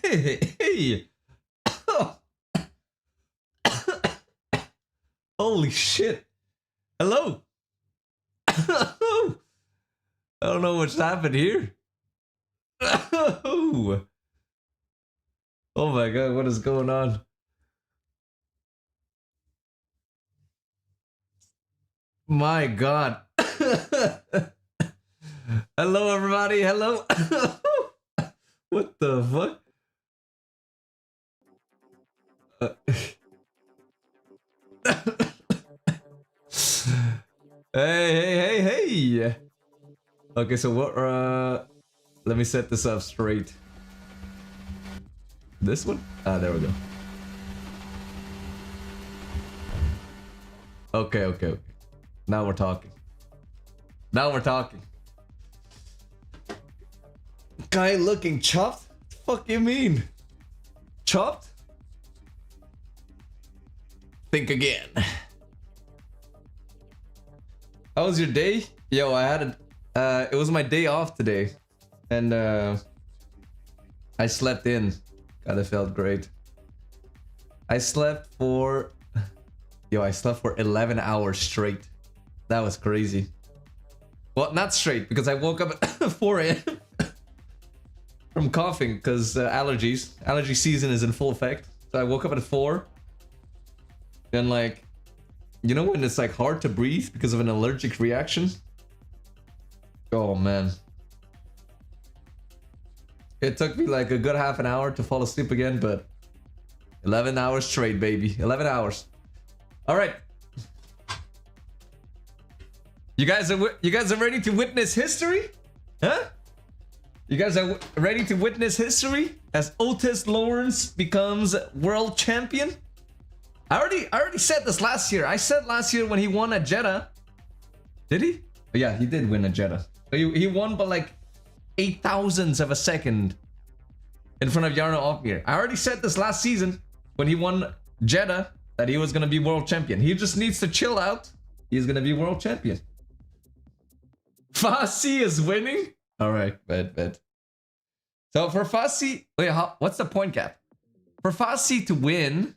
Hey. Holy shit. Hello. I don't know what's happened here. Oh my god, what is going on? My god. Hello everybody, hello. What the fuck? Hey. Okay, so what let me set this up straight. This one? Ah, there we go. Okay. Now we're talking. Guy looking chopped? What the fuck you mean? Chopped? Think again. How was your day? Yo, I had it was my day off today. And I slept in. God, it felt great. I slept for 11 hours straight. That was crazy. Well, not straight, because I woke up at 4 a.m. from coughing, because allergies. Allergy season is in full effect. So I woke up at 4. Then like, you know when it's like hard to breathe because of an allergic reaction? Oh man. It took me like a good half an hour to fall asleep again, but 11 hours straight, baby. 11 hours. All right. You guys are ready to witness history? Huh? You guys are ready to witness history as OTIS Lawrence becomes world champion? I already said this last year. I said last year when he won at Jeddah. Did he? Oh, yeah, he did win at Jeddah. He won by like 8,000ths of a second in front of Jarno Opmeer. I already said this last season when he won Jeddah that he was going to be world champion. He just needs to chill out. He's going to be world champion. Fassi is winning? Alright, bet. So for Fassi... Wait, what's the point gap? For Fassi to win...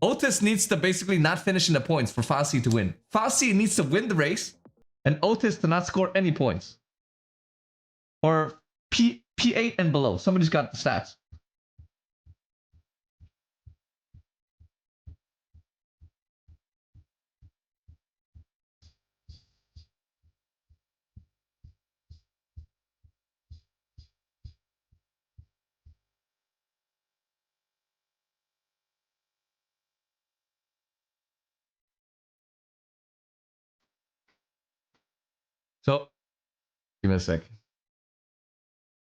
OTIS needs to basically not finish in the points for Fassi to win. Fassi needs to win the race and OTIS to not score any points. Or P8 and below. Somebody's got the stats. So, give me a sec.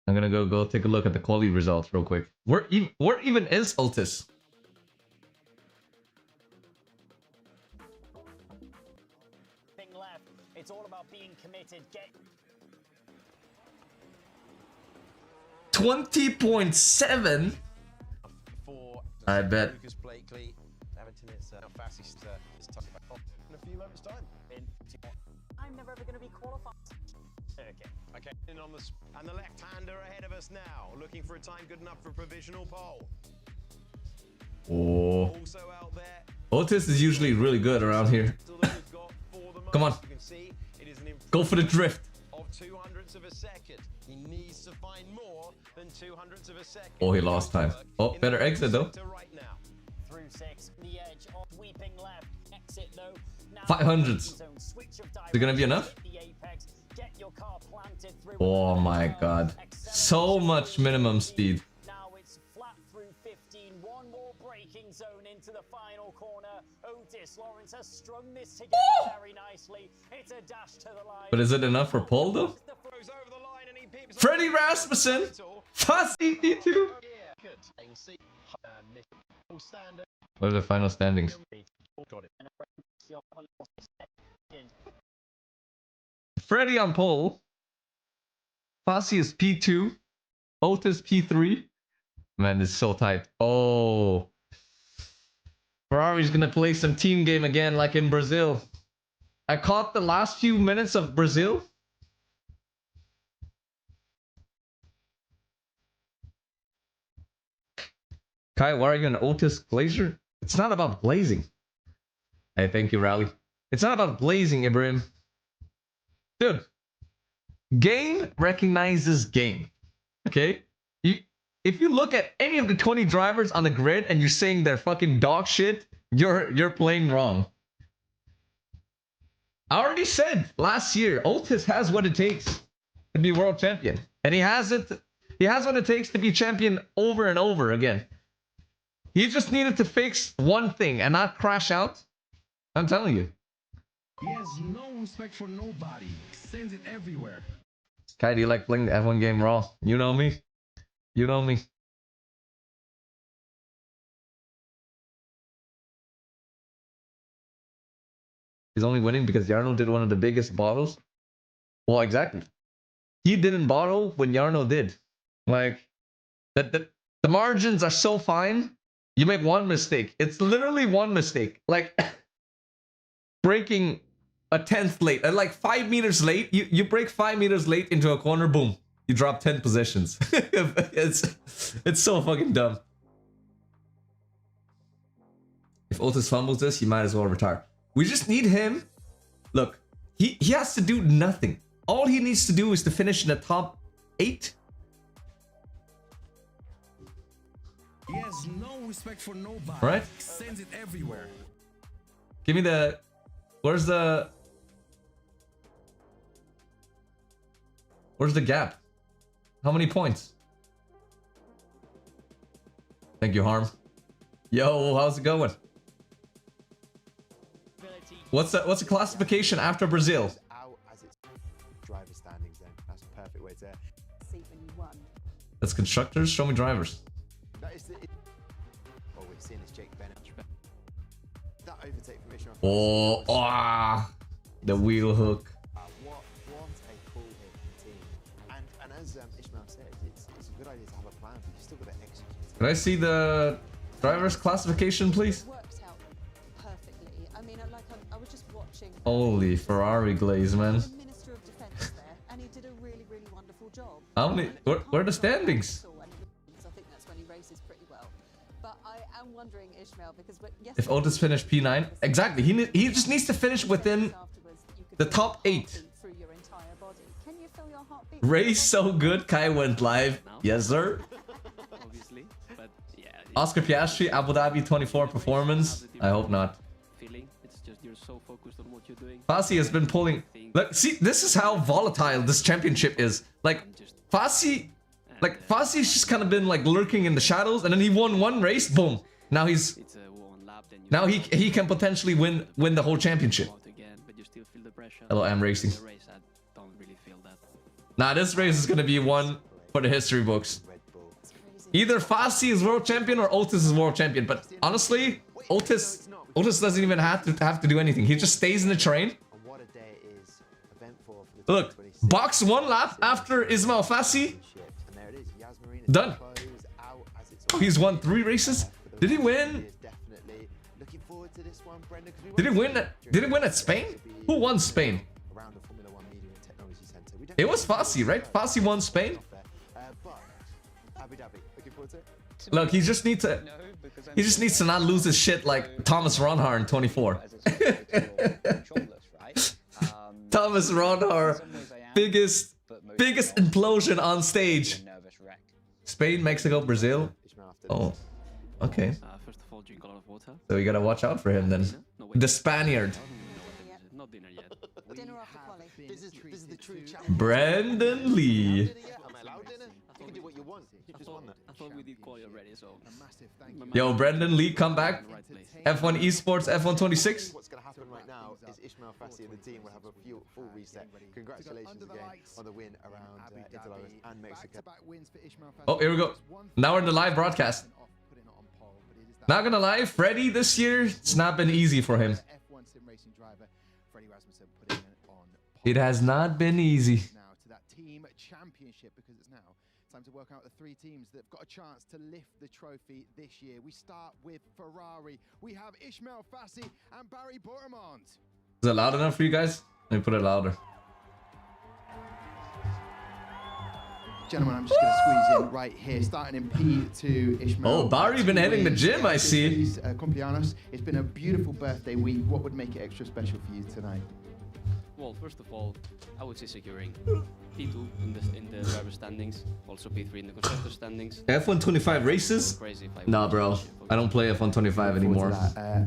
I'm gonna go take a look at the quality results real quick. Where even is OTIS? Left. It's all about being committed. 20.7. I bet. Lucas Blakely, Everton is fastest is talking about in a few moments' time. I'm never ever going to be qualified. Okay, in on and the left-hander ahead of us now, looking for a time good enough for a provisional pole. Oh. Also out there. OTIS is usually really good around here. Come on. Go for the drift. Of 200ths of a second. He needs to find more than 200ths of a second. Oh, he lost time. Oh, better exit though. Right now. Through 6, the edge of sweeping left. Exit though. 500s. Is it gonna be enough? Oh my god. So much minimum speed. Now it's flat through 15. One more braking zone into the final corner. OTIS Lawrence has strung this together very nicely. It's a dash to the line. But is it enough for pole though? Freddie Rasmussen! Fassi P2! What are the final standings? Freddie on pole. Fassi is P2. OTIS P3. Man, it's so tight. Oh. Ferrari's gonna play some team game again like in Brazil. I caught the last few minutes of Brazil. Kai, why are you an Otis Glazer? It's not about blazing. Hey, thank you, Rally. It's not about blazing, Ibrahim. Dude, game recognizes game. Okay? If you look at any of the 20 drivers on the grid and you're saying they're fucking dog shit, you're playing wrong. I already said last year, Otis has what it takes to be world champion. And he has what it takes to be champion over and over again. He just needed to fix one thing and not crash out. I'm telling you. He has no respect for nobody. Sends it everywhere. Kai, do you like playing the F1 game raw? You know me. You know me. He's only winning because Jarno did one of the biggest bottles. Well, exactly. He didn't bottle when Jarno did. Like, the margins are so fine. You make one mistake. It's literally one mistake. Like, breaking a 10th late. Like 5 meters late. You break 5 meters late into a corner. Boom. You drop 10 positions. It's so fucking dumb. If Otis fumbles this, he might as well retire. We just need him. Look, he has to do nothing. All he needs to do is to finish in the top 8. He has no respect for nobody. Right? Sends it everywhere. Give me the... Where's the gap? How many points? Thank you, Harm. Yo, how's it going? What's the classification after Brazil? Out as its driver standings then. That's a perfect way to See when you won. That's constructors. Show me drivers. that is the oh, we're seeing this Jake Bennett. That overtake from Ishmael. Oh, the wheel hook. What a call here from the team. And as Ishmael said, it's a good idea to have a plan, but you still got to execute. Can I see the driver's classification, please? It worked out perfectly. I mean, I was just watching. Holy Ferrari glaze, man. The Minister of Defence there, and he did a really, really wonderful job. How many? Where are the standings? I think that's when he races pretty well. But I am wondering, Ishmael, because If Otis finished P9, exactly. He just needs to finish within the top 8. Race so good, Kai went live. Yes, sir. Obviously, but yeah. Oscar Piastri, Abu Dhabi 24 performance. I hope not. Feeling it's just you're so focused on what you're doing. Fassi has been pulling. Look, see, this is how volatile this championship is. Like, Fassi's just kind of been like lurking in the shadows, and then he won one race. Boom. Now he's. It's a one lap, then you Now he can potentially win the whole championship. out again, but you still feel the pressure. Hello, I'm racing. The race, I don't really feel that. Nah, this race is gonna be one for the history books. Either Fassi is world champion or Otis is world champion. But honestly, Otis doesn't even have to do anything. He just stays in the train. And what a day it is. Eventful for the Look, 2026 box one lap after Ismail Fassi. championship. And there it is. Yas Marina Done. close out as it's He's won 3 races. Did he win? He is definitely looking forward to this one, Brendan, 'cause we Did he won't win? Did he win at Spain? Who won Spain? around the Formula 1 Media and Technology Center. We It was Fassi, right? Fassi won Spain. But Abu Dhabi, looking forward to it. Look, he just needs to not lose his shit like Thomas Ronhar in 24. Thomas Ronhar, biggest implosion on stage. Spain, Mexico, Brazil. Ishmael after Oh, okay. First of all, drink a lot of water. So we gotta watch out for him then. No, wait. The Spaniard, Not dinner yet. Dinner after quali. this is the true challenge. Brendan Lee. Am I allowed dinner? You can do what you want. You just won that. I thought we did quali already, so. Yo, Brendan Lee, come back. Right place. F1 Esports, F1 26. What's going to happen right now is Ishmael Fassi and the team will have a full reset. Congratulations again on the win around Interlagos and Mexico. Oh, here we go. Now we're in the live broadcast. Not gonna lie, Freddie this year, it's not been easy for him. It has not been easy. Now to that team championship, because it's now time to work out the 3 teams that have got a chance to lift the trophy this year. We start with Ferrari. We have Ishmael Fassi and Barry Bortemont. Is it loud enough for you guys? Let me put it louder. Gentlemen, I'm just going to squeeze in right here, starting in P2 Ishmael. Oh, Barry been hitting the gym, I see. Cumpleaños. It's been a beautiful birthday week. What would make it extra special for you tonight? Well, first of all, I would say securing P2 in the driver standings, also P3 in the constructor standings. F125 races? Nah, bro. I don't play F125 anymore.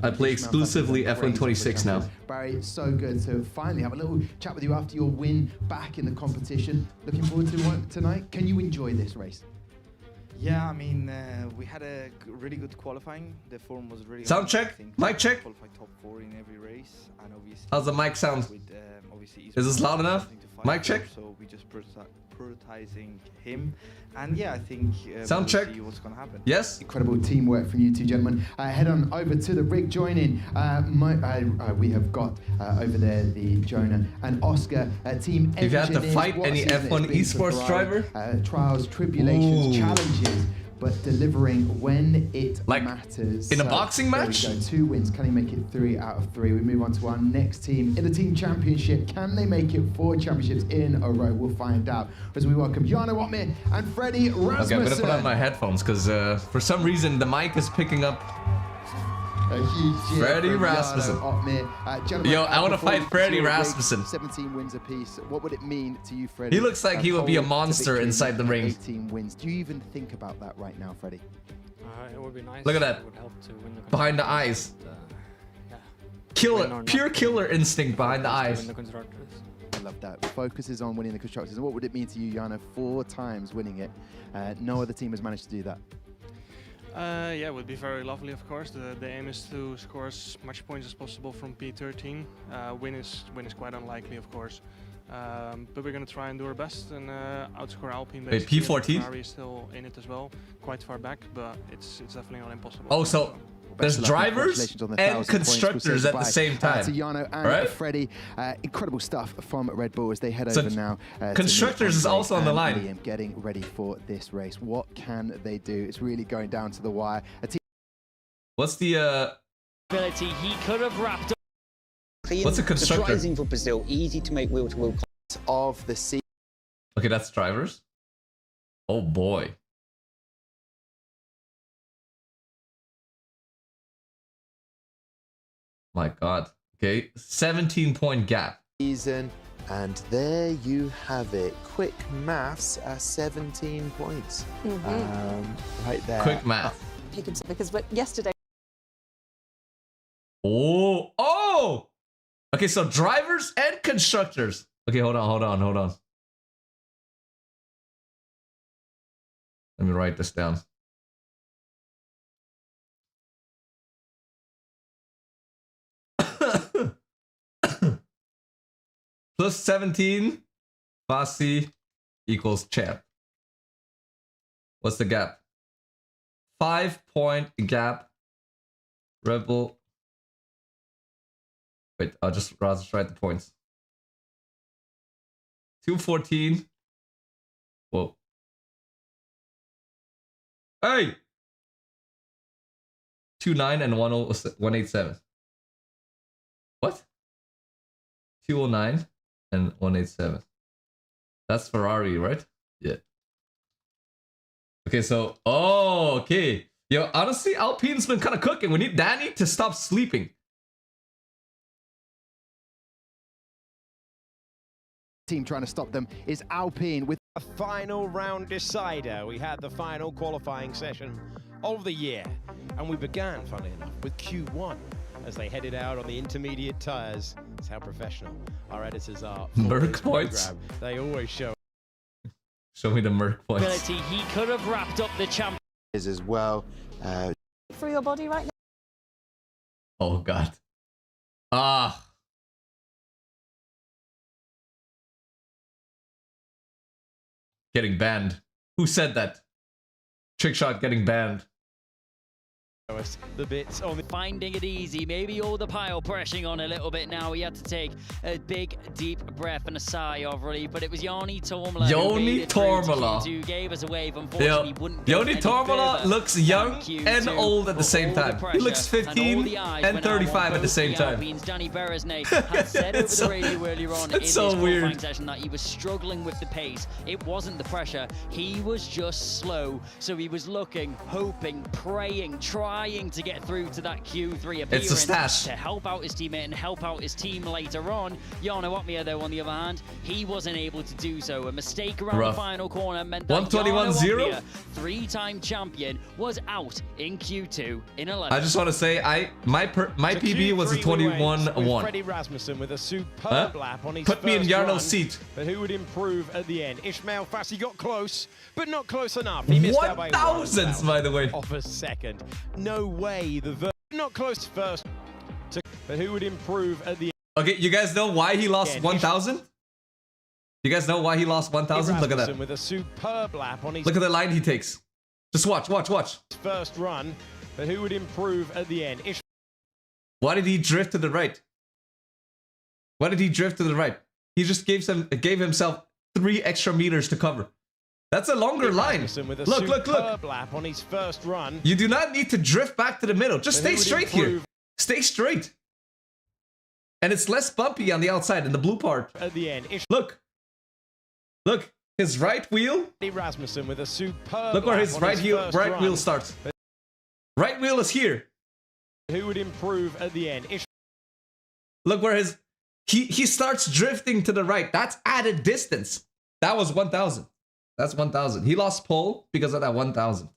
I play exclusively F126 now. Barry, so good to finally have a little chat with you after your win back in the competition. Looking forward to one tonight. Can you enjoy this race? Yeah, I mean, we had a really good qualifying. The form was really Sound good. check? Mic check? Qualified top 4 in every race, and obviously. How's the mic sound? With, obviously is this loud enough? Mic check? So we just prioritizing him, and yeah, I think sound check. See what's gonna happen. Yes. Incredible teamwork from you two gentlemen. Head on over to the rig. Joining. We have got over there the Jonah and Oscar team. If you had to fight any F1 esports driver, trials, tribulations, challenges, but delivering when it matters. In a boxing match? There we go. 2 wins. Can he make it 3 out of 3? We move on to our next team in the team championship. Can they make it 4 championships in a row? We'll find out as we welcome Jana Watmir and Freddie Rasmussen. Okay, I'm gonna put on my headphones because for some reason the mic is picking up. A huge cheer Freddie from Rasmussen. Yo, I want to fight Freddie Rasmussen. 17 wins apiece. What would it mean to you, Freddie? He looks like he would be a monster inside the ring. 18 wins. Do you even think about that right now, Freddie? It would be nice. Look at that. It would help to win the behind the eyes. Yeah. Killer, pure killer instinct behind the eyes. Win the constructors. I love that. Focus is on winning the constructors. And what would it mean to you, Jana? 4 times winning it. No other team has managed to do that. Yeah, it would be very lovely, of course. The aim is to score as much points as possible from P13. Win is quite unlikely, of course. But we're going to try and do our best and outscore Alpine. Wait, P14? Ferrari is still in it as well, quite far back, but it's definitely not impossible. Oh, so there's drivers and constructors at the same time. To Jano and right? Freddie, incredible stuff from Red Bull as they head over now. Constructors is also on the line. Liam getting ready for this race. What can they do? It's really going down to the wire. What's the ability he could have wrapped up. What's a constructor? Surprising for Brazil, easy to make wheel-to-wheel of the sea. Okay, that's drivers. Oh boy. My God. Okay, 17-point gap. Season, and there you have it. Quick maths, 17 points. Right there. Quick math. Because yesterday. Oh. Okay, so drivers and constructors. Okay, hold on. Let me write this down. Plus 17, Fassi equals champ. What's the gap? 5-point gap. Rebel. Wait, I'll just rather write the points. 214. Whoa. Hey! 29 and 187. What? 209 and 187. That's Ferrari, right? Yeah. Okay, so okay. Yo, honestly, Alpine's been kind of cooking. We need Danny to stop sleeping. Team trying to stop them is Alpine with a final round decider. We had the final qualifying session of the year, and we began, funnily enough, with Q1 as they headed out on the intermediate tires. That's how professional our editors are. Merc points. They always show. Show me the Merc points. He could have wrapped up the champ. As well. Through your body right now. Oh God. Ah. Getting banned. Who said that? Trick shot getting banned. The bits on the finding it easy, maybe all the pile pressing on a little bit now. He had to take a big, deep breath and a sigh of relief, but it was Joni Tormala who gave us a wave. Unfortunately, wouldn't go Joni Tormala looks young and old at the same time. He looks 15 and 35 at the same time. Danny Beresnay had said over the radio earlier on in this qualifying session that he was struggling with the pace. It wasn't the pressure, he was just slow. So he was looking, hoping, praying, trying to get through to that Q3 appearance to help out his teammate and help out his team later on. Jarno Opmeer, though, on the other hand, he wasn't able to do so. A mistake around the final corner meant that Jarno Opmeer, 3-time champion, was out in Q2 in 11. I just want to say, my PB was a 21-1. Freddie Rasmussen with a superb lap on his Put me in Jarno's seat. But who would improve at the end? Ismail Fassi got close, but not close enough. He missed out by 1,000th, by the way. Of a second. No way not close first. But who would improve at the end? Okay, you guys know why he lost 1,000? You guys know why he lost 1,000? Look at that. With a superb lap on his Look at the line he takes. Just watch. First run, but who would improve at the end? Why did he drift to the right? He just gave himself 3 extra meters to cover. That's a longer line. Look. Lap on his first run. You do not need to drift back to the middle. Just stay straight here. Stay straight. And it's less bumpy on the outside in the blue part. At the end. Look. His right wheel. Rasmussen with a superb. Look where his right wheel starts. Right wheel is here. Who would improve at the end? Look where he starts drifting to the right. That's added distance. That was 1,000. That's 1,000. He lost pole because of that 1,000.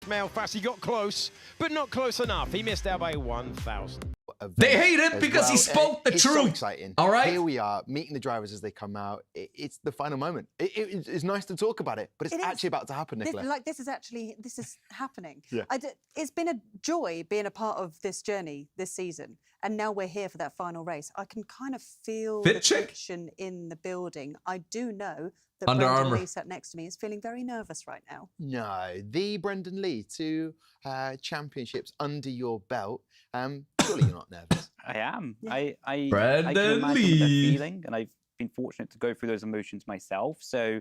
Ismail Fassi got close, but not close enough. He missed out by 1,000. They hate him because he spoke the truth. So exciting. All right. Here we are meeting the drivers as they come out. It's the final moment. It's nice to talk about it, but it's actually about to happen, Nicola. This is happening. Yeah. It's been a joy being a part of this journey this season, and now we're here for that final race. I can kind of feel the tension in the building. I do know that Brendan Lee sat next to me is feeling very nervous right now. No, the Brendan Lee, 2 championships under your belt. Surely you're not nervous. I am. Yeah. I can Brendan imagine Lee. what they're feeling, and I've been fortunate to go through those emotions myself. So,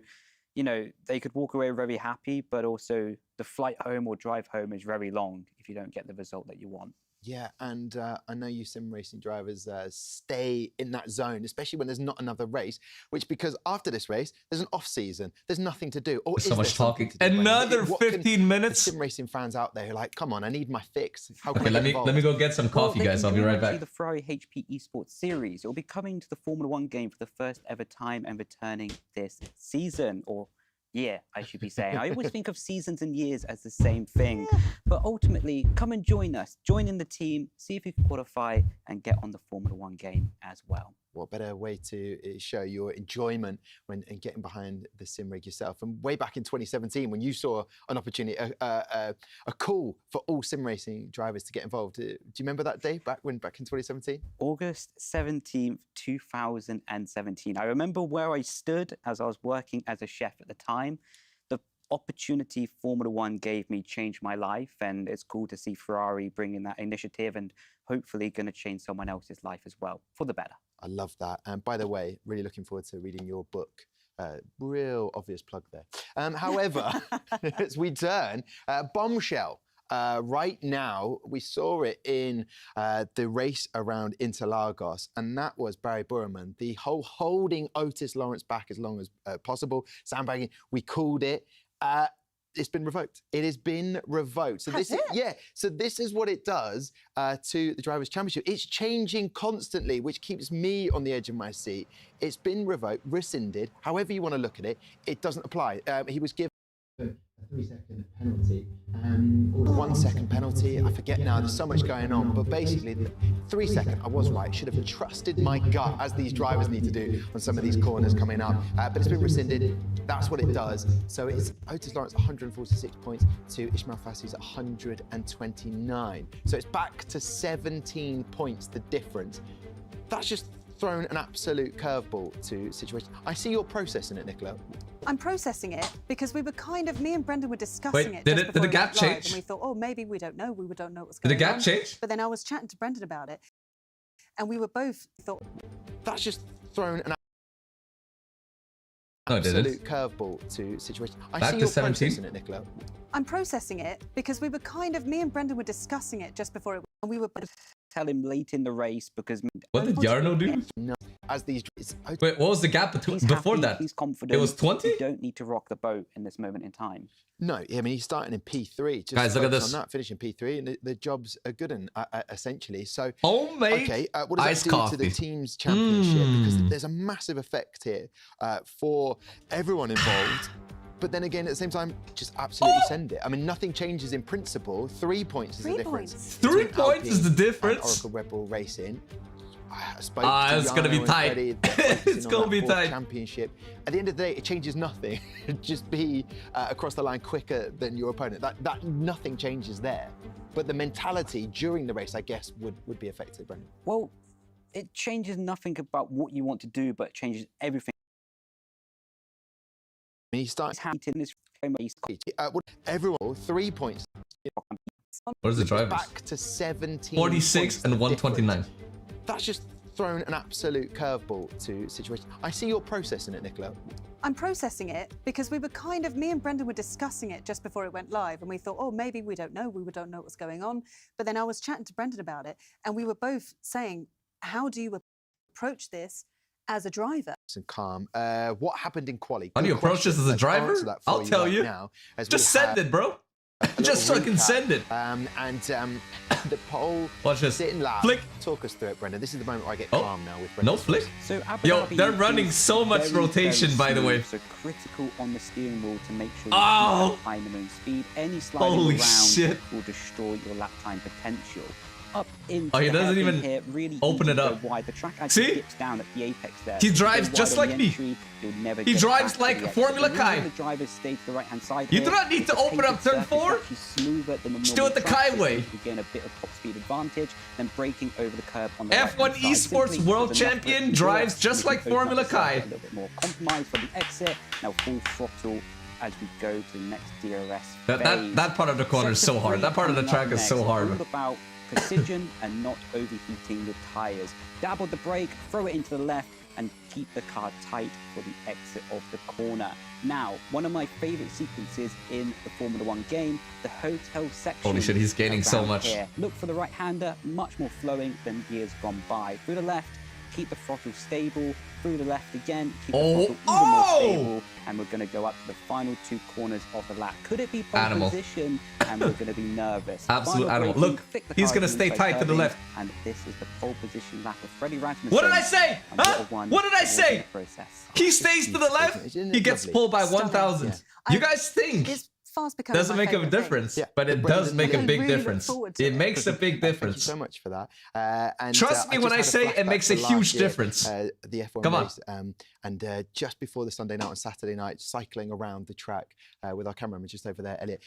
you know, they could walk away very happy, but also the flight home or drive home is very long if you don't get the result that you want. Yeah, and I know you sim racing drivers stay in that zone, especially when there's not another race, because after this race, there's an off-season, there's nothing to do. Or so much talking. Another 15 minutes? Sim racing fans out there who are like, come on, I need my fix. How can let me go get some coffee, guys. I'll be right back. The Ferrari HP Esports Series. It will be coming to the Formula 1 game for the first ever time and returning this season, or year, I should be saying. I always think of seasons and years as the same thing. But ultimately, come and join us. Join in the team, see if you can qualify and get on the Formula 1 game as well. What better way to show your enjoyment when getting behind the sim rig yourself? And way back in 2017, when you saw an opportunity, a call for all sim racing drivers to get involved. Do you remember that day back in 2017? August 17th, 2017. I remember where I stood as I was working as a chef at the time. The opportunity Formula 1 gave me changed my life, and it's cool to see Ferrari bringing that initiative and hopefully going to change someone else's life as well, for the better. I love that. And by the way, really looking forward to reading your book. Real obvious plug there. However, as we turn, bombshell. Right now, we saw it in the race around Interlagos, and that was Barry Burman, the whole holding Otis Lawrence back as long as possible, sandbagging. We called it. It's been revoked. It has been revoked. So this is what it does to the Drivers' Championship. It's changing constantly, which keeps me on the edge of my seat. It's been revoked, rescinded, however you want to look at it. It doesn't apply. He was given a 3-second penalty, or a 1-second penalty. I forget now. There's so much going on, but basically, 3 second. I was right. Should have trusted my gut, as these drivers need to do on some of these corners coming up. But it's been rescinded. That's what it does. So it's Otis Lawrence 146 points to Ismail Fassi's 129. So it's back to 17 points. The difference. That's just thrown an absolute curveball to situation. I see you're processing it, Nicola. I'm processing it because we were me and Brendan were discussing it. Did the gap change? And we thought, oh, maybe we don't know what's going on. Did the gap change? But then I was chatting to Brendan about it, and we were both thought that's just thrown an No, it didn't. absolute curveball to situation. I Back see to your 17. process in it, Nicola. I'm processing it because we were me and Brendan were discussing it just before it, and we were both Tell him late in the race because What did Yarno do? No, as these. Wait, what was the gap before that? He's confident. It was 20? You don't need to rock the boat in this moment in time. No, I mean he's starting in P3. Just Guys, look at focus this. On that, finishing P3, and the job's a good one, essentially. So homemade okay, what does iced that do coffee. to the team's championship? Because there's a massive effect here for everyone involved. But then again, at the same time, just absolutely send it. I mean, nothing changes in principle. 3 points is the difference. 3 points is the difference. Oracle Red Bull Racing. It's gonna be tight. It's gonna be tight. Championship. At the end of the day, it changes nothing. Just be across the line quicker than your opponent. That nothing changes there. But the mentality during the race, I guess, would be affected, Brendan. Well, it changes nothing about what you want to do, but it changes everything. He starts everyone 3 points. What is the drivers? Back to 17. 46 and 129. That's just thrown an absolute curveball to situation. I see your process in it, Nicola. I'm processing it because we were me and Brendan were discussing it just before it went live, and we thought, oh, maybe we don't know what's going on. But then I was chatting to Brendan about it, and we were both saying, how do you approach this as a driver? And calm. What happened in quali? How do you approach this as a driver? I'll tell you. Now, just send it, bro. Just fucking send it. The poll. Watch this. Sitting loud. Flick. Talk us through it, Brendan. This is the moment where I get calm now with Brendan. No flick. So yo, they're running so much rotation, by the way. So critical on the steering wheel to make sure you oh. keep high minimum speed. Any sliding Holy around shit. will destroy your lap time potential. Up into he doesn't even here, really open it up. Wide. The track actually See? dips down at the apex there. He drives just like me. He drives like Formula Kai. The drivers stay to the right-hand side. You do not need to open up turn 4. Just do it the Kai way. You gain a bit of top speed advantage, then braking over the curb on the F1 ESPORTS World Champion drives just like Formula Kai. A little bit more compromise for the exit. Now full throttle as we go to the next DRS phase. That part of the corner is so hard. That part of the track is so hard. It's all about precision and not overheating the tires. Dabble the brake, throw it into the left, and keep the car tight for the exit of the corner. Now, one of my favorite sequences in the Formula 1 game, the hotel section. Holy shit, he's gaining so much. Here. Look for the right-hander, much more flowing than years gone by. Through the left, keep the throttle stable. Through the left again, keep the throttle even more stable. And we're going to go up to the final 2 corners of the lap. Could it be pole position? And we're going to be nervous. Absolute animal. Look, he's going to stay tight to the left. And this is the pole position lap of Freddie Rasmussen. What did I say? Huh? What did I say? He stays to the left. He gets pulled by 1,000. You guys think doesn't make a difference, but it does make a big difference. It makes a big difference. Thank you so much for that. And trust me when I say it makes a huge difference. The F1 race, and just before the Sunday night on Saturday night, cycling around the track with our cameraman just over there, Elliot.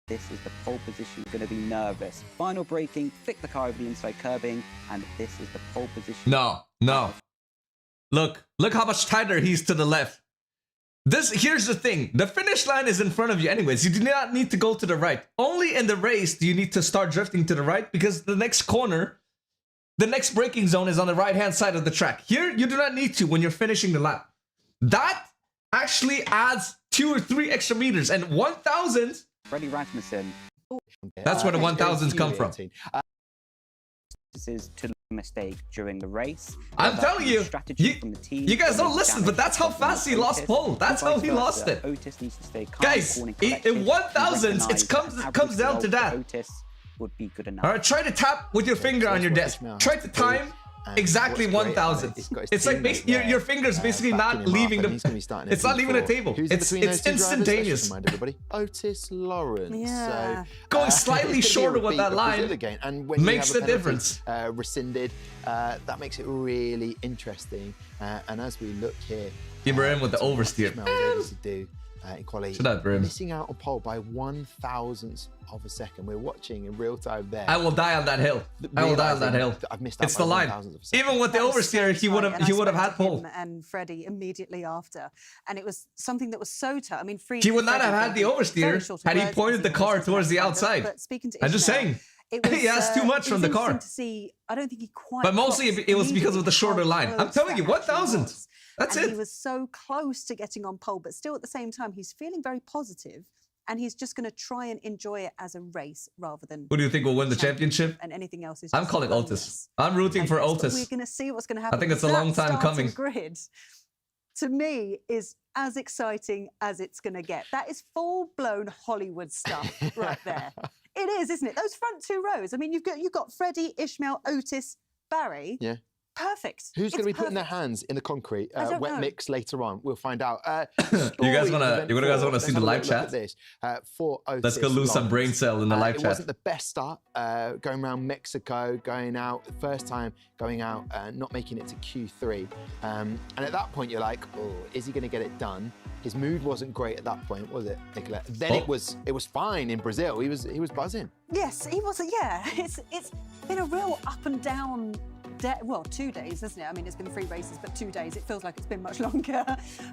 This is the pole position, going to be nervous. Final braking, flick the car over the inside curbing, and this is the pole position. No. Look how much tighter he's to the left. Here's the thing. The finish line is in front of you anyways. You do not need to go to the right. Only in the race do you need to start drifting to the right because the next corner, the next braking zone is on the right-hand side of the track. Here, you do not need to when you're finishing the lap. That actually adds 2 or 3 extra meters. And 1,000... Freddie Rasmussen. That's where the 1,000s come from. This is to mistake during the race. I'm telling you, you guys don't listen, but that's how fast he lost pole. That's how he lost it. Otis needs to stay calm. Guys, in 1,000s, it comes down to that. Otis would be good enough. All right, try to tap with your finger on your desk. Try to time exactly 1,000. It's like your finger's basically not leaving the. It's not leaving the table. It's instantaneous. Remind everybody, Otis Lawrence. Yeah. So, going slightly shorter with that line and when makes the difference. Rescinded, that makes it really interesting. And as we look here, Ibrahim with the oversteer. Was able to do in quality. Shout out, Brim. Missing out on pole by 1,000th of a second. We're watching in real time there. I will die on that hill. I will die on that hill. I've missed out it's by the line. 1,000th of a second. Even with the oversteer, he would have had pole. And Freddie immediately after, and it was something that was so tough. I mean, he would not have had the oversteer had he pointed the car towards the outside. But speaking to I'm just saying. He asked too much from the car. To see, I don't think he quite. But mostly it was because of the shorter line. I'm telling you, 1,000. That's it. He was so close to getting on pole, but still at the same time, he's feeling very positive, and he's just going to try and enjoy it as a race rather than. Who do you think will win the championship? And anything else is. I'm calling OTIS. I'm rooting for OTIS. We're going to see what's going to happen. I think it's a long time coming. Grid, to me, is as exciting as it's going to get. That is full-blown Hollywood stuff right there. It is, isn't it? Those front two rows. I mean, you've got Freddie, Ishmael, Otis, Barry. Yeah. Perfect. Who's going to be putting their hands in the concrete? Wet mix later on. We'll find out. You guys want to see the live chat? For Otis, let's go lose some brain cell in the live chat. It wasn't the best start. Going around Mexico, going out first time, going out, not making it to Q3. And at that point, you're like, oh, is he going to get it done? His mood wasn't great at that point, was it, Nicola? Then it was fine in Brazil. He was buzzing. Yes, he was. Yeah, it's been a real up and down. Well, 2 days, isn't it? I mean, it's been 3 races, but 2 days. It feels like it's been much longer.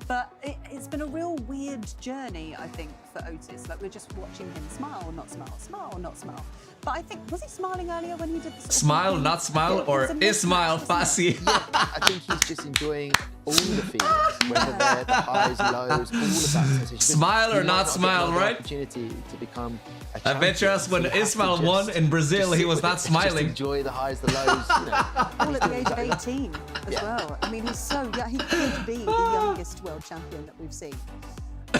But it's been a real weird journey, I think, for Otis. Like, we're just watching him smile or not smile, smile or not smile. But I think, was he smiling earlier when he did the sort of smile, not smile, or Ismail Fassi? Yeah, I think he's just enjoying all the feelings, whether they're the highs, lows, all of that. So smile or not smile, right? Opportunity to become a I bet you us when Ismail won in Brazil, he was not smiling. Enjoy the highs, the lows. You know. All at the age of 18 as well. I mean, he's so young. He could be the youngest world champion that we've seen.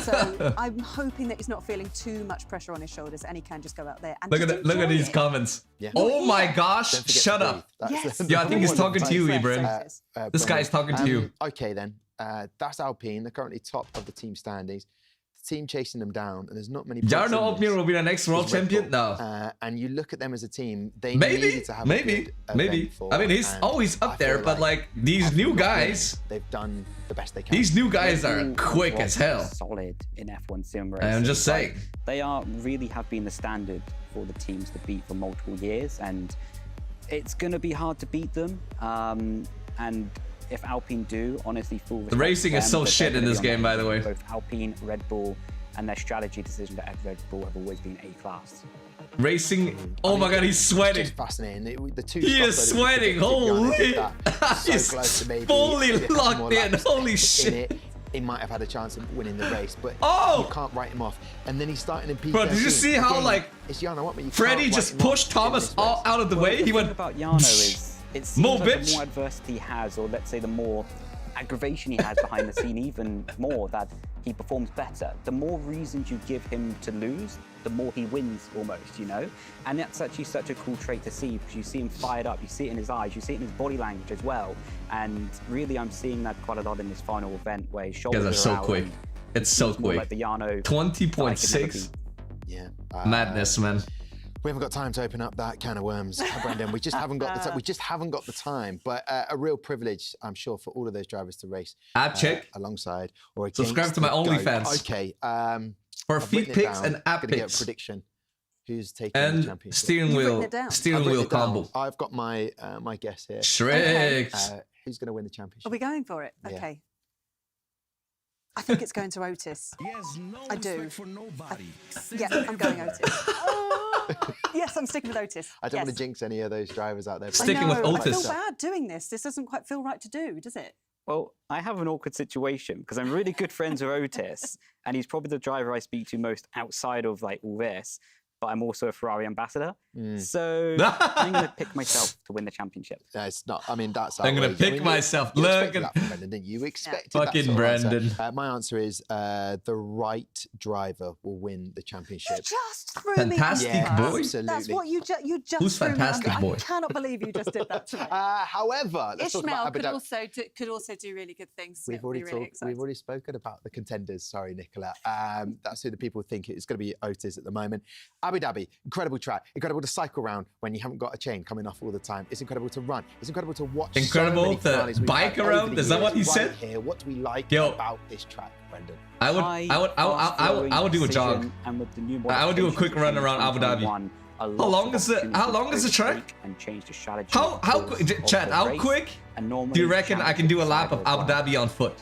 So I'm hoping that he's not feeling too much pressure on his shoulders and he can just go out there and look at these comments. Yeah. Oh my gosh, shut up. Yes. Yeah, I think he's talking to you, Ibrahim. This guy's talking to you. Okay then, that's Alpine. They're currently top of the team standings. The team chasing them down, and there's not many. Jarno Alpine will be the next world champion? No. And you look at them as a team, they needed to have a good event for, I mean, he's always up there, but like these new guys, they've done the best they can. These new guys are quick as hell. Solid in F1 sim racing. I'm just saying. They really have been the standard for the teams to beat for multiple years, and it's going to be hard to beat them. And if Alpine do, honestly, full respect. The racing is so shit in this game, by the way. Both Alpine, Red Bull, and their strategy decision to add Red Bull have always been A-class. Racing, oh my god, he's sweating. It's fascinating. The two he is sweating, holy. He's fully locked in, holy shit. He might have had a chance of winning the race, but you can't write him off. And then he's starting in P13. Bro, did you see how like Freddie just pushed Thomas all out of the way? He went. The thing about Jarno is it seems like the more adversity he has, or let's say the more aggravation he has behind the scene, even more that he performs better. The more reasons you give him to lose, the more he wins almost, you know? And that's actually such a cool trait to see because you see him fired up, you see it in his eyes, you see it in his body language as well. And really, I'm seeing that quite a lot in this final event where his shoulders are so out. quick. It's so quick. Like the Jarno 20.6. Yeah. Madness, man. We haven't got time to open up that can of worms, Brandon. We just haven't got the time. We just haven't got the time. But a real privilege, I'm sure, for all of those drivers to race alongside or against. Subscribe to my OnlyFans. Okay. For feed picks and app picks. Get a prediction. Who's taking the championship? Steering wheel combo. I've got my my guess here. Shrek. Who's going to win the championship? Are we going for it? Yeah. Okay. I think it's going to Otis. I do. Yeah, I'm going Otis. Yes, I'm sticking with Otis. I don't want to jinx any of those drivers out there. Sticking with Otis. I feel bad doing this. This doesn't quite feel right to do, does it? Well, I have an awkward situation because I'm really good friends with Otis, and he's probably the driver I speak to most outside of like all this. But I'm also a Ferrari ambassador, so I'm going to pick myself to win the championship. No, it's not. I mean, that's. I'm going to pick myself. Look at Brendan, didn't you? Expected fucking that Brendan. My answer is the right driver will win the championship. You just threw fantastic me. Boy. Absolutely. That's what you just. Who's threw fantastic me boy? I cannot believe you just did that to me. However, Ishmael could also do really good things. We've already spoken about the contenders. Sorry, Nicola. That's who the people think it's going to be Otis at the moment. Abu Dhabi, incredible track. Incredible to cycle around when you haven't got a chain coming off all the time. It's incredible to run. It's incredible to watch. Incredible to bike around. Is that what he said? Here, what do we like about this track, Brendan? I would do a jog. I would do a quick run around Abu Dhabi. How long is the track? Chad, how quick do you reckon I can do a lap of Abu Dhabi on foot?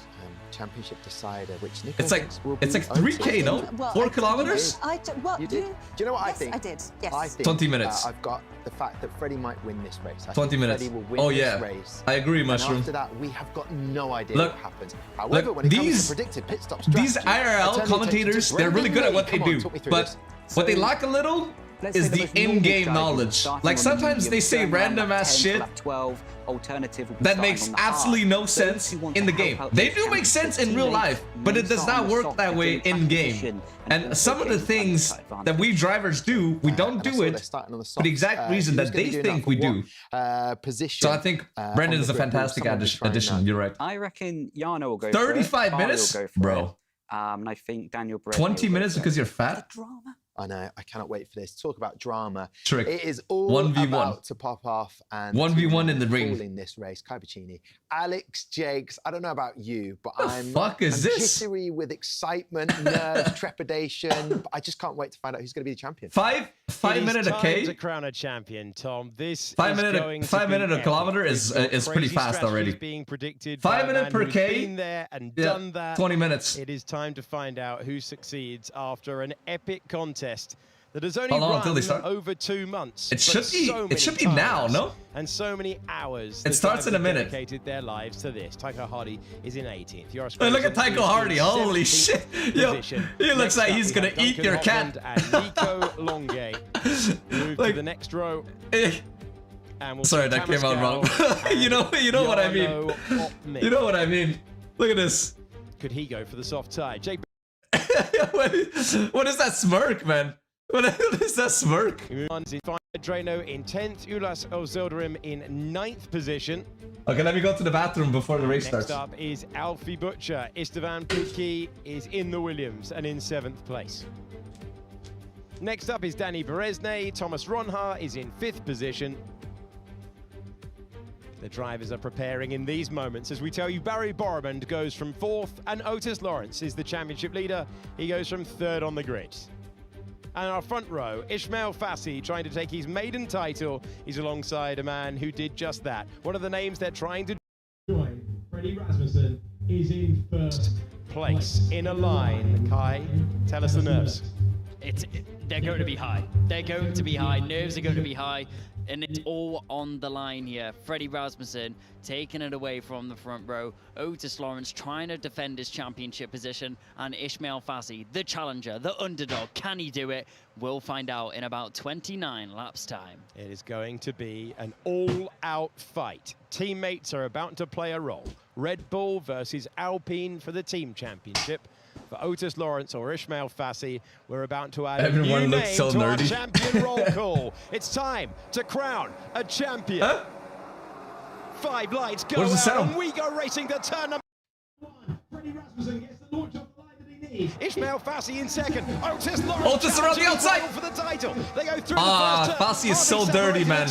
Championship decider, which Nico it's like 3K, no? Well, 4 kilometers? You did. Do you know what I think? I did. Yes. I think 20 minutes. I've got the fact that Freddie might win this race. 20 minutes. Freddie will win this race. I agree, Mushroom. And after that, we have got no idea what happens. However, when it comes to predicted pit stop strategy, these IRL commentators, they're really good at what they do, but what they lack a little is the in-game knowledge. Like sometimes they say random ass shit that makes absolutely no sense in the game. They do make sense in real life, but it does not work that way in game. And some of the things that we drivers do, we don't do it for the exact reason that they think we do. So I think Brendan is a fantastic addition. You're right. I reckon Jarno will go 35 minutes, bro. And I think Daniel 20 minutes because you're fat? I know, I cannot wait for this. Talk about drama. Trick. It is all 1v1. about to pop off and 1v1 in the ring. In this race, Kai Pacini, Alex Jakes. I don't know about you, but I'm jittery with excitement, nerves, trepidation. I just can't wait to find out who's going to be the champion. 5 minute a K to crown a champion, Tom. This 5 minute a kilometer is pretty fast already. Being predicted 5 minutes per K. Been there and done that. 20 minutes. It is time to find out who succeeds after an epic contest that has only run over 2 months. It should be now, no? And so many hours. It starts in a minute. Dedicated their lives to this. Tycho Hardy is in 18th. Hey, look at Tycho Hardy. Holy shit. Yo, he looks like he's going to eat your cat. And Nico Longe move to the next row. And we'll sorry, that came out wrong. you know what I mean. You know what I mean. Look at this. Could he go for the soft tie? Jake. What is that smirk, man? What is that smirk? Drano in 10th, Ulas Ozildarim in 9th position. Okay, let me go to the bathroom before the race starts. Next up is Alfie Butcher. Istvan Putki is in the Williams and in 7th place. Next up is Danny Berezne. Thomas Ronha is in 5th position. The drivers are preparing in these moments as we tell you Barry Bormond goes from 4th and Otis Lawrence is the championship leader. He goes from 3rd on the grid. And our front row, Ismail Fassi trying to take his maiden title. He's alongside a man who did just that. One of the names they're trying to join, Freddie Rasmussen, is in 1st place in a line. Kai, tell us the nerves. They're going to be high. They're going to be high. Nerves are going to be high. And it's all on the line here. Freddie Rasmussen taking it away from the front row. Otis Lawrence trying to defend his championship position. And Ismail Fassi, the challenger, the underdog. Can he do it? We'll find out in about 29 laps time. It is going to be an all-out fight. Teammates are about to play a role. Red Bull versus Alpine for the team championship. For Otis Lawrence or Ismail Fassi, we're about to add a new name to our champion roll call. It's time to crown a champion. Huh? 5 lights go out and we go racing to turn number 1. Freddie Rasmussen gets the launch off the line that he needs. Ismail Fassi in 2nd. Otis Lawrence around the outside for the title. They go through the first turn. Fassi is so dirty, man.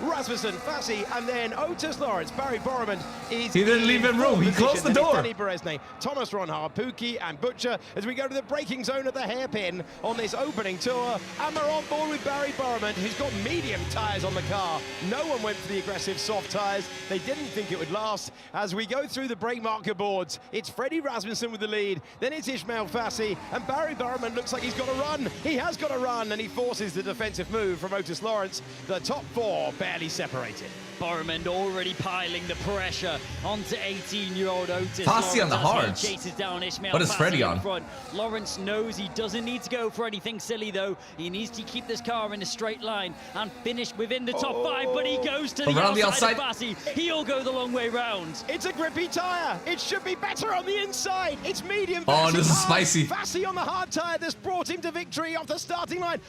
Rasmussen, Fassi, and then Otis Lawrence. Barry Bormond is. He didn't leave him room. He closed the door. Danny Berezne, Thomas Ronha, Pookie, and Butcher as we go to the braking zone at the hairpin on this opening tour. And we're on board with Barry Bormond, who's got medium tyres on the car. No one went for the aggressive soft tyres. They didn't think it would last. As we go through the brake marker boards, it's Freddie Rasmussen with the lead. Then it's Ismail Fassi, and Barry Bormond looks like he's got to run. He has got to run, and he forces the defensive move from Otis Lawrence. The top 4 barely separated. Bormond already piling the pressure onto 18-year-old Otis. Fassi on the hards. Chases down Ismail what is Freddie on? Front. Lawrence knows he doesn't need to go for anything silly, though. He needs to keep this car in a straight line and finish within the top 5, but he goes to the outside of Fassi. He'll go the long way round. It's a grippy tyre. It should be better on the inside. It's medium. Oh, this is spicy. Fassi on the hard tyre that's brought him to victory off the starting line.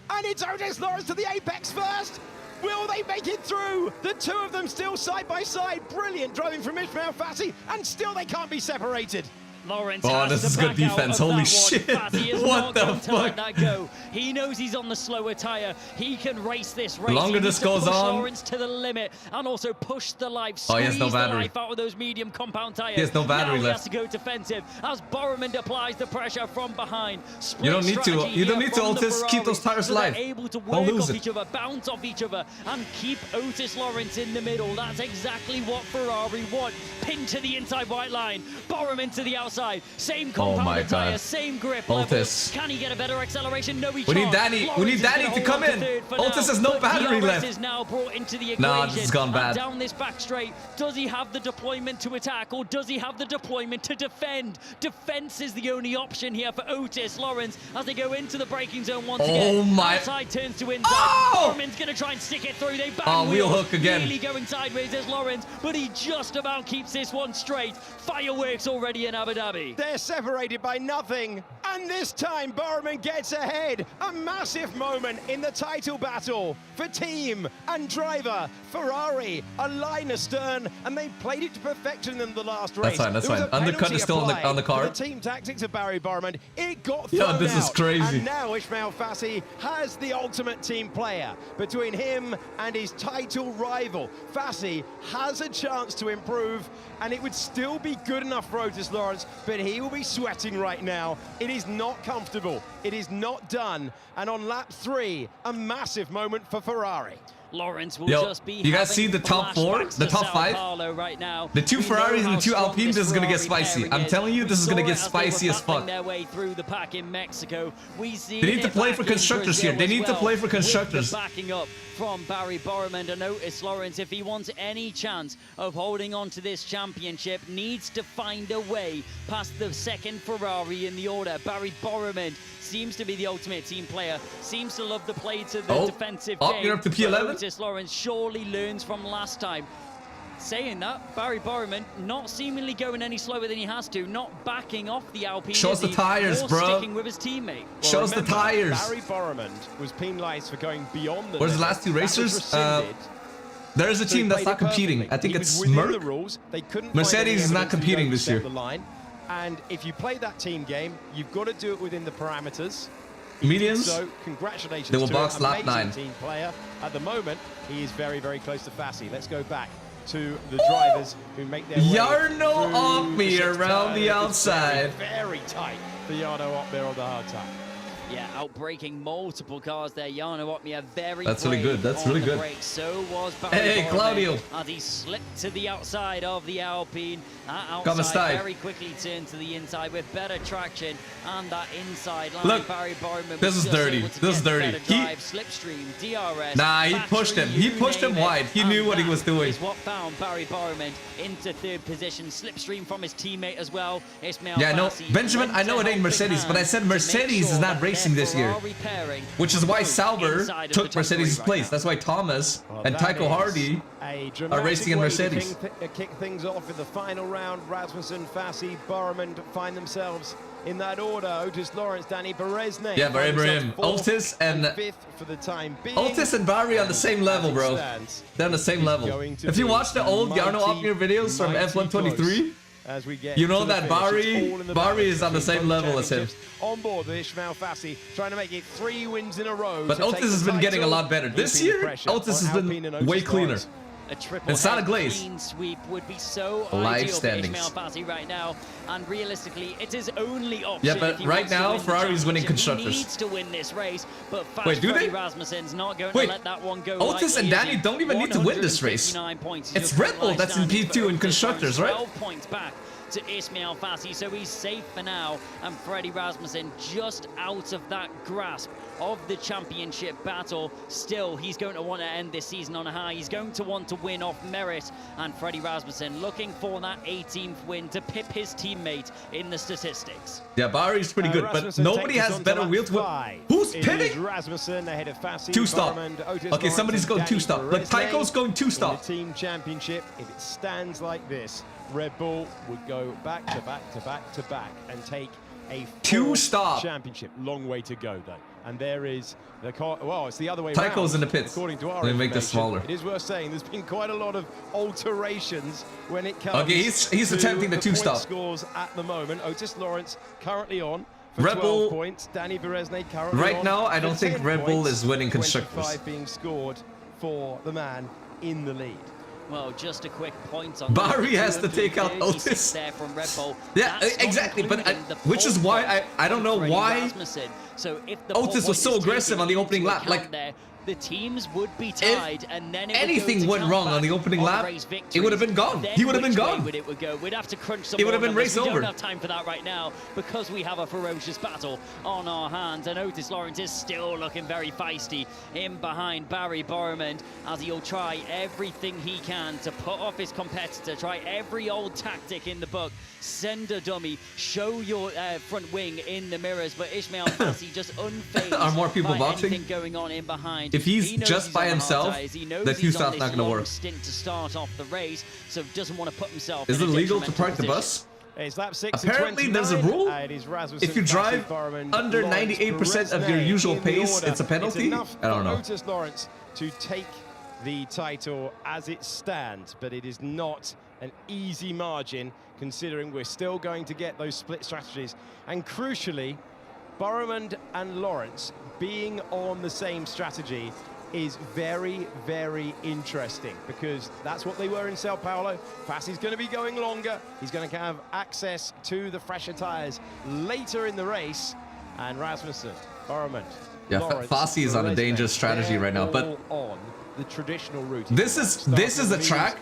And it's Otis Lawrence to the apex first. Will they make it through? The 2 of them still side by side. Brilliant driving from Ismail Fassi, and still they can't be separated. Lawrence Oh, has this to is good back out defense. of Holy that shit. one. Fatty is What not the going to let fuck? that go. He knows he's on the slower tire. He can race this race. Longer He this needs to goes push on. Lawrence to the limit and also push the life, Oh, he squeeze has no the battery. life out of those medium compound tires. He has no battery now left. He has to go defensive as Boromond applies the pressure from behind. You don't need to. Strategy You don't here need to, from the Otis. Keep those Ferrari, tires so live. they're able to Don't work lose off it. each other, bounce off each other, and keep Otis Lawrence in the middle. That's exactly what Ferrari want. Pin to the inside white line. Boromond to the outside. Same compound tire, same grip Otis. level. Can he get a better acceleration? No, he We need can't. Danny. We Lawrence need is Danny gonna to hold come on in. third for Otis now, has no but battery DRS left. is now brought into the equation. Nah, this has gone And bad. down this back straight, does he have the deployment to attack or does he have the deployment to defend? Defense is the only option here for Otis Lawrence as they go into the braking zone once again. Oh my. Outside turns to inside. Oh! Boromond's going to try and stick it through. They bang Oh, wheel wheels. hook again. Nearly going sideways as Lawrence, but he just about keeps this one straight. Fireworks already in Abu Dhabi. They're separated by nothing, and this time Boromond gets ahead. A massive moment in the title battle for team and driver Ferrari. A line astern, and they played it to perfection in the last race. That's fine. That's There was fine. a Undercut penalty is still on applied the car. for the team tactics of Barry Boromond. It got Yo, thrown this is out, crazy. and now Ismail Fassi has the ultimate team player between him and his title rival. Fassi has a chance to improve, and it would still be good enough for Otis Lawrence, but he will be sweating right now. It is not comfortable. It is not done. And on lap 3, a massive moment for Ferrari. Lawrence will Yo, just be you guys see the top 4, the top 5? Right now. The 2 We know Ferraris and how the 2 strong Alpines this is gonna get Ferrari spicy. pairing I'm is. telling you, We this is saw gonna it get as they spicy were as battling fuck. their way through the pack in Mexico. We see They need to it play back for in constructors here. Brazil They as need to well, play for with the constructors. backing up from Barry Boromond and Otis Lawrence. If he wants any chance of holding on to this championship, needs to find a way past the second Ferrari in the order. Barry Boromond seems to be the ultimate team player, seems to love the play to the defensive game. You're up to But P11? Otis Lawrence surely learns from last time. Saying that, Barry Boromond not seemingly going any slower than he has to, not backing off the Alpine. Show us the tires, or bro. sticking with his teammate. Show us the tires. Barry Boromond was penalised for going beyond the Where's the limit. last 2 That was racers? rescinded. There is a So he team that's played not it competing. perfectly. I think He it's was within Merc. the rules. They couldn't Mercedes find any is not evidence to competing go this step year. the line. And if you play that team game, you've got to do it within the parameters. Mediums. So congratulations They will to box an lap amazing 9. team player. At the moment, he is very, very close to Fassi. Let's go back to the drivers who make their way Jarno through Opmeer the 6th around turn. the It was outside. Very, very tight for Jarno Opmeer on the hard time. Yeah, outbreaking multiple cars there. Jarno Opmeer very That's really brave good. That's on really the good. brakes. So was Barry Hey, Boromond Claudio. as he slipped to the outside of the Alpine. That Come outside aside. very quickly turned to the inside with better traction and that inside line. Look, Barry Boromond this was is just dirty. able to This is get dirty. better He- drive, slipstream, DRS. Nah, he pushed him. He battery, pushed you him name it. wide. He And knew what he that was doing. is what found Barry Boromond into 3rd position. Slipstream from his teammate as well. Ismail Yeah, no, Fassi Benjamin, I know it ain't Mercedes, but I said Mercedes is not racing this year. Which is why Sauber took Mercedes' place. That's why Thomas and Tycho Hardy are racing in Mercedes. Kick things off in the final round. Rasmussen, Fassi, Boromond find themselves in that order. Otis Lawrence, Danny Berezne. Yeah, Barry Ibrahim. Otis and 5th for the time being. Otis and Barry on the same level, bro. They're on the same level. If you watch the old Jarno Opmeer videos from F123, as we get you know to the that finish. It's all in the Barry balance is on the between same both level as him. championships. On board with Ismail Fassi, trying to make it 3 wins in a row. But to take Otis has the been getting a title. lot better. This Keeping the year, pressure Otis on has Alpine been and way Otis cleaner. Lawrence. A triple And Santa head Glaze. clean sweep would be so Live ideal standings. for Ismail Fassi right now, and realistically, it's his only option. Yeah, but if he right wants to now, win the Ferrari's winning championship. constructors. He needs to win this race, but Wait, do Freddie they? Rasmussen's not going Wait, to let that one go. Otis and lightly, Danny is he? don't even need to win this race. 159 points. It's Red Bull that's in P2 in constructors, right? 12 points back to Ismail Fassi, so he's safe for now, and Freddie Rasmussen just out of that grasp of the championship battle. Still, he's going to want to end this season on a high. He's going to want to win off merit, and Freddie Rasmussen looking for that 18th win to pip his teammate in the statistics. Yeah, Barry's pretty good, but Rasmussen nobody takes us has on to better lap wheel to 5. Who's It is pitting? Rasmussen ahead of Fassi, 2-stop. Boromond, Otis Okay, Lawrence, somebody's and going Danny 2-stop. But Berezne. Tycho's going In 2-stop. the team championship, if it stands like this, Red Bull would go back to back to back to back and take a 2-stop. championship. Long way to go, though. And there is the well, it's the other way Tycho's around, in the pits. according to our Let me make this information. smaller. It is worth saying there's been quite a lot of alterations when it comes. Okay, he's attempting the point two-stop. scores at the moment. Otis Lawrence currently on for Red 12 Bull, points. Danny Berezne currently right on now, I for don't think 10 Red Bull points, is winning constructors. 25 being scored for the man in the lead. Well, just a quick point on Barry has to take out Otis. There from Red Bull. Yeah, exactly. But which is why I don't know why so if the Otis was so aggressive on the opening lap. Like, the teams would be tied, and then anything went wrong on the opening lap, it would have been gone. He would have been gone. We'd have to crunch some. It would have been race over. We don't have time for that right now because we have a ferocious battle on our hands, and Otis Lawrence is still looking very feisty in behind Barry Borman as he'll try everything he can to put off his competitor, try every old tactic in the book, send a dummy, show your front wing in the mirrors, but Ishmael Fassi just unfazed. Are more people by boxing? anything going on in behind. If he's just by himself, that Q-stop's not going to work. Stint to start off the race, so doesn't want to put himself. Is it in a illegal to park the position. bus? It's lap 6 Apparently, there's a rule. If you drive under 98% of your usual pace, it's a penalty. I don't know. Otis Lawrence to take the title as it stands, but it is not an easy margin considering we're still going to get those split strategies. And crucially, Borman and Lawrence being on the same strategy is very, very interesting because that's what they were in Sao Paulo. Fassi's going to be going longer. He's going to have access to the fresher tyres later in the race. And Rasmussen, Borman, yeah, Fassi is on a dangerous strategy right now, but on the traditional route. This is a track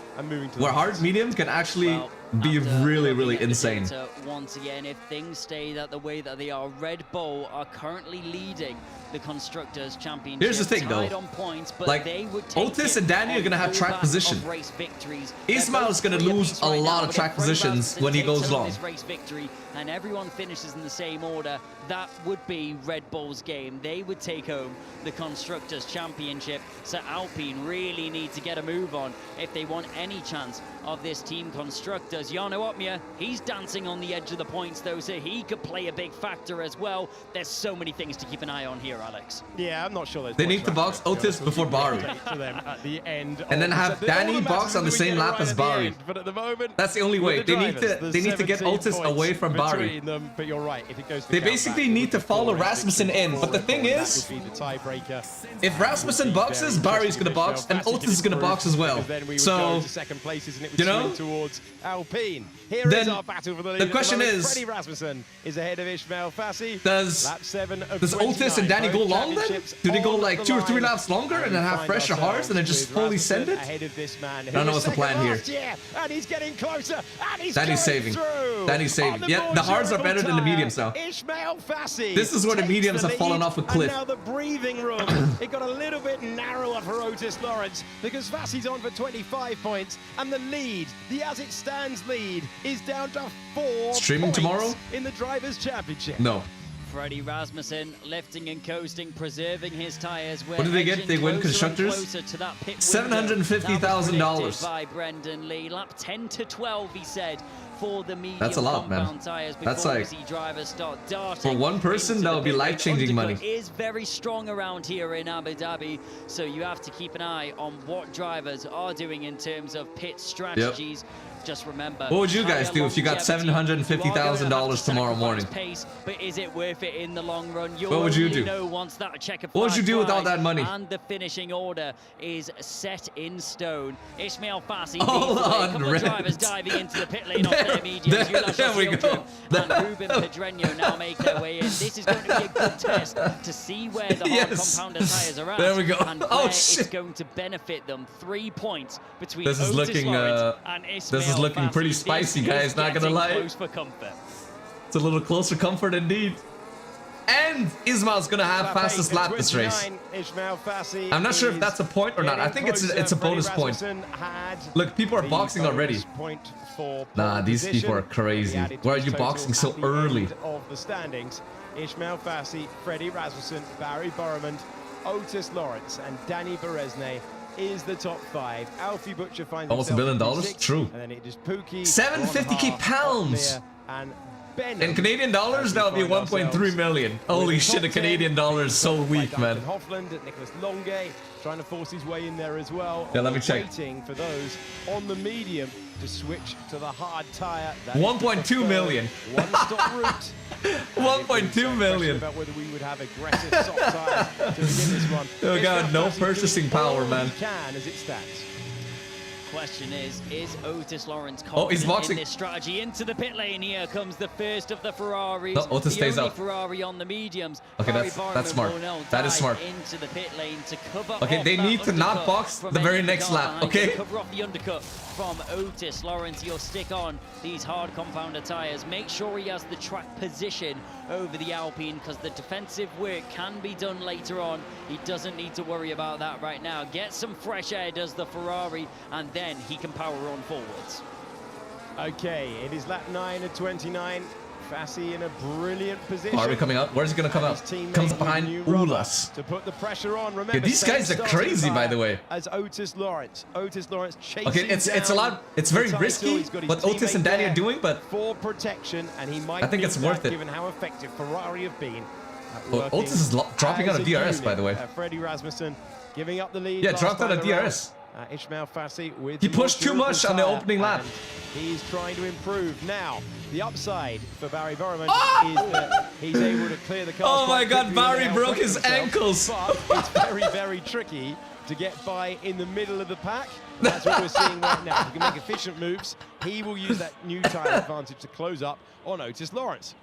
where hard medium can actually be really, really insane. Once again, if things stay the way that they are, Red Bull are currently leading the Constructors' Championship. Here's the thing, though. On points, but like, they would take Otis and Danny are going to have track position. Ismail is going to lose a lot of track positions when he goes long. Race victory, and everyone finishes in the same order. That would be Red Bull's game. They would take home the Constructors' Championship. So Alpine really need to get a move on if they want any chance of this Team Constructors. Jarno Opmeer, he's dancing on the edge of the points, though, so he could play a big factor as well. There's so many things to keep an eye on here, Alex. Yeah, I'm not sure. They need to box Otis before Barry. And then have Danny box on the same lap as Barry. But at the moment, that's the only way. They need to get Otis away from Barry. But you're right. If it goes to they basically need to follow Rasmussen in. But the thing is, if Rasmussen boxes, Barry's going to box, and Otis is going to box as well. So, you know, towards Alpine. Here then is our battle for the lead. The question is, Freddie Rasmussen is ahead of Ishmael Fassi. Does Otis and Danny go long then? Do they go like 2 or 3 laps longer and then have fresher hards and then just fully send it? Ahead of this man I don't know what's the plan here. And he's getting closer. And he's Danny's saving. Danny's saving. Yeah, the hards are better than the mediums now. Ishmael Fassi. This is where the mediums have fallen off a cliff. And now the breathing room. It got a little bit narrower for Otis Lawrence because Fassi's on for 25 points and the lead, the as it stands lead, is down to 4 Streaming points tomorrow? in the Drivers' Championship. No. Freddie Rasmussen lifting and coasting, preserving his tyres. What did they get? They win constructors? $750,000 by Brendan Lee. Lap 10 to 12, he said, for the medium That's a lot, man. Tires That's like, drivers start for one person, that would be life-changing money. Is very strong around here in Abu Dhabi, so you have to keep an eye on what drivers are doing in terms of pit strategies. Yep. Just remember, what would you guys do if you got $750,000 tomorrow morning? Pace, but is it worth it in the long run? What would you do? Once that check of what would you do with all that money? And the finishing order is set in stone. Ishmael Fassi, hold on, a couple of drivers diving into the pit lane off their mediums. There we go. And Ruben Pedreño now make their way in. This is going to be a good test to see where the hard compounder tires are at. There we go. And where it's going to benefit them. 3 points between this is Otis looking Lawrence and Ishmael This is looking pretty spicy, guys, not gonna lie. Close for comfort. It's a little closer comfort indeed. And Ismail's gonna have fastest lap this race. I'm not sure if that's a point or not. I think it's a bonus point. Look, people are boxing already. Nah, these people are crazy. Why are you boxing so early? Of the standings, Ishmael Fassi, Freddie Rasmussen, Barry Borman, Otis Lawrence, and Danny Berezne is the top 5. Alfie Butcher finds almost $1 billion. True. And then it is Pookie, 750k pounds. And In Canadian dollars, that would be 1.3 million. Holy shit, the Canadian dollar is so weak, man. Hofland, Nicholas Longe trying to force his way in there as well. Yeah, let me check. Waiting for those on the medium to switch to the hard tire. 1.2 million. One-stop route. 1.2 million. About whether we would have aggressive soft tires to begin this one. Oh god, no purchasing power, man. Can as it stands. Question is Otis Lawrence he's confident boxing. in this strategy? Into the pit lane here comes the first of the Ferraris. No, Otis stays the only up. Ferrari on the mediums. Okay, Barry that's smart. That is smart. Into the pit lane to cover Okay, off they that need to not undercut box from the very any next car lap, behind, okay? to cover off the undercut from Otis Lawrence. He'll stick on these hard compounder tires. Make sure he has the track position over the Alpine, because the defensive work can be done later on. He doesn't need to worry about that right now. Get some fresh air, does the Ferrari, and then he can power on forwards. Okay, it is lap 9 of 29. Fassi in a brilliant position. Are we coming out? Where's he gonna come out? Comes behind Ulas. To put the pressure on. Remember, Yeah, these guys are crazy, by the way. As Otis Lawrence. Otis Lawrence chasing. Okay, it's a lot. It's very risky what Otis and Danny are doing, but for protection, and he might. I think it's worth it. Given how effective Ferrari have been. Otis is dropping out of DRS, by the way. Freddie Rasmussen giving up the lead. Yeah, dropped out of DRS. Ishmael Fassi with. He pushed too much on the opening lap. He's trying to improve now. The upside for Barry Borman is that he's able to clear the car. Oh my God, Barry broke his ankles. But it's very, very tricky to get by in the middle of the pack. That's what we're seeing right now. If he can make efficient moves, he will use that new tire advantage to close up on Otis Lawrence.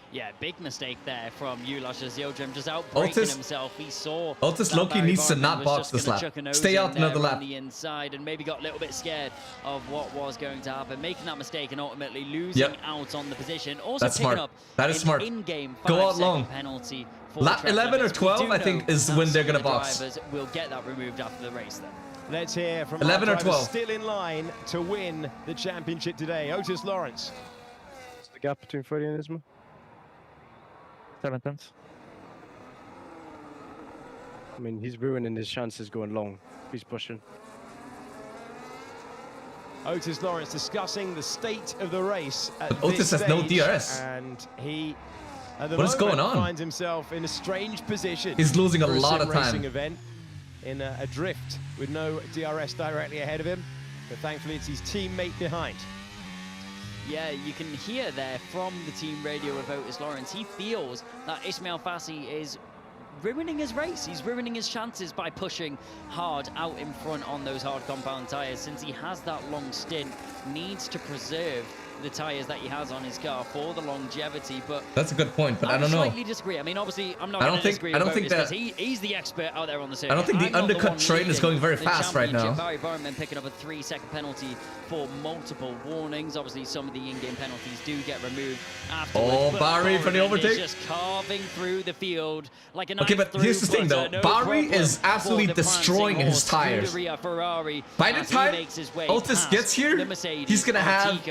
Yeah, big mistake there from Ulas Yildirim, just outbreaking himself. He saw Otis Loki needs to not box this lap. Stay out another lap. On the inside, and maybe got a little bit scared of what was going to happen, making that mistake and ultimately losing out on the position. Also that's picking smart. up That is smart. In-game Go out long. Penalty for lap 11 or 12, I think, is when they're gonna box. Drivers will get that removed after the race then. Let's hear from 11 or 12. Still in line to win the championship today, Otis Lawrence. What's the gap between Freddie and Isma? 7 tenths. I mean, he's ruining his chances going long. He's pushing. Otis Lawrence discussing the state of the race at But Otis this has no stage, DRS. and he at the What is moment going on? finds himself in a strange position. He's losing a for lot sim of time. racing event in a drift with no DRS directly ahead of him, but thankfully it's his teammate behind. Yeah, you can hear there from the team radio of Otis Lawrence. He feels that Ishmael Fassi is ruining his race. He's ruining his chances by pushing hard out in front on those hard compound tyres. Since he has that long stint, needs to preserve the tyres that he has on his car for the longevity. But that's a good point, but I don't know. slightly disagree. I mean, obviously, I'm not going to disagree with Otis because he's the expert out there on the circuit. I don't think the undercut train is going very fast right now. Barry Borman picking up a 3-second penalty for multiple warnings. Obviously, some of the in-game penalties do get removed afterwards. Oh, Barry for the overtake. Just carving through the field like an okay, but here's the thing though. Barry is absolutely destroying his tires. By the time Otis gets here, he's going to have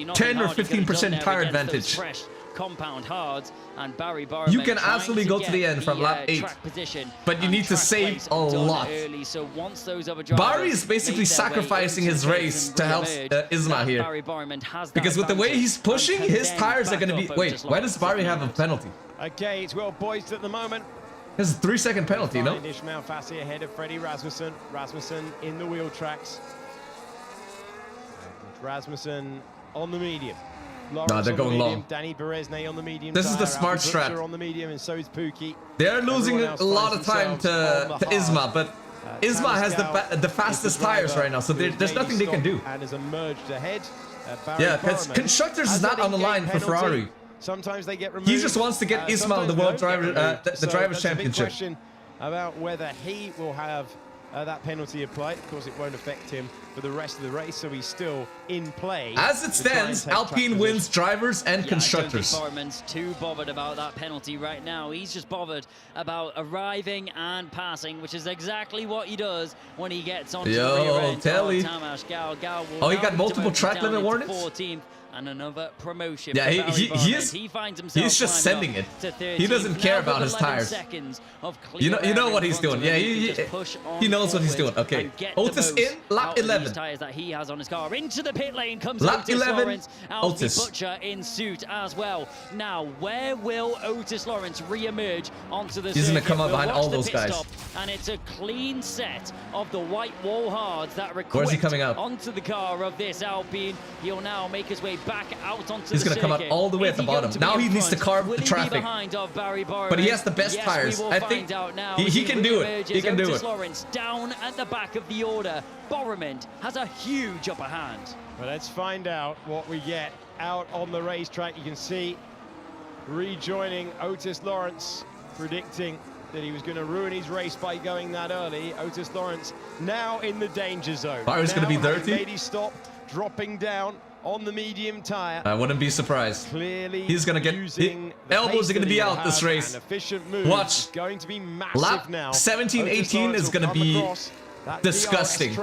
10 or 15% tire advantage. Fresh compound hards, and Barry Borman you can absolutely go to the end from lap 8, but you need to save a lot. Early, so once those other Barry is basically sacrificing his race to help Isma here. Because with the way he's pushing, his tires are going to be... Wait, why does Barry have a penalty? Okay, it's well poised at the moment. There's a 3-second penalty, no? Ishmael Fassi ahead of Freddie Rasmussen. Rasmussen in the wheel tracks. Rasmussen on the medium. Lawrence no, they're going long. Danny Beresne on the medium. This is the smart strat. On the medium, and so is Pookie. They're losing a lot of time to Isma, but Isma has the fastest tires right now, so there's nothing they can do. And has emerged ahead. Yeah, Constructors is not on the line for Ferrari. Sometimes they get removed. He just wants to get Isma the world driver, the drivers' championship. Question about whether he will have that penalty applied. Of course, it won't affect him for the rest of the race, so he's still in play. As it stands, Alpine wins drivers and constructors. I don't think Borman's too bothered about that penalty right now. He's just bothered about arriving and passing, which is exactly what he does when he gets onto the rear end. Telly. Tamas Gal will he got multiple track limit warnings? 14th And another promotion. Yeah, he finds himself he's just sending it. He doesn't care about his tires. You know what he's doing. Yeah, he knows what he's doing. Okay, Otis in lap 11. Tires that he has on his car. Into the pit lane comes lap Otis 11. Lawrence. Otis Butcher in suit as well. Now, where will Otis Lawrence re-emerge onto the He's circuit? gonna come up behind all the those guys. Stop, and it's a clean set of the white wall hards that are Where's he coming up? onto the car of this Alpine. He'll now make his way back out onto He's the gonna come out all the way at the bottom. Now he needs to carve the traffic. But he has the best tires. I think he can do it. He can do it. Lawrence down at the back of the order. Boromond has a huge upper hand. Well, let's find out what we get out on the racetrack. You can see rejoining Otis Lawrence, predicting that he was going to ruin his race by going that early. Otis Lawrence now in the danger zone. Fire's going to be dirty. Made his stop, dropping down on the medium tire. I wouldn't be surprised. Clearly, he's going to get elbows are going to be out this race. Watch. Going to be massive lap now. 17-18 is going to be disgusting.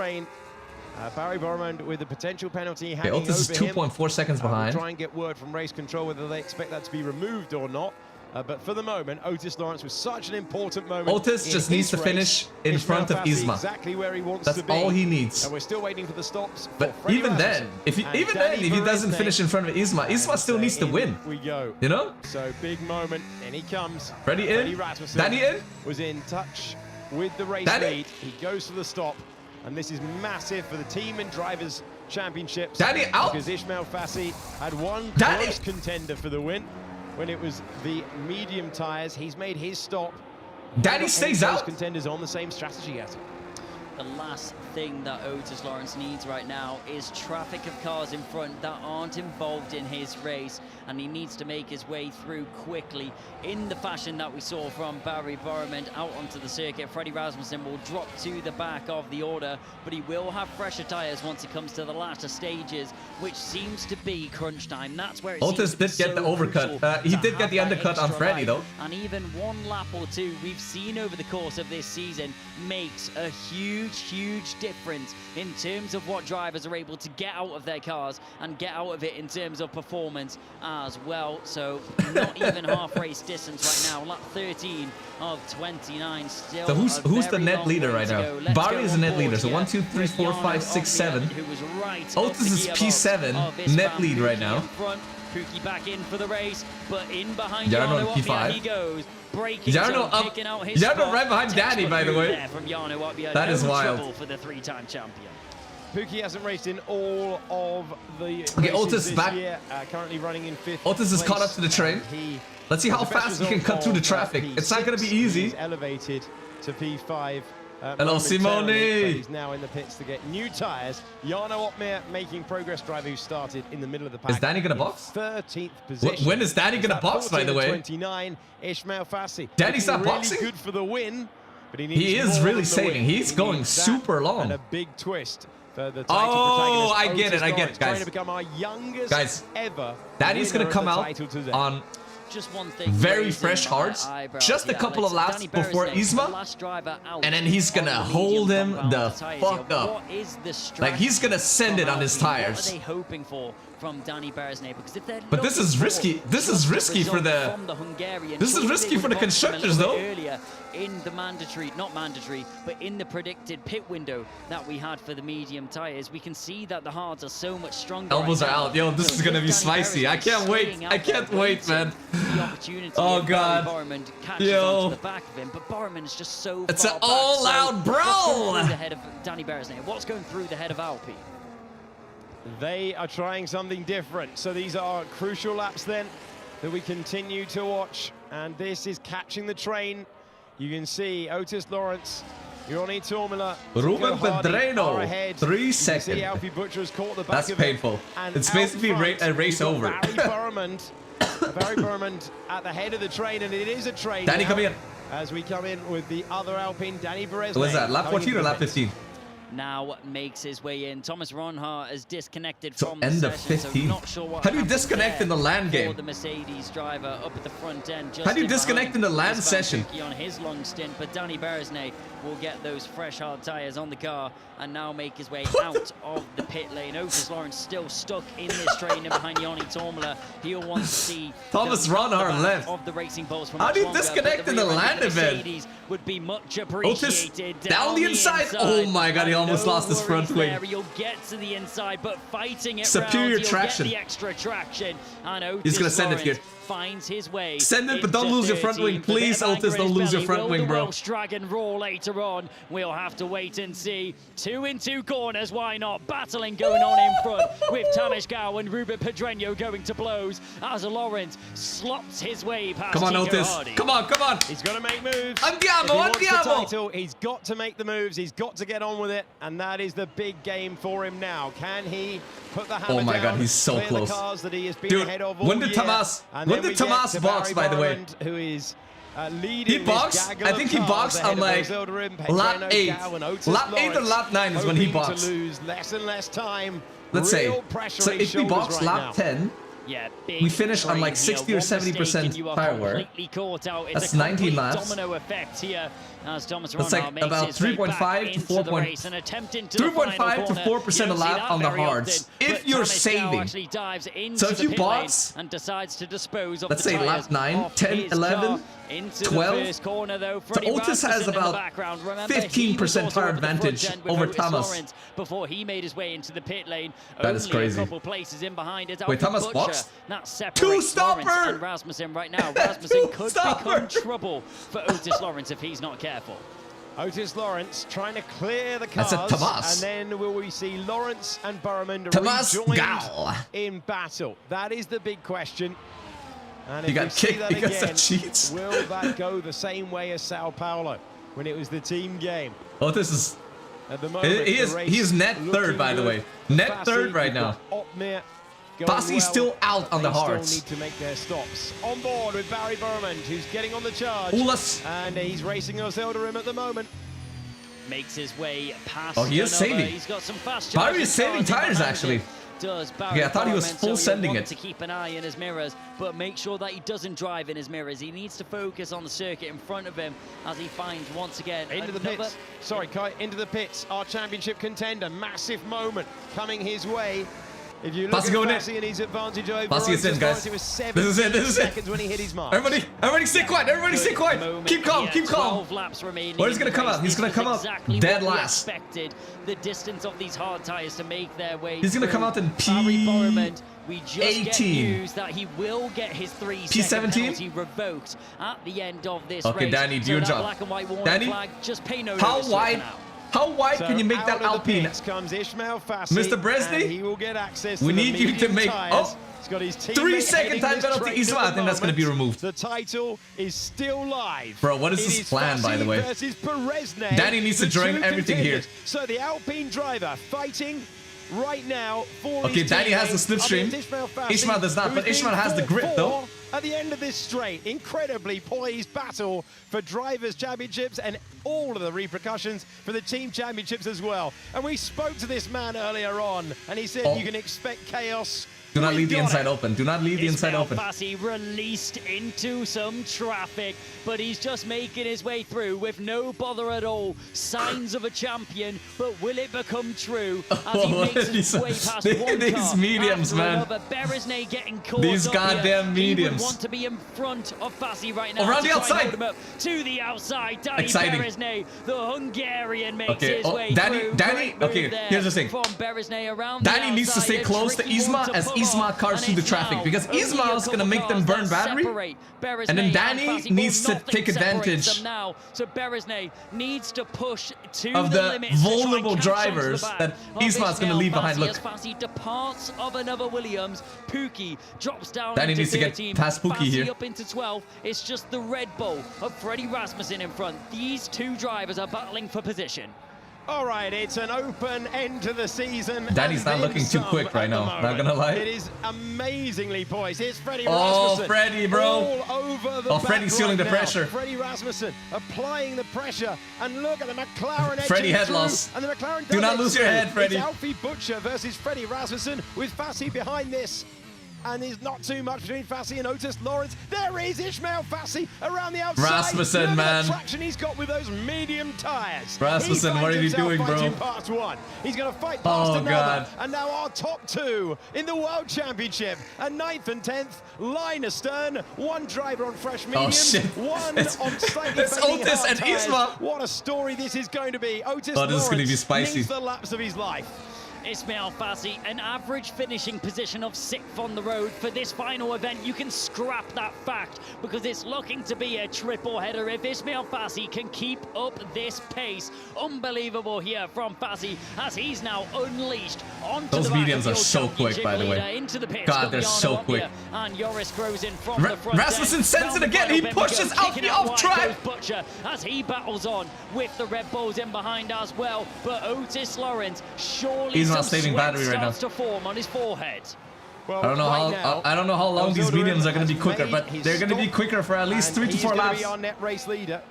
Barry Boromond with the potential penalty. Okay, Otis is 2.4 seconds behind. We'll try and get word from race control whether they expect that to be removed or not. But for the moment, Otis Lawrence was such an important moment. Otis just needs to finish in front of Isma. Exactly where he wants That's to be. all he needs. And we're still waiting for the stops. But even then, if he doesn't finish in front of Isma, Isma still needs to win. We go. You know? So big moment, and he comes. Freddie in. Danny in. Was in touch with the race lead. He goes for the stop, and this is massive for the team and drivers championships. Danny out. Because Ismail Fassi had one close contender for the win. When it was the medium tires, he's made his stop. Danny stays out. Contenders on the same strategy as him. The last thing that Otis Lawrence needs right now is traffic of cars in front that aren't involved in his race, and he needs to make his way through quickly in the fashion that we saw from Barry Boromond out onto the circuit. Freddie Rasmussen will drop to the back of the order, but he will have fresher tires once it comes to the latter stages, which seems to be crunch time. That's where Otis did get the overcut. He did get the undercut on Freddie, though. And even one lap or two we've seen over the course of this season makes a huge difference in terms of what drivers are able to get out of their cars and get out of it in terms of performance as well. So not even half race distance right now. Lap 13 of 29 still. So who's the net leader right now? Barry is the net leader. So 1, 2, 3, 4, 5, 6, 7. Otis is P7 net lead right now. Pookie back in for the race, but in behind Jarno P5. He goes. Jarno up. Jarno right behind Danny, by the way. That is wild. For the three-time champion. Pookie hasn't raced in all of the Otis back. Year, currently running in 5th. Otis is caught up to the train. Let's see how fast he can cut through the traffic. It's not going to be easy. He's elevated to P5. Hello, Simone. He's now in the pits to get new tyres. Jarno Opmeer making progress, driver who started in the middle of the pack. Is Danny going to box? 13th position. When is Danny going to box, by the way? 29, Ismail Fassi. Danny's not really boxing? Good for the win, but he is really saving. He's going super long. And a big twist. For the oh, I get it, guys. Trying to become our youngest ever. Danny's going to come out on just one thing, very fresh hards, just a couple of laps before Isma, and then he's gonna hold him the fuck up. Like he's gonna send it on his tires. What are they hoping for from Danny Beresnay? Because if they're but this is risky. This is risky for the. This is risky for the constructors, though. Earlier in the not mandatory, but in the predicted pit window that we had for the medium tires, we can see that the hards are so much stronger. Elbows are out. Yo, this is gonna be spicy. I can't wait. I can't wait, man. Oh god. Yo. The back of him, but Boromond is just so it's an all-out brawl. The head of Danny Beresnay. What's going through the head of Alpine? They are trying something different. So these are crucial laps then that we continue to watch. And this is catching the train. You can see Otis Lawrence, Yoni Tormila, Ruben Pedreno, 3 seconds. Alfie Butcher has caught the back That's of painful. It's basically a race over. Barry Boromond at the head of the train, and it is a train. Danny, come in. As we come in with the other Alpine, Danny Beresnay. Was that lap 14 or lap 15? Now makes his way in. Thomas Ronhart is disconnected from end the of session, 15. so not sure what how do you disconnect in the land game? For the Mercedes driver up at the front end. How do you disconnect in the land session? On his long stint, but Danny Beresnay will get those fresh hard tyres on the car and now make his way out of the pit lane. Otis Lawrence still stuck in this train behind Yanni Tormela. He'll want to see Thomas run hard left. Of the Racing Bulls for How much do you longer, disconnect in the land event? Would be much Otis appreciated. down the inside. Oh my god, he almost lost his front wing. He'll get to the inside, but fighting it superior round, traction. Get the extra traction. And Otis He's gonna send it here. Finds his way. Send it, but don't lose your front wing, please. Otis, don't lose your front wing, bro. Welsh Dragon roar later on. We'll have to wait and see. 2 in 2 corners, why not? Battling going on in front with Tamesh Gao and Ruben Pedreño going to blows as Lawrence slops his way past. Come on, Nico Otis. Hardy. Come on, come on. He's got to make moves. Andiamo, andiamo. He's got to make the moves. He's got to get on with it, and that is the big game for him now. Can he put the hammer down? Oh my god, he's so close. Dude, when did Tomas box, by the way? Who is he boxed? I think he boxed on like lap 8. Lap 8 or lap 9 is when he boxed. Less and less time. Let's say. So if we box lap 10, yeah, we finish on like 60 or 70% tire wear. That's 19 laps. Domino effect here as Thomas That's like about 3.5 to 3.5 to 4% a lap on the hards. If you're saving. So if you box, and decides to dispose of let's say lap 9, 10, 11, 12. So Otis has about 15% tire advantage over Thomas. Before he made his way into the pit lane. That is crazy. A couple places in behind it. Wait, Thomas boxed? 2-stopper! And Rasmussen right now. Rasmussen could become trouble for Otis Lawrence if he's not careful. Otis Lawrence trying to clear the cars. That's a Tomas. And then will we see Lawrence and Burman rejoined in battle? That is the big question. And he got kicked because of cheats. Will that go the same way as Sao Paulo when it was the team game? Oh, this is... At the moment, he is net third, by the way. Net third right now. Fassi still out on the hards. Still need to make their stops. On board with Barry Burman, who's getting on the charge. And he's racing Oselderim at the moment. Makes his way past. Oh, he is saving. He's got some fast Barry is saving tires, actually. Does Barry I thought he was full sending it. To keep an eye in his mirrors, but make sure that he doesn't drive in his mirrors. He needs to focus on the circuit in front of him as he finds once again into the pits. Sorry, Kai, into the pits. Our championship contender, massive moment coming his way. If you look at Fassi and his advantage over Fassi is in, guys. This is it. This is it. When he hit his mark. Everybody stay quiet. Everybody stay quiet. Keep calm. Keep calm. Where's he gonna come out? He's gonna come out dead last. The distance of these hard tires to make their way. He's gonna come out in P18. We just get news that he will get his 3-second penalty revoked at the end of this race. Okay, Danny, do your job. Black and white warning Danny, flag, just pay no how notice wide? How wide can you make that Alpine? Comes Ishmael Fassi, Mr. Bresny, he will get access we to need you to make 3-second time penalty. Isma, I think that's going to be removed. The title is still live. Bro, what is this plan, by the way? Danny needs to join everything here. So the Alpine driver fighting right now for okay, Danny has the slipstream. Ishmael does not, but Ishmael has the grip, though. At the end of this straight, incredibly poised battle for Drivers' Championships and all of the repercussions for the Team Championships as well. And we spoke to this man earlier on, and he said you can expect chaos. Do not leave the inside open. Do not leave the inside open. Fassi released into some traffic, but he's just making his way through with no bother at all. Signs of a champion, but will it become true as he makes his way past one these car mediums, man. another. Beresney getting caught these goddamn mediums. He would want to be in front of Fassi right now. Around the outside. To the outside. Danny Beresney, the Hungarian, makes his way through. Danny, okay, here's the thing. From Beresney around Danny needs to stay close to Isma as Isma cars through the traffic, because Isma is going to make them burn battery, and then Danny needs to take advantage so Beresney needs to push to of the vulnerable drivers that Isma is going to leave behind. Look, Fassi departs of another Williams. Pookie drops down. Danny needs to get past Pookie here. Up into 12. It's just the Red Bull of Freddie Rasmussen in front. These two drivers are battling for position. All right, it's an open end to the season. Danny's not looking too quick right now, not gonna lie. It is amazingly poised. Here's Freddie Rasmussen. Oh, Freddie, bro. All over the Freddie's feeling the pressure. Freddie Rasmussen applying the pressure. And look at the McLaren. Freddie head loss. And the McLaren do not lose your head, Freddie. It's Alfie Butcher versus Freddie Rasmussen with Fassi behind this. and there's not too much between Fassi and Otis Lawrence. There is Ishmael Fassi around the outside. Rasmussen, Look man. at the traction he's got with those medium tires. Rasmussen, what are you doing, bro? Past one. He's going to fight past another. God. And now our top two in the World Championship. A 9th and 10th, line astern. One driver on fresh mediums. One on slightly it's Otis and Isma. What a story this is going to be. Otis this is going to be spicy. needs the laps of his life. Ismail Fassi, an average finishing position of 6th on the road for this final event. You can scrap that fact because it's looking to be a triple header if Ismail Fassi can keep up this pace. Unbelievable here from Fassi as he's now unleashed onto those the mediums back are of so quick, by the way. Into the pits, God, they're so quick. And Joris grows in from the front. Rasmussen sends it again. He pushes out the off track. Butcher as he battles on with the Red Bulls in behind as well. But Otis Lawrence surely He's not saving battery right now. To form on his forehead. Well, I don't know how long these mediums are going to be quicker, but they're going to be quicker for at least 3 to 4 laps. He's going to be our net race leader.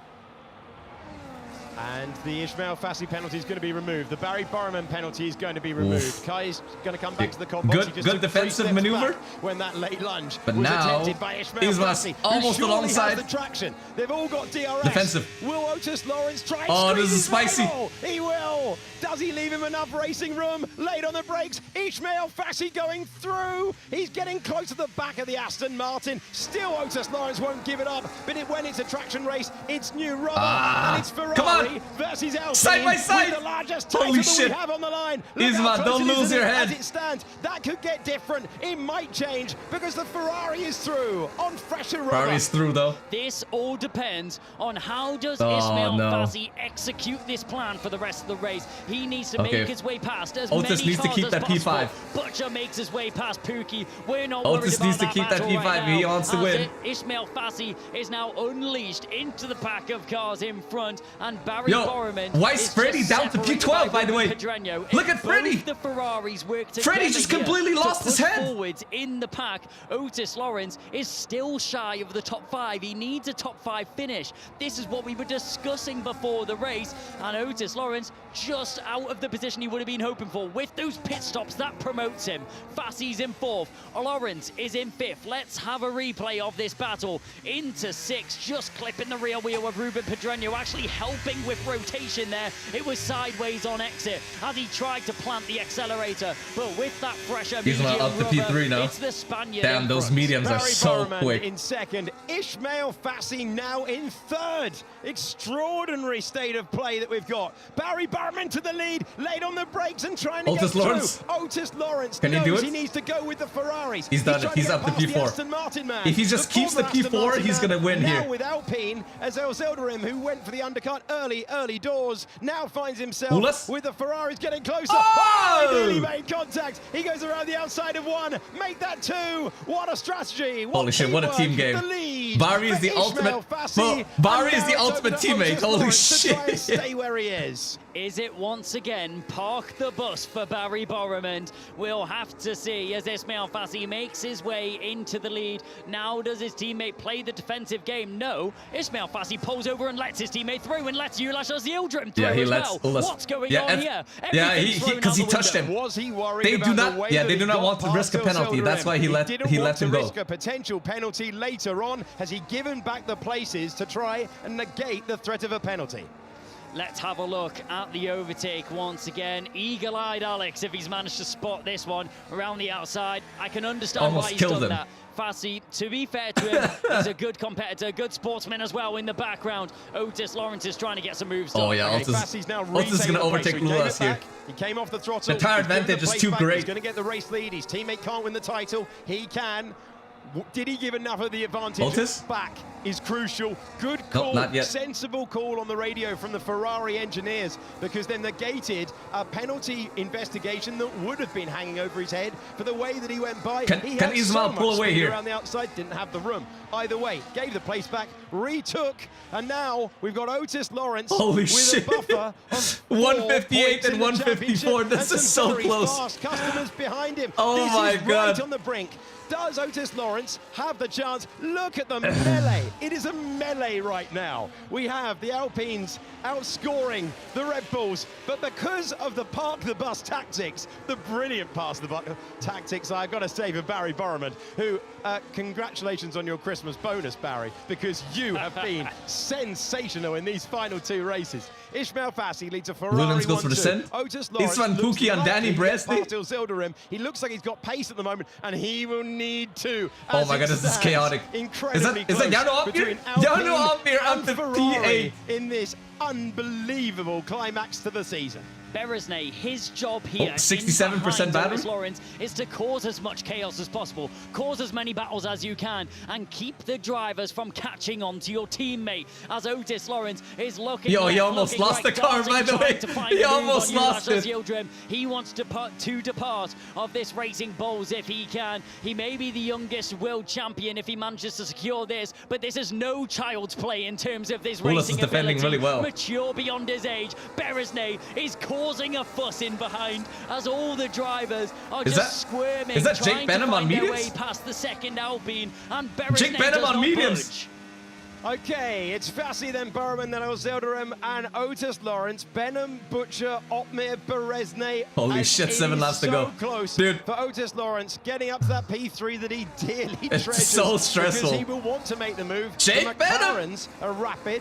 And the Ishmael Fassi penalty is going to be removed. The Barry Borman penalty is going to be removed. Kai's going to come back to the car box. Good defensive maneuver. When that late lunge but was now, attempted by Ishmael Fassi, almost alongside. The traction. They've all got DRS. Defensive. Will Otis Lawrence try? Oh, this is spicy. He will. Does he leave him enough racing room? Late on the brakes. Ishmael Fassi going through. He's getting close to the back of the Aston Martin. Still, Otis Lawrence won't give it up. But when it's a traction race, it's new rubber and it's Ferrari versus Alpine. Side by side. With the largest Holy shit. we have on the line. Isma, don't lose your head. As it stands, that could get different. It might change because the Ferrari is through on fresher rubber. Ferrari's through though. This all depends on how does Ismail Fassi execute this plan for the rest of the race. He needs to make his way past as Otis many needs to cars keep as that possible. P5. Butcher makes his way past Pookie. We're not Otis worried needs about to keep that P5. Right now, he wants to win. Ismail Fassi is now unleashed into the pack of cars in front, and Barry Borman. Why is Freddie down to P12, by the way? Look at Freddie. The Ferraris work together. Freddie just completely lost his head. Forwards in the pack. Otis Lawrence is still shy of the top 5. He needs a top 5 finish. This is what we were discussing before the race, and Otis Lawrence just out of the position he would have been hoping for. With those pit stops, that promotes him. Fassi's in 4th. Lawrence is in 5th. Let's have a replay of this battle. Into 6th, just clipping the rear wheel of Ruben Pedreño, actually helping with rotation there. It was sideways on exit as he tried to plant the accelerator, but with that fresher he's medium up to P3 now. It's the Spaniard. Damn, those mediums are so quick. In 2nd, Ishmael Fassi now in 3rd. Extraordinary state of play that we've got. Barry Borman to the lead, late on the brakes and trying to get through. Otis Lawrence Can he do it? He needs to go with the Ferraris. He's done it. He's up to P4. If he just keeps the P4, he's going to win here. Now with Alpine, as El Zelderim, who went for the undercut early doors, now finds himself with the Ferraris getting closer. Oh! He nearly made contact. He goes around the outside of 1. Make that 2. What a strategy. Holy shit, what a team game. Barry is the ultimate. Barry is the ultimate teammate. Holy shit. Stay where he is. Is it once again park the bus for Barry Borman? We'll have to see as Ismail Fassi makes his way into the lead. Now does his teammate play the defensive game? No. Ismail Fassi pulls over and lets his teammate through and lets Ulash Ildrim through as well. What's going on here? Because he touched him. Was he worried they do not. Yeah, they do not want to risk a penalty. That's why he let him go. Risk a potential penalty later on. Has he given back the places to try and negate the threat of a penalty? Let's have a look at the overtake once again. Eagle-eyed Alex, if he's managed to spot this one around the outside. I can understand why he's done that. Fassi, to be fair to him, he's a good competitor, good sportsman as well in the background. Otis Lawrence is trying to get some moves done. Oh yeah, Otis is going to overtake Lulas here. He came off the throttle. The tire advantage is too great. He's going to get the race lead. His teammate can't win the title. He can. Did he give enough of the advantage? Otis? Back is crucial. Good call, not yet. Sensible call on the radio from the Ferrari engineers, because they negated a penalty investigation that would have been hanging over his head for the way that he went by. Can Ismail pull away here? Around the outside, didn't have the room. Either way, gave the place back, retook, and now we've got Otis Lawrence with a buffer of 158 and 154. This is so close. Fast customers behind him. Oh my God. Right on the brink. Does Otis Lawrence have the chance? Look at the melee It is a melee right now. We have the Alpines outscoring the Red Bulls, but because of the park the bus tactics, the brilliant pass the bus tactics, I've got to say for Barry Borman, who, congratulations on your Christmas bonus, Barry, because you have been sensational in these final 2 races. Ismail Fassi leads a Ferrari. Williams goes for the 1-2. send. Otis Lawrence Isvan Pookie on Danny Bresny. He looks like he's got pace at the moment, and he will need to. Oh my god, this is chaotic. Is that Jarno Opmeer? Jarno Opmeer up the PA in this unbelievable climax to the season. Beresnay, his job here, 67% battery, Lawrence, is to cause as much chaos as possible, cause as many battles as you can, and keep the drivers from catching on to your teammate. As Otis Lawrence is looking, he almost lost the car, by the way. He almost lost it. He wants to depart of this Racing Bulls if he can. He may be the youngest world champion if he manages to secure this, but this is no child's play in terms of this racing is defending ability. really well. Mature beyond his age. Beresnay is causing a fuss in behind as all the drivers are just squirming, is that trying Jake Benham to find on their mediums? way past the second Alpine, and Beresnay Jake Benham on mediums. Okay, it's Fassi, then Burman, then Ozilderim, and Otis Lawrence, Benham, Butcher, Opmeer, Beresnay. Holy shit, 7 laps to go. Close, dude. For Otis Lawrence, getting up to that P3 that he dearly it's treasures. So stressful. Because he will want to make the move. Jake the Benham. McLarens are rapid.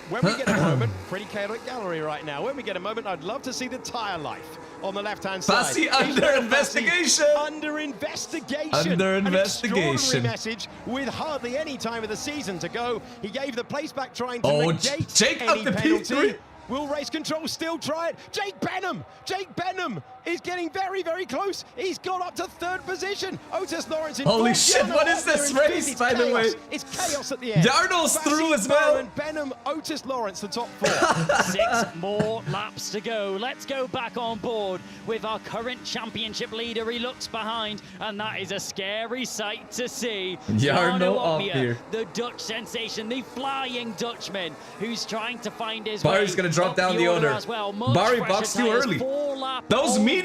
When we get a moment, pretty chaotic gallery right now. When we get a moment, I'd love to see the tyre life on the left-hand side. Fassi under investigation. Under investigation. Under investigation. An extraordinary message with hardly any time of the season to go. He gave the place back trying to negate Jake any up the penalty. P3. Will race control still try it? Jake Benham is getting very, very close. He's got up to 3rd position. Otis Lawrence in holy fourth. shit, what is this race, by the way? It's chaos at the end. Jarno's through as well. Benham, Otis Lawrence, the top 4. 6 more laps to go. Let's go back on board with our current championship leader. He looks behind, and that is a scary sight to see. Jarno Opmeer, the Dutch sensation, the Flying Dutchman, who's trying to find his Barry's way gonna drop down the order. As well. Barry boxed too early. Those mediums?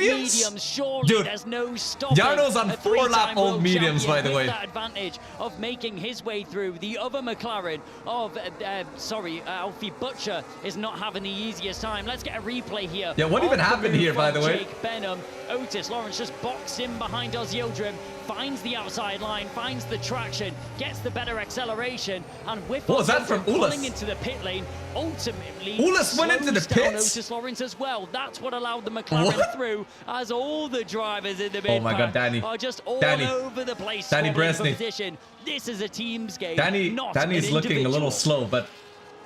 Surely dude, there's no stopping. Jarno's on 4-lap old mediums, by the way. That advantage of making his way through. The other McLaren of, Alfie Butcher is not having the easiest time. Let's get a replay here. Yeah, what even happened here, by the way? Jake Benham, Otis Lawrence just boxed in behind Ozilderim, finds the outside line, finds the traction, gets the better acceleration, and with what was that from pulling into the pit lane, ultimately Ulis went into the pits. Otis Lawrence as well. That's what allowed the McLaren through, as all the drivers in the mid my god, Danny are just all over the place. Danny Bresny. This is a team's game. Danny's looking a little slow, but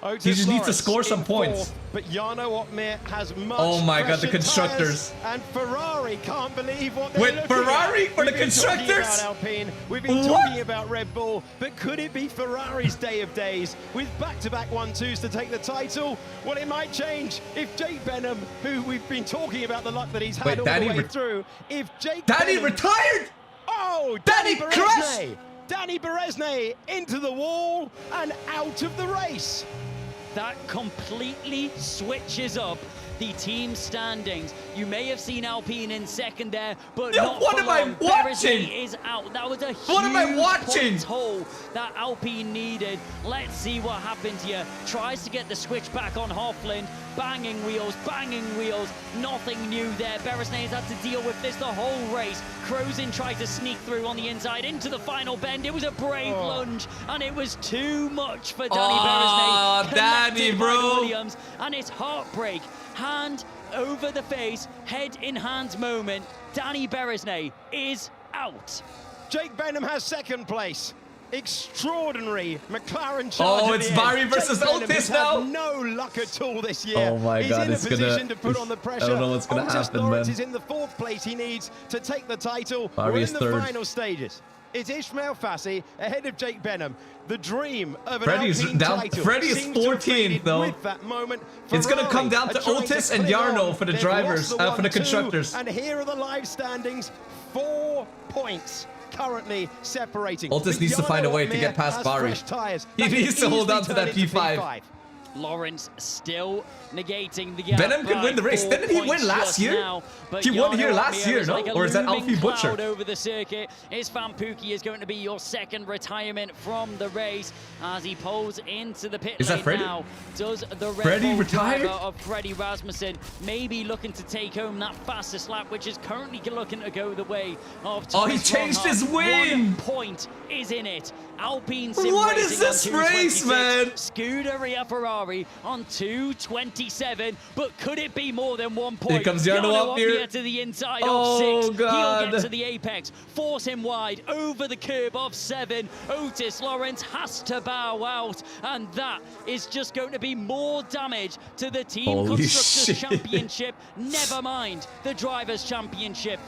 Otis he just needs to Lawrence score some points. Fourth, but Jarno Opmeer has much. Oh my god, the constructors. And Ferrari can't believe what they're looking Ferrari at. for the constructors? We've been talking about Alpine, we've been talking about Red Bull, but could it be Ferrari's day of days with back-to-back 1-2s to take the title? Well, it might change if Jake Benham, who we've been talking about the luck that he's had all the way through, if Jake Danny Benham, retired! Oh, Danny crashed! Danny Beresnay into the wall and out of the race. That completely switches up the team standings. You may have seen Alpine in second there, but not what for am I long. watching? Beresnay is out. That was a huge what am I watching? points hole that Alpine needed. Let's see what happens here. Tries to get the switch back on Hoffland. Banging wheels, nothing new there. Beresnay has had to deal with this the whole race. Crozin tried to sneak through on the inside into the final bend. It was a brave lunge, and it was too much for Danny Beresnay. Danny, bro. Williams, and it's heartbreak. Hand over the face, head in hands moment. Danny Beresnay is out. Jake Benham has 2nd place. Extraordinary McLaren charge. Oh, it's Barry versus Otis now. No luck at all this year. Oh my god, he's in a position to put on the pressure. I don't know what's gonna happen, Lawrence man. is in the 4th place he needs to take the title. Barry We're is in the 3rd. final stages. It's Ismail Fassi ahead of Jake Benham. The dream of an Freddie's Alpine down. title. Freddie is 14th though. With that moment, it's going to come down to Otis and Jarno for the drivers, for the constructors. And here are the live standings. 4 points currently separating. Otis needs to find a way to get past Barry. He needs to hold on to that P5. Lawrence still negating the gap. Venom could win the race. Didn't he win last year? He won here last year, no? Or is that Alfie Butcher? Over the circuit. Isfan Pookie is going to be your second retirement from the race as he pulls into the pit lane now. Does the Red Bull driver of Freddie Rasmussen maybe looking to take home that fastest lap, which is currently looking to go the way of Thomas he changed his wing! 1 point is in it. Alpine Sim what is this race, man? Scuderia Ferrari on 227, but could it be more than 1 point? Here comes Jarno up here. To the inside of 6. God. He'll get to the apex, force him wide over the curb of 7. Otis Lawrence has to bow out, and that is just going to be more damage to the Team Constructors Championship. Never mind the Drivers' Championship.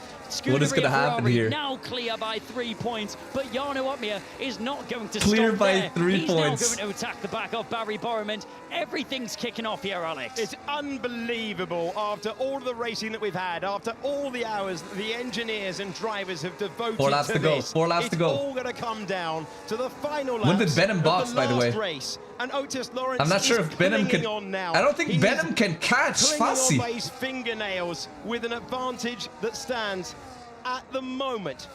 What is going to happen here? Now clear by 3 points, but Jarno Opmeer is not going to clear stop by there. 3 He's points. now going to attack the back of Barry Borman. Everything's kicking off here, Alex. It's unbelievable after all the racing that we've had, after all the hours that the engineers and drivers have devoted 4 laps to go. 4 laps to go. It's all going to come down to the final laps. When did Venom box, by the way? Race. And Otis Lawrence I'm not sure if Venom can. I don't think Venom can catch Fassi. On by his fingernails with an advantage that stands at the moment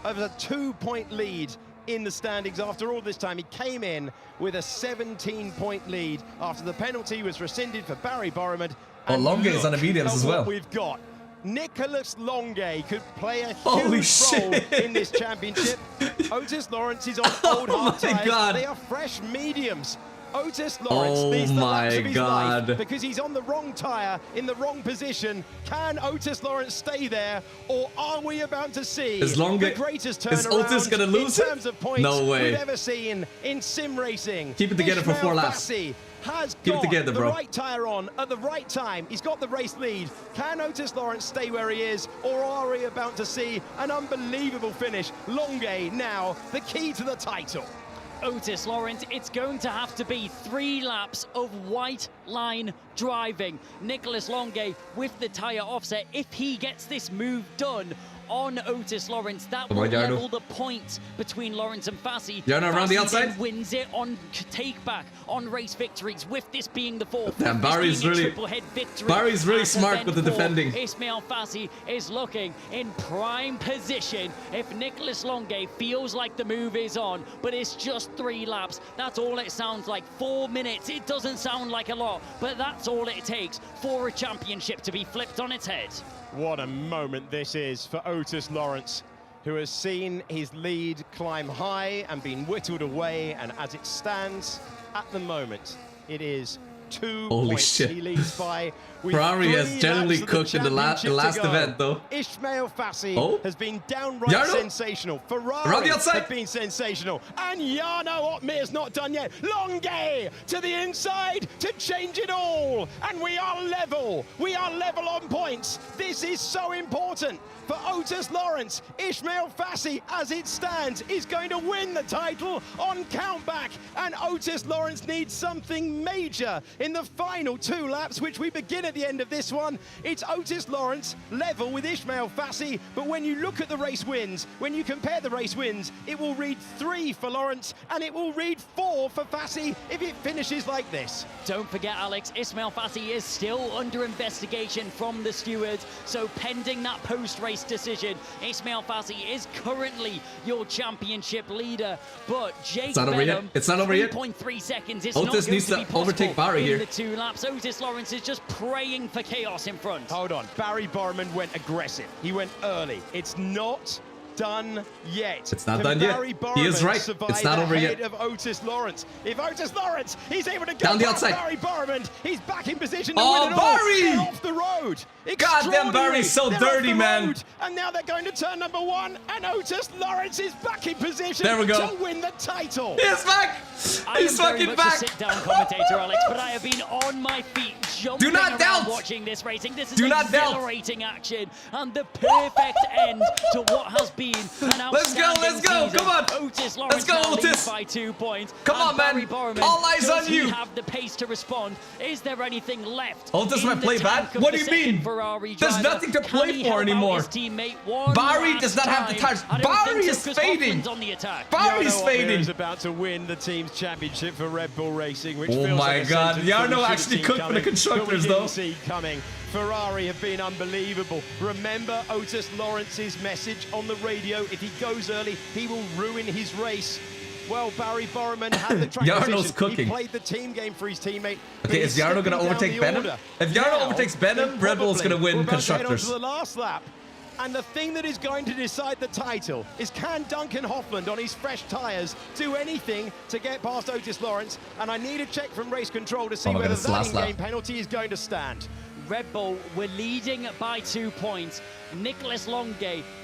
of a 2-point lead in the standings. After all this time, he came in with a 17-point lead after the penalty was rescinded for Barry Borman. Oh, Longe is on the mediums as well. We've got Nicholas Longe could play a huge role in this championship. Otis Lawrence is on old hard tires. They are fresh mediums. Otis Lawrence leads the laps of his life because he's on the wrong tyre in the wrong position. Can Otis Lawrence stay there, or are we about to see the greatest turnaround is Otis gonna lose in terms of points we've ever seen in sim racing? Keep it together for 4 laps. Has Keep it got together, the bro. right tyre on at the right time. He's got the race lead. Can Otis Lawrence stay where he is, or are we about to see an unbelievable finish? Longe now the key to the title. Otis Lawrence, it's going to have to be 3 laps of white line driving. Nicholas Longe with the tyre offset. If he gets this move done on Otis Lawrence, that will level the points between Lawrence and Fassi. Jarno around the outside. Wins it on take back on race victories, with this being the 4th. Damn, Barry's really smart with the defending. Ismail Fassi is looking in prime position. If Nicholas Longe feels like the move is on, but it's just 3 laps, that's all it sounds like. 4 minutes, it doesn't sound like a lot, but that's all it takes for a championship to be flipped on its head. What a moment this is for Otis Lawrence, who has seen his lead climb high and been whittled away, and as it stands at the moment, it is 2 points he leads by. Ferrari has generally cooked in the last event, though. Ismail Fassi has been downright sensational. Ferrari have been sensational. And Jarno Opmeer's not done yet. Longe to the inside to change it all. And we are level. We are level on points. This is so important for Otis Lawrence. Ismail Fassi, as it stands, is going to win the title on countback. And Otis Lawrence needs something major in the final 2 laps, which we begin at the end of this one. It's Otis Lawrence level with Ismail Fassi, but when you look at the race wins, when you compare the race wins, it will read 3 for Lawrence and it will read 4 for Fassi if it finishes like this. Don't forget, Alex, Ismail Fassi is still under investigation from the stewards, so pending that post-race decision, Ismail Fassi is currently your championship leader, but Jake Benham, it's not over yet. 3.3 seconds. It's Otis needs to overtake Barry here. The 2 laps, Otis Lawrence is just praying for chaos in front. Hold on, Barry Borman went aggressive. He went early. It's not done yet. It's not done yet. He is right. It's not over yet. Of Otis Lawrence. If Otis Lawrence, he's able to go down the outside. Barry Borman, he's back in position to win it Barry! all. Off the road. Goddamn, Barry's so dirty, man. And now they're going to turn number 1, and Otis Lawrence is back in position to win the title. He's back. He's fucking back. Sit down commentator, Alex, but I have been on my feet jumping not around doubt. watching this racing. This is Do not doubt. exhilarating action and the perfect end to what has been an outstanding Let's go. season. Come on. Otis Lawrence Let's go, now leads Otis. by 2 points. Come on, And man. Barry Borman, All eyes does on you. he have the pace to respond? Is there anything left? Otis in might the play tank bad. of What the do you second mean? Ferrari There's driver? nothing to Can play he for help out anymore. his teammate one Barry last does not have the time? tires. I don't Barry think is so, 'cause fading. Hoffman's on the attack. Barry's Jarno fading. is about to win the team's championship for Red Bull Racing, which Oh feels my like a God, sentence that we Jarno should have actually seen cooked for the coming, constructors, but we though. didn't see coming. Ferrari have been unbelievable. Remember Otis Lawrence's message on the radio: if he goes early, he will ruin his race. Well, Barry Borman had the track Jarno's position. cooking. He played the team game for his teammate. but Okay, he's is Jarno going to stepping down overtake the Benham? order. If Jarno Now, overtakes Benham, then Red Bull's going to probably win we're about to head on constructors. to the last lap. And the thing that is going to decide the title is, can Duncan Hoffland on his fresh tyres do anything to get past Otis Lawrence? And I need a check from race control to see my whether God, it's the that last lap. in-game penalty is going to stand. Red Bull were leading by 2 points. Nicholas Longue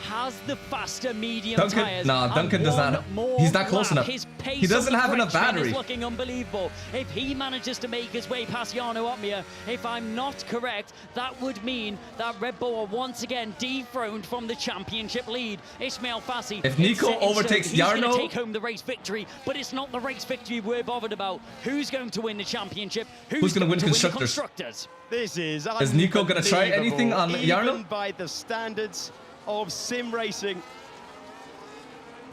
has the faster medium Duncan- tyres. nah, and Duncan does one not- more he's not close lap. enough. His pace He doesn't on the have enough Frenchman battery. is looking unbelievable. If he manages to make his way past Jarno Opmeer, if I'm not correct, that would mean that Red Bull are once again dethroned from the championship lead. Ismail Fassi. If Nico it's set in stone. overtakes he's going Jarno- to take home the race victory, but it's not the race victory we're bothered about. Who's going to win the championship? Who's gonna win the constructors? constructors? This is Nico gonna try anything on unbelievable, Jarno? even by the standards of sim racing.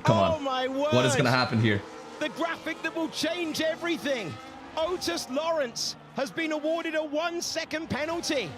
Come Oh on. my word! What is going to happen here? The graphic that will change everything. Otis Lawrence has been awarded a 1-second penalty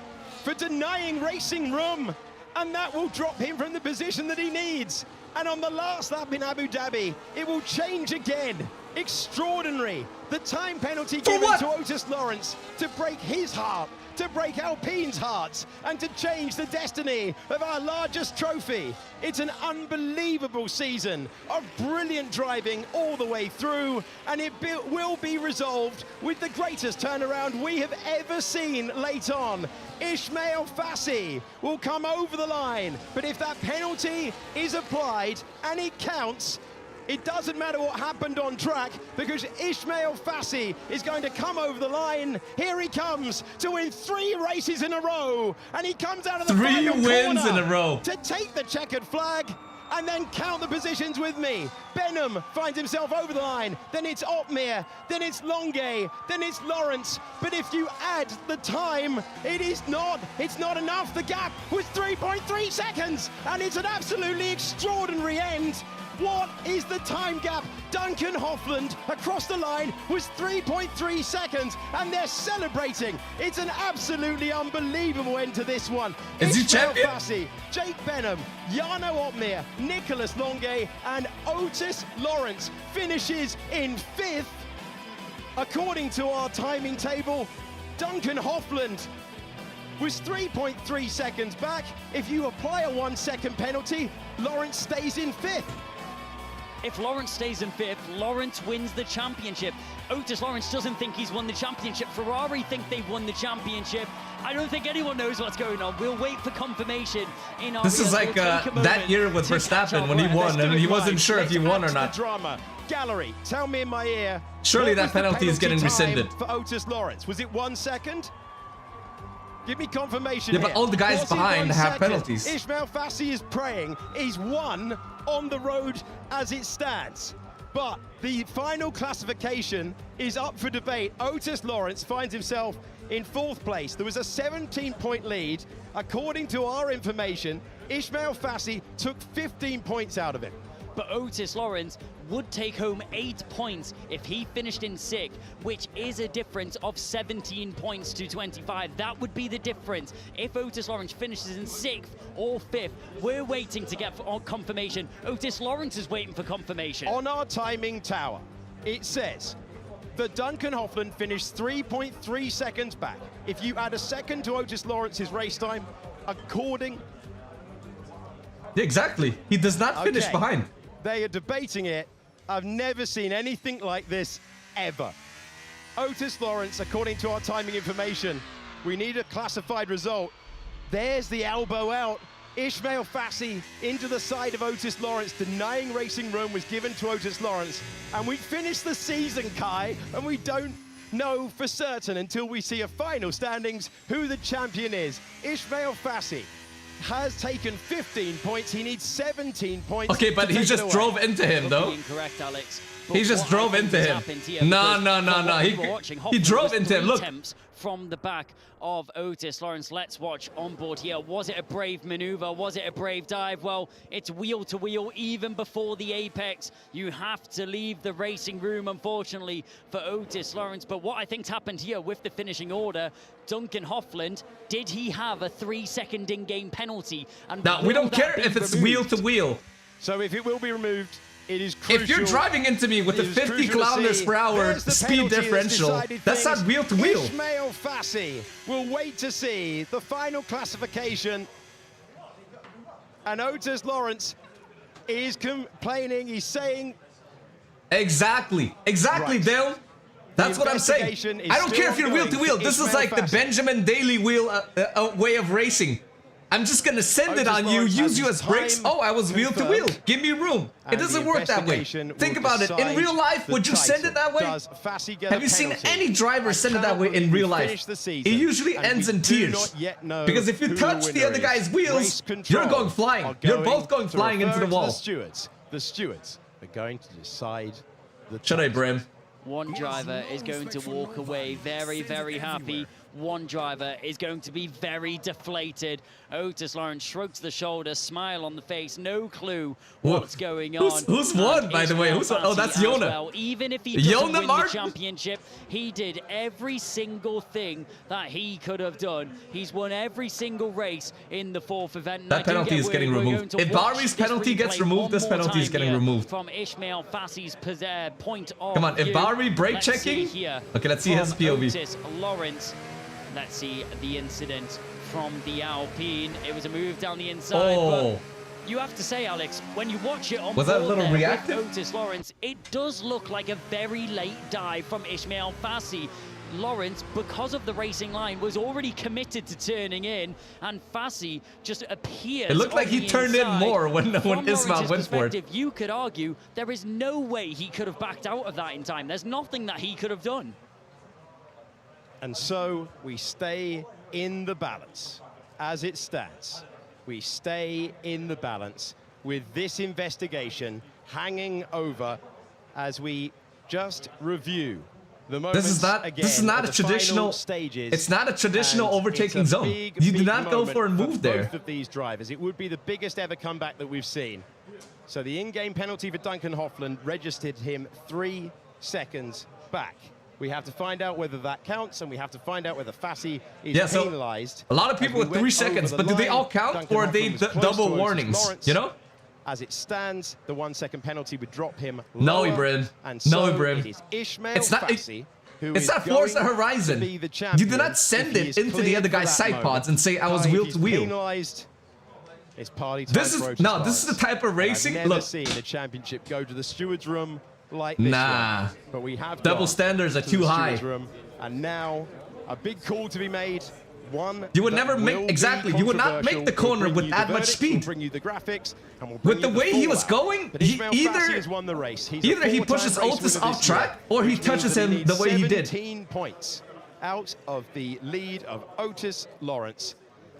for denying racing room, and that will drop him from the position that he needs. And on the last lap in Abu Dhabi, it will change again. Extraordinary. The time penalty given to Otis Lawrence to break his heart, to break Alpine's hearts, and to change the destiny of our largest trophy. It's an unbelievable season of brilliant driving all the way through, and it will be resolved with the greatest turnaround we have ever seen late on. Ismail Fassi will come over the line, but if that penalty is applied and it counts, it doesn't matter what happened on track, because Ismail Fassi is going to come over the line. Here he comes to win 3 races in a row, and he comes out of the 3 final wins corner in a row. to take the checkered flag. And then count the positions with me. Benham finds himself over the line. Then it's Opmeer. Then it's Longue. Then it's Lawrence. But if you add the time, it's not enough. The gap was 3.3 seconds. And it's an absolutely extraordinary end. What is the time gap? Duncan Hoffland across the line was 3.3 seconds, and they're celebrating. It's an absolutely unbelievable end to this one. Is he Ismail champion? Fassi, Jake Benham, Jarno Opmeer, Nicholas Longue, and Otis Lawrence finishes in 5th. According to our timing table, Duncan Hoffland was 3.3 seconds back. If you apply a 1-second penalty, Lawrence stays in 5th. If Lawrence stays in 5th, Lawrence wins the championship. Otis Lawrence doesn't think he's won the championship. Ferrari think they've won the championship. I don't think anyone knows what's going on. We'll wait for confirmation in our This is like that year with Verstappen when he won and he wasn't sure if he won or not. Drama. Gallery, tell me in my ear. Surely what that was the penalty is getting penalty time rescinded. for Otis Lawrence. Was it 1 second? Give me confirmation. Yeah, but here. all the guys Was it behind 1 have second? penalties. Ismail Fassi is praying. He's won on the road as it stands. But the final classification is up for debate. Otis Lawrence finds himself in 4th place. There was a 17-point lead. According to our information, Ismail Fassi took 15 points out of it. But Otis Lawrence would take home 8 points if he finished in 6th, which is a difference of 17 points to 25. That would be the difference. If Otis Lawrence finishes in 6th or 5th, we're waiting to get confirmation. Otis Lawrence is waiting for confirmation. On our timing tower, it says that Duncan Hoffland finished 3.3 seconds back. If you add a second to Otis Lawrence's race time, according... Yeah, exactly. He does not finish Okay. behind. They are debating it. I've never seen anything like this, ever. Otis Lawrence, according to our timing information, we need a classified result. There's the elbow out. Ismail Fassi into the side of Otis Lawrence, denying racing room was given to Otis Lawrence. And we finished the season, Kai, and we don't know for certain until we see a final standings who the champion is. Ismail Fassi has taken 15 points. He needs 17 points. Okay, but he just drove into him, though. Incorrect, Alex. He just drove into him. No. He drove into him. Look. From the back of Otis Lawrence. Let's watch on board here. Was it a brave maneuver? Was it a brave dive? Well, it's wheel to wheel even before the apex. You have to leave the racing room, unfortunately, for Otis Lawrence. But what I think's happened here with the finishing order, Duncan Hofland, did he have a 3-second in-game penalty? And now, we don't care if it's wheel to wheel. So if it will be removed, it is crucial. If you're driving into me with a 50 kilometers per hour speed differential, that's not wheel to wheel. Ismail Fassi will wait to see the final classification. And Otis Lawrence is complaining. He's saying... Exactly, right. Dale. That's what I'm saying. I don't care if you're wheel to wheel. This is like the Benjamin Daly wheel way of racing. I'm just gonna send it on you, use you as brakes. Oh, I was wheel to wheel. Give me room. It doesn't work that way. Think about it. In real life, would you send it that way? Have you seen any driver send it that way in real life? It usually ends in tears. Because if you touch the other guy's wheels, you're going flying. You're both going flying into the wall. The stewards are going to decide the Should I, Brim? One driver is going to walk away very, very happy. One driver is going to be very deflated. Otis Lawrence shrugs the shoulders, smile on the face, no clue what's going on. Who's won, by the way? Oh, that's Yona. Well. Even if he doesn't win the championship, he did every single thing that he could have done. He's won every single race in the 4th event. That penalty is getting removed. If Bari's penalty gets removed, this penalty is getting removed. From Ismail Fassi's point of Come on, if view. Bari brake checking? Okay, let's see his POV. Otis Lawrence. Let's see the incident from the Alpine. It was a move down the inside, but you have to say, Alex, when you watch it on was that a little reactive? With Otis Lawrence, it does look like a very late dive from Ismail Fassi. Lawrence, because of the racing line, was already committed to turning in, and Fassi just appears. It looked like he turned in more when Ismail went for it. You could argue there is no way he could have backed out of that in time. There's nothing that he could have done. And so we stay in the balance as it stands. We stay in the balance with this investigation hanging over as we just review the moments. This is not a traditional stages. It's not a traditional overtaking zone. You do not go for a move there. Both of these drivers, it would be the biggest ever comeback that we've seen. So the in-game penalty for Duncan Hofland registered him 3 seconds back. We have to find out whether that counts, and we have to find out whether Fassi is penalized. A lot of people with 3 seconds, but do they all count, or are they double warnings? You know? As it stands, the 1 second penalty would drop him lower. No, Ibrin. And so no, Ibrin. It is Ismail Fassi who it's not Forza Horizon. You do not send it into the other guy's side pods and say I was wheel to wheel. It's party time. This is the type of racing. I've never seen the championship go to the stewards' room like this one. But we have double standards are too high. Room, and now a big call to be made. You would never make you would not make the corner with that much speed. Bring you the graphics, and we'll with the way he was going, either he pushes Otis off track or he touches him the way he did. 17 points out of the lead of Otis Lawrence.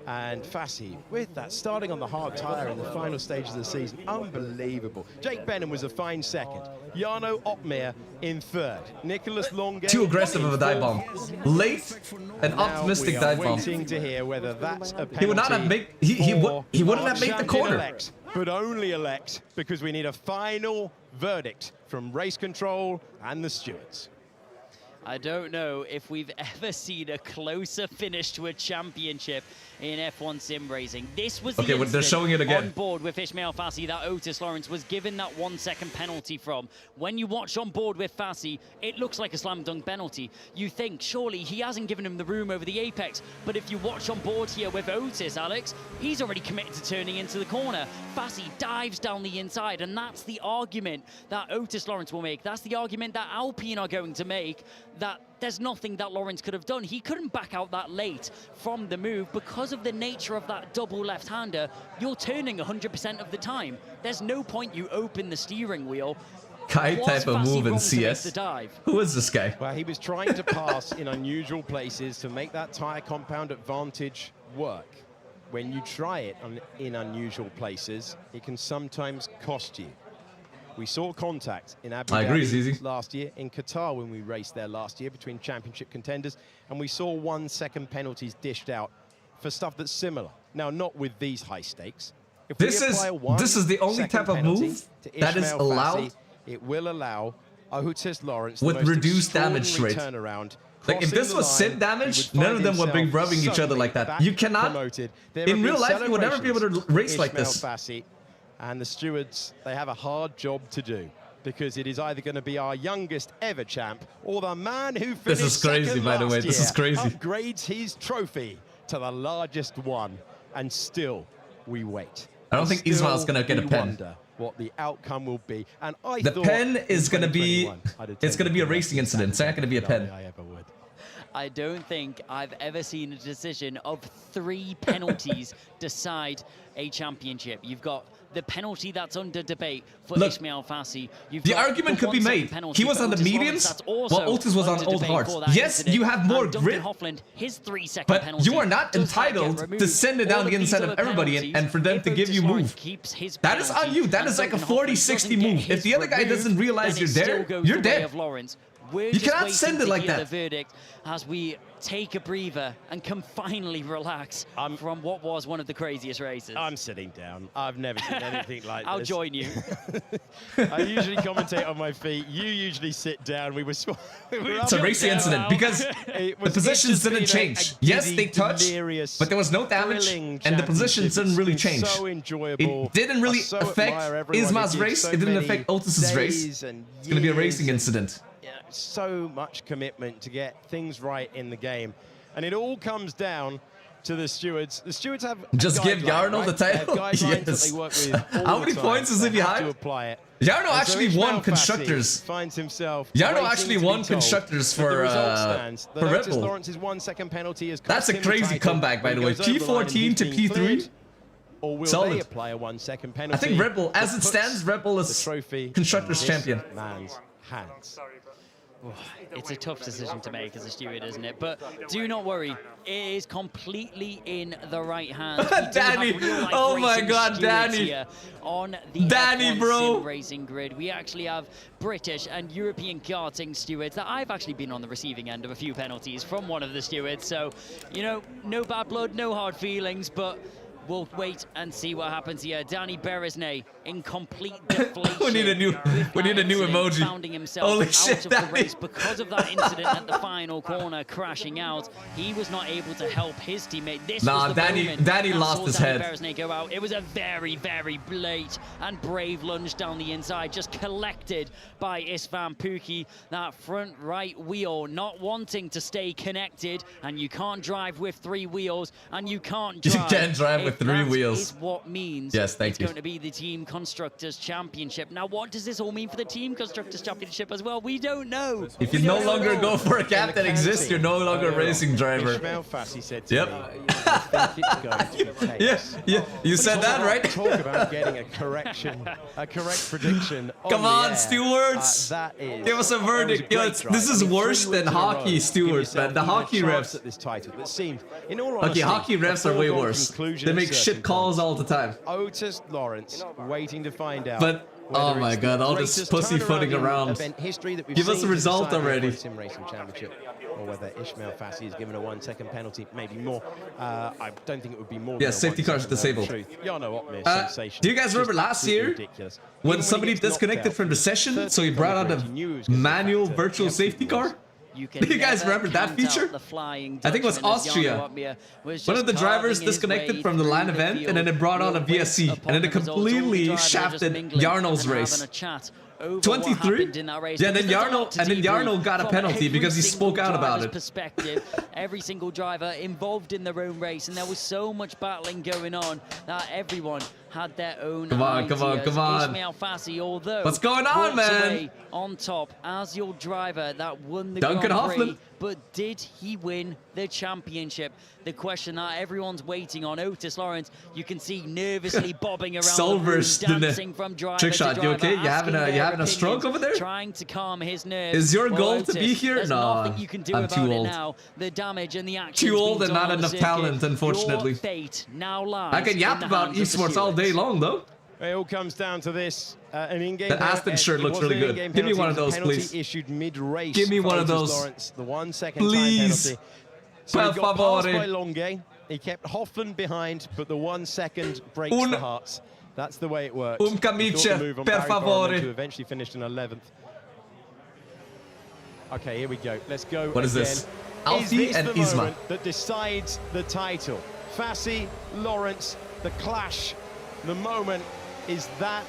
And Fassi, with that, starting on the hard tyre in the final stages of the season. Unbelievable. Jake Benham was a fine second. Jarno Opmeer in third. Nicholas Longe. Too aggressive of a dive bomb. Late and optimistic dive bomb. Waiting to hear whether that's a penalty. He would not have made. He wouldn't have made the corner. Elect, but only elect because we need a final verdict from race control and the stewards. I don't know if we've ever seen a closer finish to a championship in F1 sim racing. This was the incident they're showing it again. On board with Ismail Fassi that Otis Lawrence was given that 1 second penalty from. When you watch on board with Fassi, it looks like a slam dunk penalty. You think, surely he hasn't given him the room over the apex. But if you watch on board here with Otis, Alex, he's already committed to turning into the corner. Fassi dives down the inside, and that's the argument that Otis Lawrence will make. That's the argument that Alpine are going to make, that there's nothing that Lawrence could have done. He couldn't back out that late from the move because of the nature of that double left-hander. You're turning 100% of the time. There's no point you open the steering wheel. Kai type of move in CS. Who is this guy? Well, he was trying to pass in unusual places to make that tire compound advantage work. When you try it in unusual places, it can sometimes cost you. We saw contact in Abu Dhabi last year, in Qatar when we raced there last year between championship contenders, and we saw 1 second penalties dished out for stuff that's similar. Now, not with these high stakes. If this is the only type of move that is allowed. It will allow OTIS Lawrence with reduced damage rate. Like if this was sim damage, none of them would be rubbing each other like that. You cannot, in real life, you would never be able to race like this. And the stewards, they have a hard job to do, because it is either going to be our youngest ever champ or the man who finished This is crazy, by the way. This is crazy. Upgrades his trophy to the largest one, and still we wait. I don't think Ismail's going to get a pen. Wonder what the outcome will be. And the pen is going to be, it's going to be a racing incident. It's not going to be a pen. I don't think I've ever seen a decision of 3 penalties decide a championship. You've got the penalty that's under debate for Ismail Fassi. The argument could be made. He was on the mediums, while OTIS was on old hards. Yes, you have more grip, but you are not entitled to send it down the inside of everybody and for them to give you move. That is on you. That is like a 40-60 move. If the other guy doesn't realize you're there, you're dead. You cannot send it like that. The verdict as we take a breather and can finally relax from what was one of the craziest races. I'm sitting down. I've never seen anything like this. I'll join you. I usually commentate on my feet. You usually sit down. It's a racing incident because the positions didn't change. Yes, they touched, but there was no damage, and the positions didn't really change. It didn't really affect Isma's race. It didn't affect OTIS's race. It's going to be a racing incident. So much commitment to get things right in the game, and it all comes down to the stewards. The stewards have just give Jarno the title. Yes. How many points is he behind? Jarno actually won constructors. Finds himself. Jarno actually won constructors for Red Bull. Lawrence's 1 second penalty has That's a crazy comeback, by the way. P14 to P3. Or will solid. They apply a 1 second penalty? I think Red Bull, as it stands, Red Bull is constructors champion. Man's hands. It's a tough decision to make as a steward, isn't it? But do not worry, it is completely in the right hands. Danny, oh my God, Danny. On the Danny, bro. Sim racing grid, we actually have British and European karting stewards that I've actually been on the receiving end of a few penalties from one of the stewards. So, you know, no bad blood, no hard feelings, but we'll wait and see what happens here. Danny Beresnay in complete deflation. we need a new emoji. Founding himself Holy out shit, of Danny. the race because of that incident at the final corner, crashing out. He was not able to help his teammate. This was the moment Danny that lost saw his Danny head. Beresnay go out. It was a very, very late and brave lunge down the inside, just collected by Istvan Pukki. That front right wheel not wanting to stay connected, and you can't drive with 3 wheels, and you can't drive. You can't drive with 3 wheels. Is what means yes, thank it's you. going to be the Team Constructors Championship. Now, what does this all mean for the Team Constructors Championship as well? We don't know. If you no longer go for a cap that exists, you're no longer a racing driver. Ismail Fassi said to yep. me, I think it's going to be yeah, you said that, right? Talk about getting a correct prediction. Come on, stewards. Give us a verdict. This is worse than hockey stewards, man. The hockey refs. At this title that seemed, in all honesty, honesty, hockey refs are way worse. They make shit calls all the time. OTIS Lawrence waiting to find out. But oh my God, all this pussyfooting around. Give us a result already. Sim Racing Championship, or whether Ismail Fassi is given a 1 second penalty, maybe more. I don't think it would be more. Yeah, safety cars disabled. Do you guys remember last year when somebody disconnected from the session, so he brought out a manual virtual safety car? Do you guys remember that feature? I think it was Austria. One of the drivers disconnected from the line event, and then it brought out a VSC, and then it completely shafted Jarno's race. 23? Yeah, then Jarno got a penalty because he spoke out about it. Perspective, every single driver involved in their own race, and there was so much battling going on that everyone had their own Come on, ideas. come on, come on. Ishmael Fassi, although What's going on, walks man? away on top as your driver that won the Duncan Grand Prix, Hoffman. but did he win the championship? The question that everyone's waiting on. Otis Lawrence, you can see nervously bobbing around Solvers, the room, dancing from driver trick to shot. You driver, okay? You asking having their a stroke opinions, over there? trying to calm his nerves. Is your Well, goal to be Otis, here? there's Nah, nothing you can do I'm about too it old. now. The damage and the action. Too old and not enough talent, unfortunately. Your fate now lies I can yap in the about hands of the esports all day stewards. long, though. It all comes down to this. An in-game That Aston shirt looks really good. Give me one of those, please. Issued mid-race. Give me for one of Otis those. Lawrence, the 1 second Please. time penalty. So Per he got passed favore. by Longue. He kept Hoffman behind, but the 1 second breaks the hearts. That's the way it works. He thought camice, the move on per Barry Borman, favore. who eventually finished in 11th. Okay, here we go. Let's go. What is again. this? Alfie this and the Isma. moment that decides the title? Fassi, Lawrence, the clash. The moment is that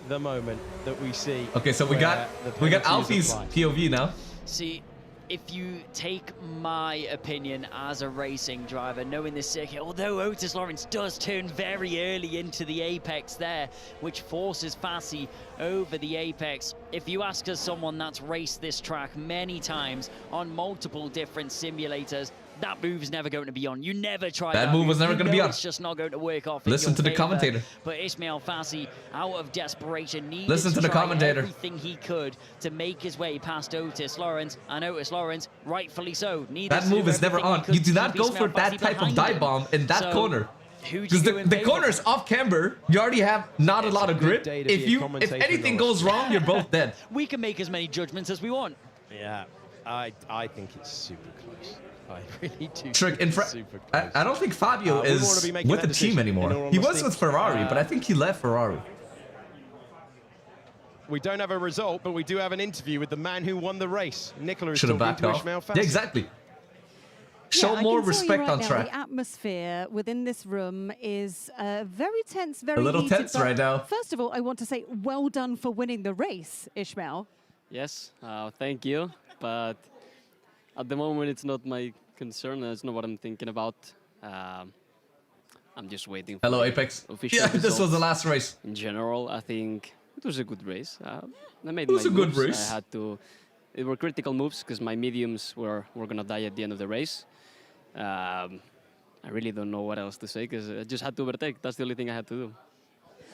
the moment that we see. Okay, so we got penalty is Alfie's applied. POV now. See, if you take my opinion as a racing driver, knowing this circuit, although Otis Lawrence does turn very early into the apex there, which forces Fassi over the apex. If you ask us someone that's raced this track many times on multiple different simulators, that move's never going to be on. You never try That move was never You going to be know on. It's just not going to work off. in Listen your to the favor. commentator. But Ishmael Fassi, out of desperation, needed Listen to the try commentator. everything he could to make his way past Otis Lawrence, and Otis Lawrence, rightfully so, needed That to do move is never everything on. he could You do to not keep go for Ishmael that Fassi type of behind dive him. bomb in that So, corner. who do Because you go in the favour corner is off camber. You already have not a lot of grip. day to be a If commentator, anything Norris. goes wrong, you're both dead. We can make as many judgments as we want. Yeah, I think it's super close. I really do. Trick in front. Super close. I don't think Fabio we wanna is be making with that the team decision, in anymore. all He was honesty. with Ferrari, but I think he left Ferrari. We don't have a result, but we do have an interview with the man who won the race. Nicola is Should have talking backed to off. Ishmael Fassi. Yeah, exactly. Show I more can tell you respect right on now, track. The atmosphere within this room is very tense, very A little heated, tense but right now. First of all, I want to say well done for winning the race, Ishmael. Yes, thank you. But at the moment, it's not my concern. That's not what I'm thinking about. I'm just waiting for Hello, the Apex. official Yeah, this was results. the last race. In general, I think it was a good race. I made It was my a good moves. race. I had to. It were critical moves because my mediums were gonna die at the end of the race. I really don't know what else to say because I just had to overtake. That's the only thing I had to do.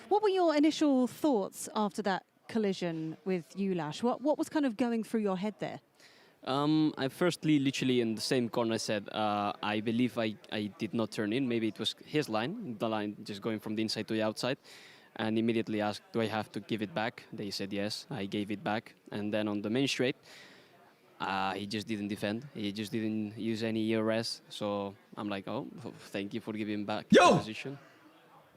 What were your initial thoughts after that collision with Ulash? What was kind of going through your head there? I firstly, literally in the same corner, said, I believe I did not turn in. Maybe it was his line, the line just going from the inside to the outside. And immediately asked, do I have to give it back? They said yes, I gave it back. And then on the main straight, he just didn't defend. He just didn't use any ERS. So I'm like, oh, thank you for giving back the position.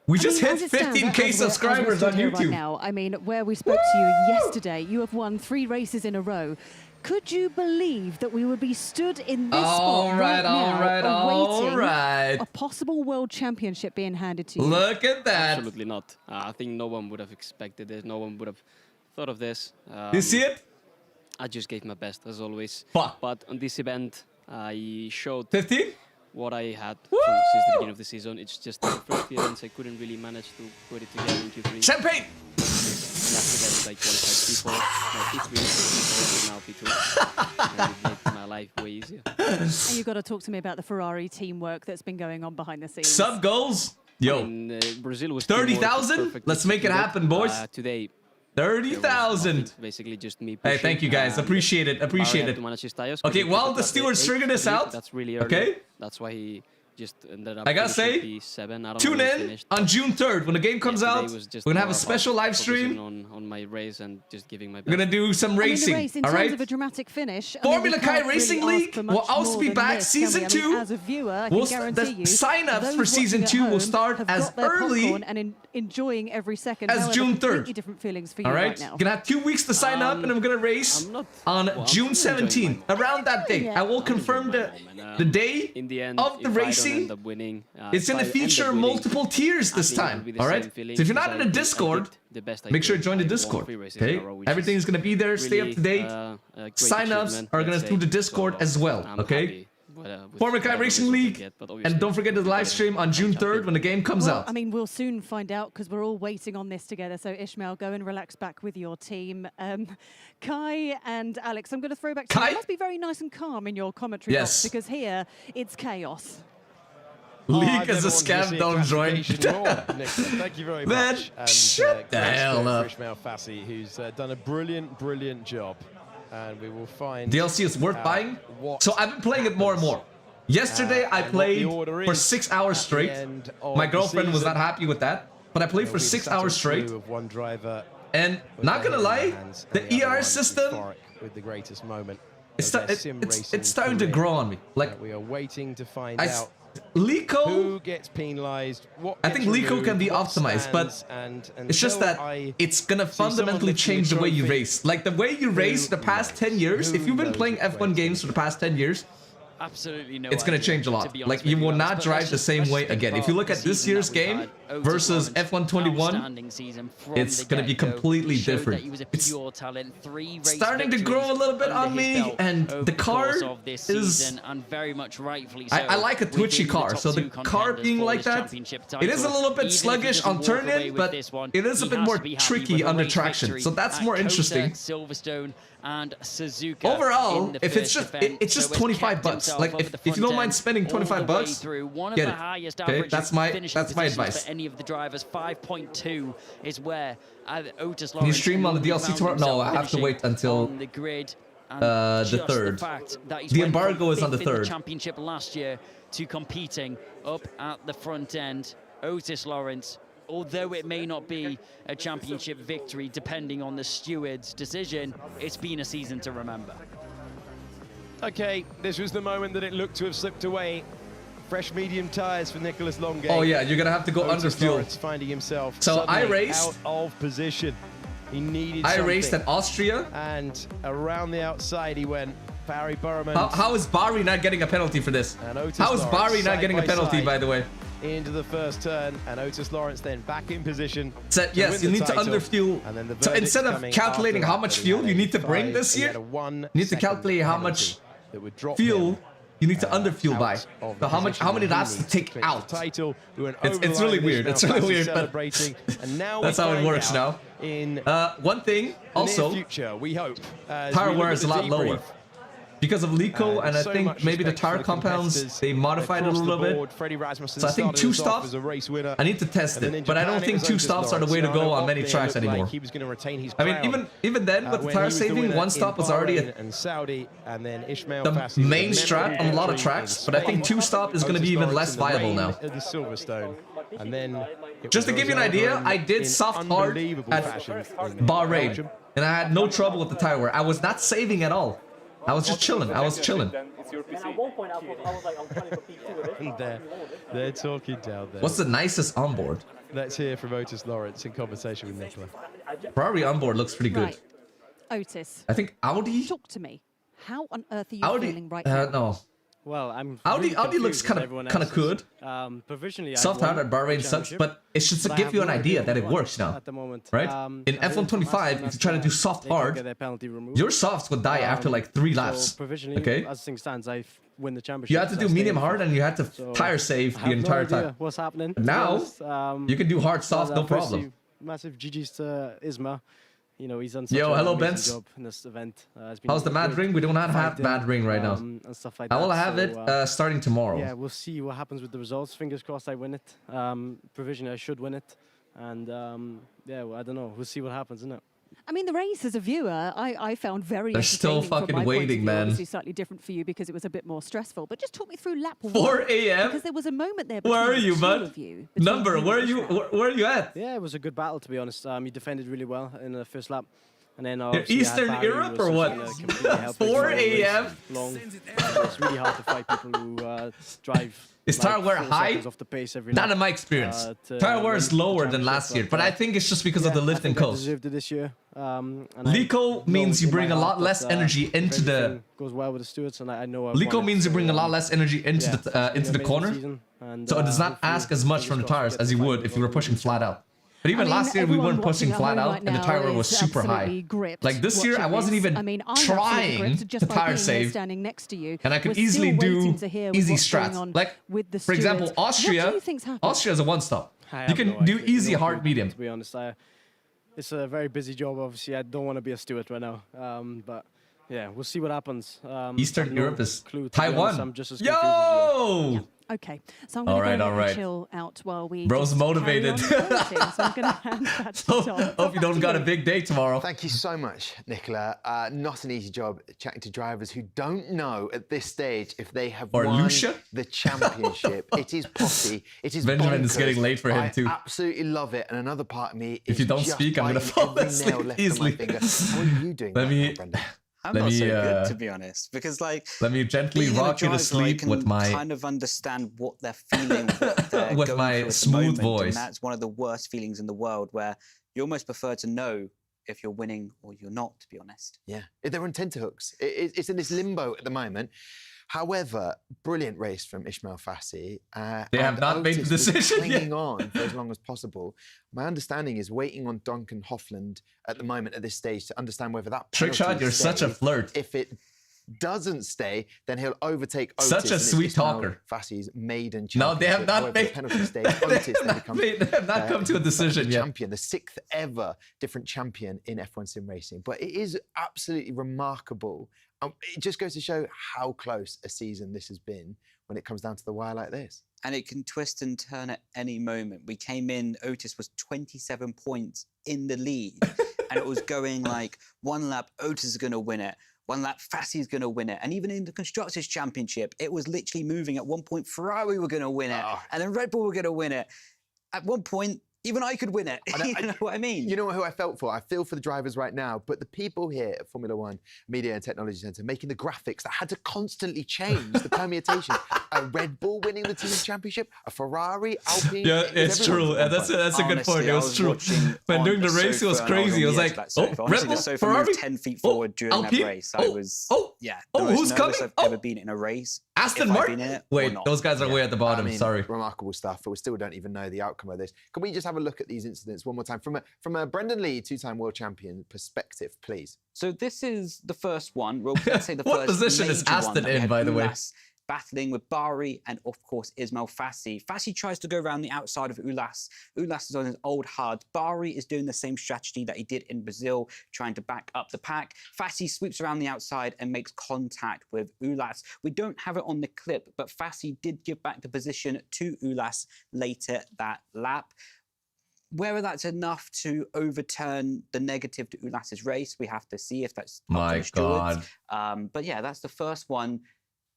We I just mean, hit as it stands, 15K as we're subscribers stood on here right YouTube. now, I mean, where we spoke to you yesterday, you have won 3 races in a row. Could you believe that we would be stood in this spot right now, awaiting a possible world championship being handed to you? Look at that. Absolutely not. I think no one would have expected this. No one would have thought of this. You see it? I just gave my best, as always. Fuck. But on this event, I showed 15? what I had since the beginning of the season. It's just the first few events I couldn't really manage to put it together in Q3. Champagne! And after that, I qualified P4, now P3, P4, now P2. And it made my life way easier. And you've got to talk to me about the Ferrari teamwork that's been going on behind the scenes. Sub goals? Yo. Brazil was 30,000? Let's make it happen, boys. Today, 30,000. basically just me Hey, pushing. thank you guys. Appreciate it. Appreciate Barry had it. to manage his tires. Okay, Couldn't while keep the up stewards the figure this eight, out. That's really early. Okay. That's why he just ended up I gotta say, P7. I don't tune know when he in finished. on June 3rd when the game comes out. Today was just We're gonna have more a special about live stream. focusing on my race and just giving my best. We're gonna do some racing. I mean, the race, in all terms right. of a dramatic finish, I mean, Formula we Kai can't Racing really ask League for will much also more be than back this, can we? season I mean, 2. as a viewer, I can guarantee you, sign-ups for those season watching 2 at will home start have as got their early popcorn and enjoying every second. as However, June 3rd. completely different feelings for you All right, right now. gonna have 2 weeks to sign up, and I'm gonna race on June 17th. Around that date, I will confirm the day in the end, of the if I don't racing. end up winning, It's if gonna I end up feature winning, multiple tiers I this think it time. will be the All right. same feeling So if you're not because in a I did Discord, the best I make sure could. you join the I won Discord. 3 races in Okay. a row, which Everything's is gonna be there. Stay up really, to date. a great Sign-ups achievement, are gonna let's do the say. Discord So as well. I'm Okay. happy Former Kai Racing League. And don't forget the live stream on June 3rd when the game comes out. I mean, we'll soon find out because we're all waiting on this together. So Ishmael, go and relax back with your team. Kai and Alex, I'm going to throw back to you. You must be very nice and calm in your commentary box because here it's chaos. League is a scam, don't join. Thank you very much. Man, shut the hell up. Ishmael Fassi, who's done a brilliant job. And we will find DLC is worth buying. So I've been playing it more and more. Yesterday I played for 6 hours straight. My girlfriend was not happy with that, but I played for 6 hours straight. And not gonna lie, the ER system with the greatest moment. It's starting to grow on me. Like we are waiting to find out Lico, who gets penalized. I think Lico can be optimized, but it's just that it's gonna fundamentally change the way you race. Like the way you race the past 10 years, if you've been playing F1 games for the past 10 years, absolutely no. It's going to change a lot. Like you will not drive the same way again. If you look at this year's game versus F1 21, it's going to be completely different. It's starting to grow a little bit on me, and the car is. I like a twitchy car, so the car being like that, it is a little bit sluggish on turn-in, but it is a bit more tricky under traction. So that's more interesting. Silverstone and Suzuka. Overall, if it's just 25 bucks. Like if you don't mind spending 25 bucks, get it. Okay, that's my advice. For any of the drivers, 5.2 is where Otis Lawrence. Can you stream on the DLC tomorrow? No, I have to wait until the grid. The 3rd. The embargo is on the 3rd. Championship last year to competing up at the front end. Otis Lawrence, although it may not be a championship victory depending on the steward's decision, it's been a season to remember. Okay, this was the moment that it looked to have slipped away. Fresh medium tyres for Nicholas Longate. Oh yeah, you're gonna have to go under fuel. Finding himself so I raced out of position. He needed I raced at Austria, and around the outside he went. Barry Burman. How is Barry not getting a penalty for this? How is Barry not getting a penalty, by the way? Into the first turn, and Otis Lawrence then back in position. So, yes, you need to underfuel. So instead of calculating how much fuel you need to bring this year, you need to calculate how much fuel you need to underfuel by. So how many laps to take out. It's really weird. It's really weird, but that's how it works now. One thing also, tire wear is a lot lower. Because of Lico, and I think maybe the tire compounds, they modified it a little bit. So I think 2 stops, I need to test it. But I don't think 2 stops are the way to go on many tracks anymore. I mean, even then, with the tire saving, 1 stop was already the main strat on a lot of tracks. But I think 2 stop is going to be even less viable now. Just to give you an idea, I did soft hard at Bahrain, and I had no trouble with the tire wear. I was not saving at all. I was just chilling. I was chilling. They're talking down there. What's the nicest onboard? Let's hear from Otis Lawrence in conversation with Nicola. Ferrari onboard looks pretty good. Right. Otis. I think Audi. Talk to me. How on earth are you feeling right now? No. Well, I'm Audi looks kind of good. Provisionally, soft hard at Bahrain sucks, but it should give you an idea that it works now, at the moment. Right? In F1 25, if you try to do soft hard, your softs would die after like 3 laps. Okay. As things stands, I win the championship. You had to do medium hard, and you had to tire save the entire time. What's happening? Now you can do hard soft, no problem. Massive GGs to Isma. You know, he's done such an amazing job in this event. How's the mad ring? We do not have mad ring right now. And stuff like I will that. have it starting tomorrow. Yeah, we'll see what happens with the results. Fingers crossed I win it. Provisionally, I should win it. And yeah, well, I don't know. We'll see what happens, isn't it? I mean, the race as a viewer, I found very They're still fucking waiting, man. Obviously slightly different for you because it was a bit more stressful. But just talk me through lap 1. 4 a.m. Because there was a moment there. Where are you, bud? Number, where are you at? Yeah, it was a good battle, to be honest. You defended really well in the first lap. And then Eastern Europe or what? 4 a.m. Long. It's really hard to fight people who drive. Is tire wear high? Off the pace every Not lap. in my experience. Tire wear is lower than last year, but I think it's just because of the lift and coast. I deserved it this year. Lico means you bring a lot less energy into the. Goes well with the stewards, and I know. Lico means you bring a lot less energy into the corner, so it does not ask as much from the tires as you would if you were pushing flat out. But even last year, we weren't pushing flat out, right and the tire wear was super high. Like this year, I wasn't even trying to tire save, standing next to you. and I could easily do easy strats. Like, for example, Austria is a one-stop. You can do easy, hard, medium. To be honest, it's a very busy job. Obviously, I don't want to be a steward right now. But yeah, we'll see what happens. Eastern Europe is Taiwan. I'm just as Yo! Okay, so I'm going to chill out while we. Bro's motivated. So I'm going to hand that to Tom. Hope you don't got a big day tomorrow. Thank you so much, Nicola. Not an easy job chatting to drivers who don't know at this stage if they have won the championship. It is potty. It is Benjamin bonkers. is getting late for him too. I absolutely love it. And another part of me is if you don't just speak, I'm going to fall asleep easily. How are you doing Brendan? I'm not so good, to be honest, because like let me gently rock you to sleep with my kind of understand what they're feeling, what they're with going my through smooth at the moment, voice. and that's one of the worst feelings in the world, where you almost prefer to know if you're winning or you're not, to be honest. Yeah, they're on tenterhooks. It's in this limbo at the moment. However, brilliant race from Ismail Fassi. They have not made the decision yet. Clinging on for as long as possible. My understanding is waiting on Duncan Hoffland at the moment at this stage to understand whether that Trick shot, you're such a flirt. If it doesn't stay, then he'll overtake Otis. Such a sweet talker. Fassi's maiden championship. No, they have not made penalty stage. Otis they have not come to a decision yet. Champion, the 6th ever different champion in F1 sim racing. But it is absolutely remarkable. It just goes to show how close a season this has been when it comes down to the wire like this. And it can twist and turn at any moment. We came in, Otis was 27 points in the lead, and it was going like one lap, Otis is going to win it. One lap, Fassi's going to win it. And even in the Constructors' Championship, it was literally moving. At one point, Ferrari were going to win it, and then Red Bull were going to win it. At one point, even I could win it. You know what I mean? You know who I felt for? I feel for the drivers right now, but the people here at Formula One Media and Technology Centre making the graphics that had to constantly change the permutation. A Red Bull winning the team championship, a Ferrari, Alpine. Yeah, it's true. That's a good point. It was true. When doing the race, it was crazy. It was like, Red Bull, Ferrari, 10 feet forward during that race. I was, yeah, the most nervous I've ever been in a race. Aston Martin? Wait, those guys are way at the bottom. Sorry. Remarkable stuff, but we still don't even know the outcome of this. Can we just have a look at these incidents one more time from a Brendan Lee, two-time world champion perspective, please? So this is the first one. Well, let's say the what first position is Aston in, by the way? Battling with Bari and, of course, Ismail Fassi. Fassi tries to go around the outside of Ulas. Ulas is on his old hard. Bari is doing the same strategy that he did in Brazil, trying to back up the pack. Fassi sweeps around the outside and makes contact with Ulas. We don't have it on the clip, but Fassi did give back the position to Ulas later that lap. Whether that's enough to overturn the negative to Ulas's race, we have to see if that's my God. But yeah, that's the first one.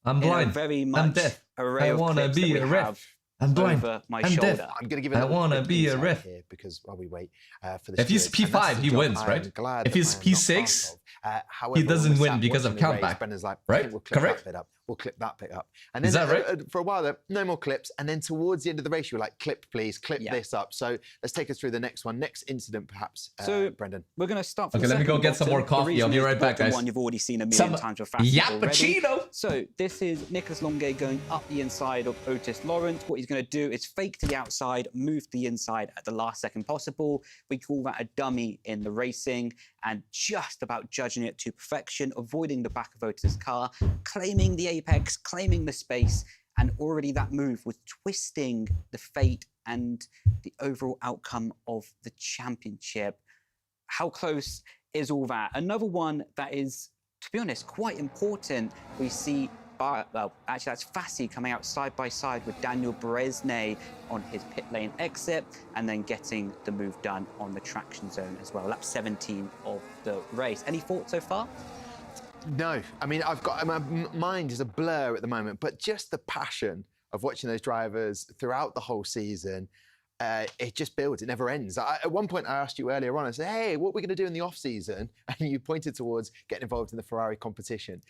I'm blind. Very much I'm deaf. Array I want to be a ref. I'm blind. Over my I'm shoulder. deaf. I'm going to give it I want to be a ref. Here because while we wait for the if he's P5, he wins, right? If he's P6, he doesn't win because of countback. Brendan's like, right? We'll clip Correct? that bit up. We'll clip that bit up. And then is that right? For a while there, no more clips. And then towards the end of the race, you were like, clip, please, clip this up. So let's take us through the next one. Next incident, perhaps, Brendan. We're going to start. Okay, let me go get some more coffee. I'll be right back, guys. One you've already seen a million times with Fassi Yappuccino. So this is Nicholas Longuet going up the inside of Otis Lawrence. What he's going to do is fake to the outside, move to the inside at the last second possible. We call that a dummy in the racing, and just about judging it to perfection, avoiding the back of Otis' car, claiming the apex, claiming the space, and already that move was twisting the fate and the overall outcome of the championship. How close is all that? Another one that is, to be honest, quite important. We see, well, actually that's Fassi coming out side by side with Daniel Beresnay on his pit lane exit, and then getting the move done on the traction zone as well. Lap 17 of the race. Any thoughts so far? No, I mean, my mind is a blur at the moment, but just the passion of watching those drivers throughout the whole season, it just builds, it never ends. At one point I asked you earlier on, I said, hey, what are we going to do in the off-season? And you pointed towards getting involved in the Ferrari competition.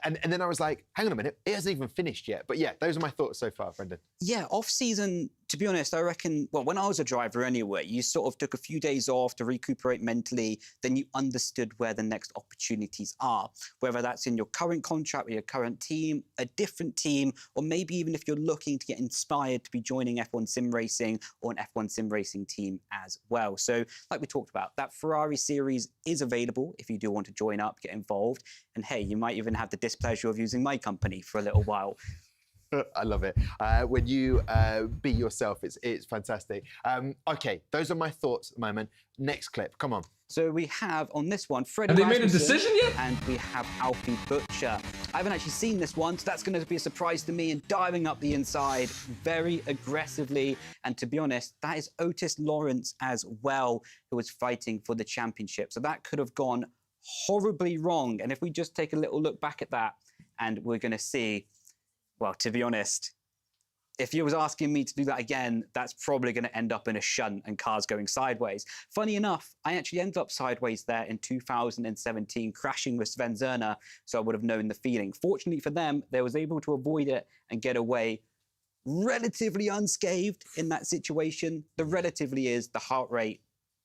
And then I was like, hang on a minute, it hasn't even finished yet. But yeah, those are my thoughts so far, Brendan. Yeah, off-season, to be honest, I reckon, well, when I was a driver anyway, you sort of took a few days off to recuperate mentally, then you understood where the next opportunities are, whether that's in your current contract with your current team, a different team, or maybe even if you're looking to get inspired to be joining F1 Sim Racing or an F1 Sim Racing team as well. So like we talked about, that Ferrari series is available if you do want to join up, get involved, and hey, you might even have the displeasure of using my company for a little while. I love it. When you be yourself, it's fantastic. Okay, those are my thoughts at the moment. Next clip, come on. So we have on this one, Freddie. Have they made a decision yet? And we have Alfie Butcher. I haven't actually seen this one, so that's going to be a surprise to me. And diving up the inside very aggressively. And to be honest, that is Otis Lawrence as well, who was fighting for the championship. So that could have gone horribly wrong. And if we just take a little look back at that, and we're going to see, well, to be honest, if you was asking me to do that again, that's probably going to end up in a shunt and cars going sideways. Funny enough, I actually ended up sideways there in 2017, crashing with Sven Zerner, so I would have known the feeling. Fortunately for them, they was able to avoid it and get away relatively unscathed in that situation. The relatively is the heart rate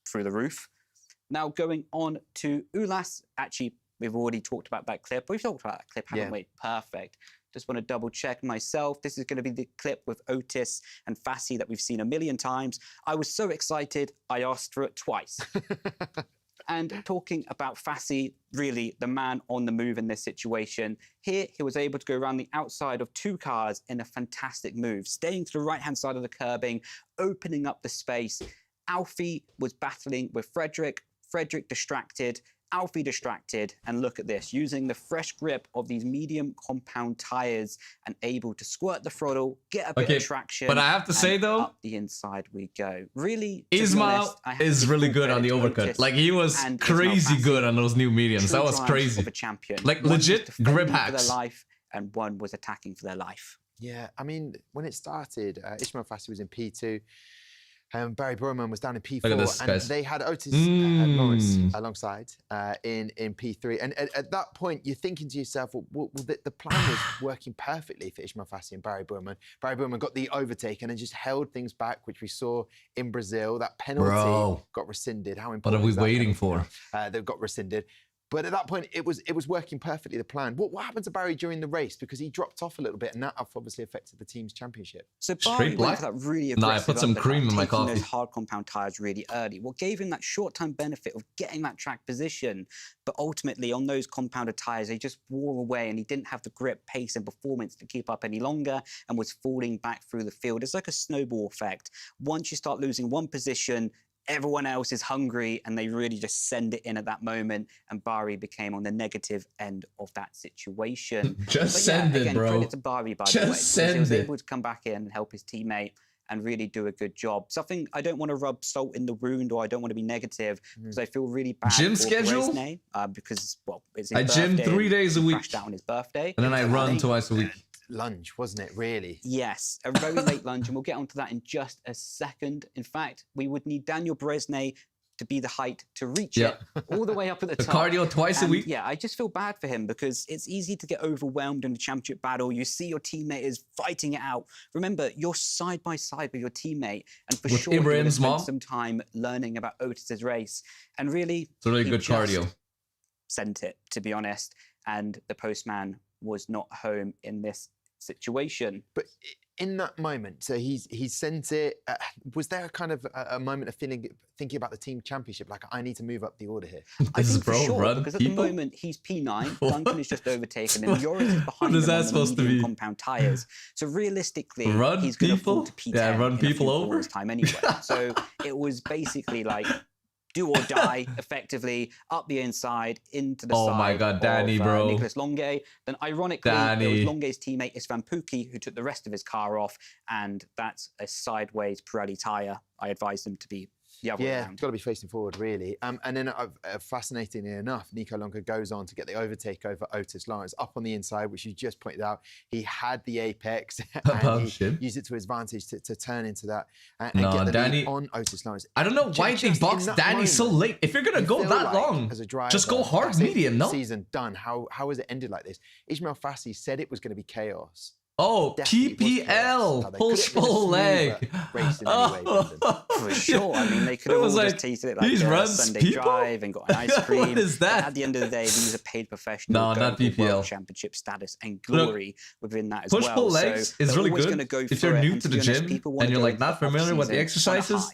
through the roof. Now going on to Ulas, actually, we've already talked about that clip. We've talked about that clip, haven't we? Perfect. Just want to double check myself. This is going to be the clip with Otis and Fassi that we've seen a million times. I was so excited, I asked for it twice. And talking about Fassi, really the man on the move in this situation. Here, he was able to go around the outside of two cars in a fantastic move, staying to the right-hand side of the curbing, opening up the space. Alfie was battling with Frederick. Frederick distracted. Alfie distracted, and look at this, using the fresh grip of these medium compound tires and able to squirt the throttle, get a bit of traction. But I have to say though, up the inside we go. Really, Ismail is really good on the overcut. Like he was crazy good on those new mediums. That was crazy. Of a champion. Like legit grip hacks. For their life, and one was attacking for their life. Yeah, I mean, when it started, Ismail Fassi was in P2. Barry Borman was down in P4, and they had Otis Lawrence alongside in P3. And at that point, you're thinking to yourself, well, the plan was working perfectly for Ismail Fassi and Barry Borman. Barry Borman got the overtake and then just held things back, which we saw in Brazil. That penalty got rescinded. How important? What are we waiting for? They got rescinded. But at that point, it was working perfectly, the plan. What happened to Barry during the race? Because he dropped off a little bit, and that obviously affected the team's championship. So Barry went for that really aggressive I put some cream in my coffee. Those hard compound tyres really early. What gave him that short-term benefit of getting that track position, but ultimately on those compounded tyres, they just wore away, and he didn't have the grip, pace, and performance to keep up any longer, and was falling back through the field. It's like a snowball effect. Once you start losing one position, everyone else is hungry, and they really just send it in at that moment, and Barry became on the negative end of that situation. Just send it, bro. Credit to Barry, by the way. He was able to come back in and help his teammate and really do a good job. Something I don't want to rub salt in the wound, or I don't want to be negative, because I feel really bad Gym for schedule? Bresnay, because, well, it's his I gym 3 days a week. Crashed out on his birthday. And then I run twice a week. Lunge, wasn't it, really? Yes, a very late lunge, and we'll get onto that in just a second. In fact, we would need Daniel Bresnay to be the height to reach it all the way up at the top. Cardio twice a week? Yeah, I just feel bad for him, because it's easy to get overwhelmed in the championship battle. You see your teammate is fighting it out. Remember, you're side by side with your teammate, and for sure, you would have spent some time learning about Otis's race. And really, it's really good cardio. Sent it, to be honest, and the postman was not home in this situation. But in that moment, so he sent it. Was there kind of a moment of thinking about the team championship? Like, I need to move up the order here. I think for sure, because at the moment he's P9, Duncan is just overtaken, and Joris is behind him on the medium compound tyres. So realistically, he's going to fall to P10. Yeah, run people over. Time anyway. So it was basically like, do or die, effectively, up the inside, into the side. Oh my God, Danny, bro. Nicholas Longue. Then ironically, it was Longue's teammate, Istvan Pukki, who took the rest of his car off, and that's a sideways Pirelli tyre. I advised him to be the other way around. It's got to be facing forward, really. And then, fascinatingly enough, Nico Longue goes on to get the overtake over Otis Lawrence up on the inside, which you just pointed out. He had the apex, and he used it to his advantage to turn into that and get the lead on Otis Lawrence. I don't know why they boxed Danny so late. If you're going to go that long, as a driver, just go hard medium, no? Season done. How has it ended like this? Ismail Fassi said it was going to be chaos. Oh, PPL, push-pull leg. For sure. I mean, they could have all just tasted it like a Sunday drive and got an ice cream. What is that? But at the end of the day, these are paid professionals. No, not PPL. World championship status and glory within that as well. Push-pull legs is really good if you're new to the gym and you're like not familiar with the exercises.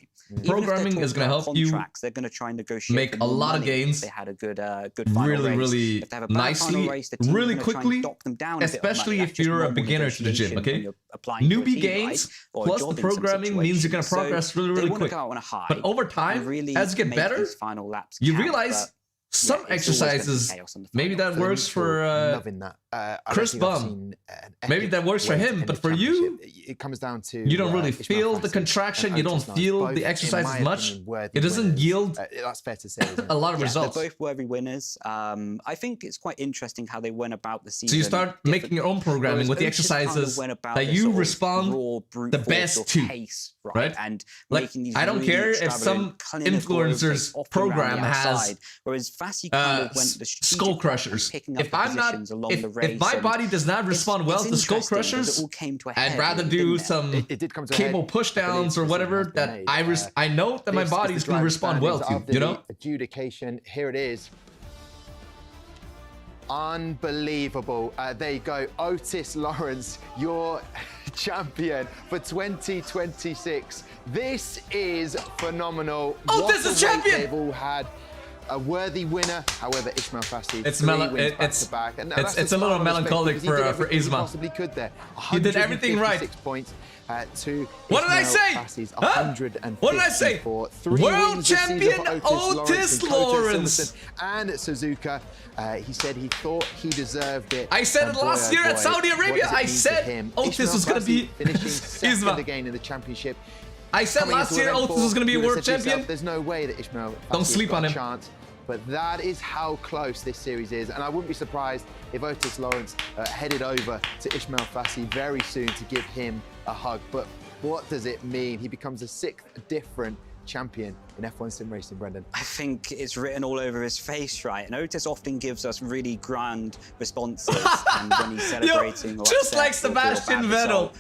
Programming is going to help you they're going to try and negotiate make a lot of gains. They had a good final race. Really nicely, race, really quickly, especially if you're a beginner to the gym, okay? Newbie gains plus the programming means you're going to progress really quick. But over time, as you get better, you realize some exercises, maybe that works for Chris Bum. Maybe that works for him, but for you, it comes down to you don't really feel the contraction. You don't feel the exercise as much. It doesn't yield. That's fair to say. A lot of results. They're both worthy winners. I think it's quite interesting how they went about the season. So you start making your own programming with the exercises that you respond the best to, right? And like I don't care if some influencer's program has skull crushers. If I'm not, if my body does not respond well to skull crushers, I'd rather do some cable push downs or whatever that I know that my body's going to respond well to, you know? Adjudication, here it is. Unbelievable. There you go. Otis Lawrence, your champion for 2026. This is phenomenal. Otis is champion! They've all had a worthy winner. However, Ismail Fassi, it's a little melancholic for Isma. Possibly could there. He did everything right. Points to what did I say? Huh? What did I say? World champion Otis Lawrence and Suzuka. He said he thought he deserved it. I said it last year at Saudi Arabia. I said Otis was going to be finishing second again in the championship. I said last year Otis was going to be a world champion. There's no way that Ismail don't sleep on him. Chance. But that is how close this series is. And I wouldn't be surprised if Otis Lawrence headed over to Ismail Fassi very soon to give him a hug. But what does it mean? He becomes the 6th different champion in F1 sim racing, Brendan. I think it's written all over his face, right? And Otis often gives us really grand responses. And when he's celebrating, just like Sebastian Vettel.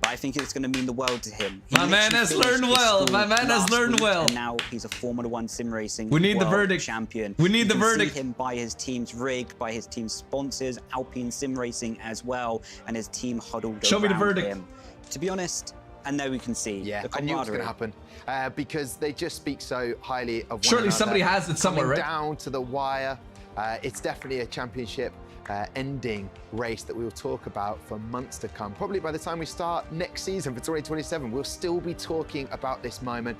But I think it's going to mean the world to him. My man has learned well. My man has learned well. And now he's a Formula 1 sim racing We need the verdict. champion. We need the verdict. See him by his team's rig, by his team's sponsors, Alpine Sim Racing as well, and his team huddled Show me the around verdict. him. To be honest, I know we can see. Yeah, I knew it was going to happen because they just speak so highly of one Surely another. somebody has it somewhere, Coming right? down to the wire. It's definitely a championship ending race that we will talk about for months to come. Probably by the time we start next season for 2027, we'll still be talking about this moment.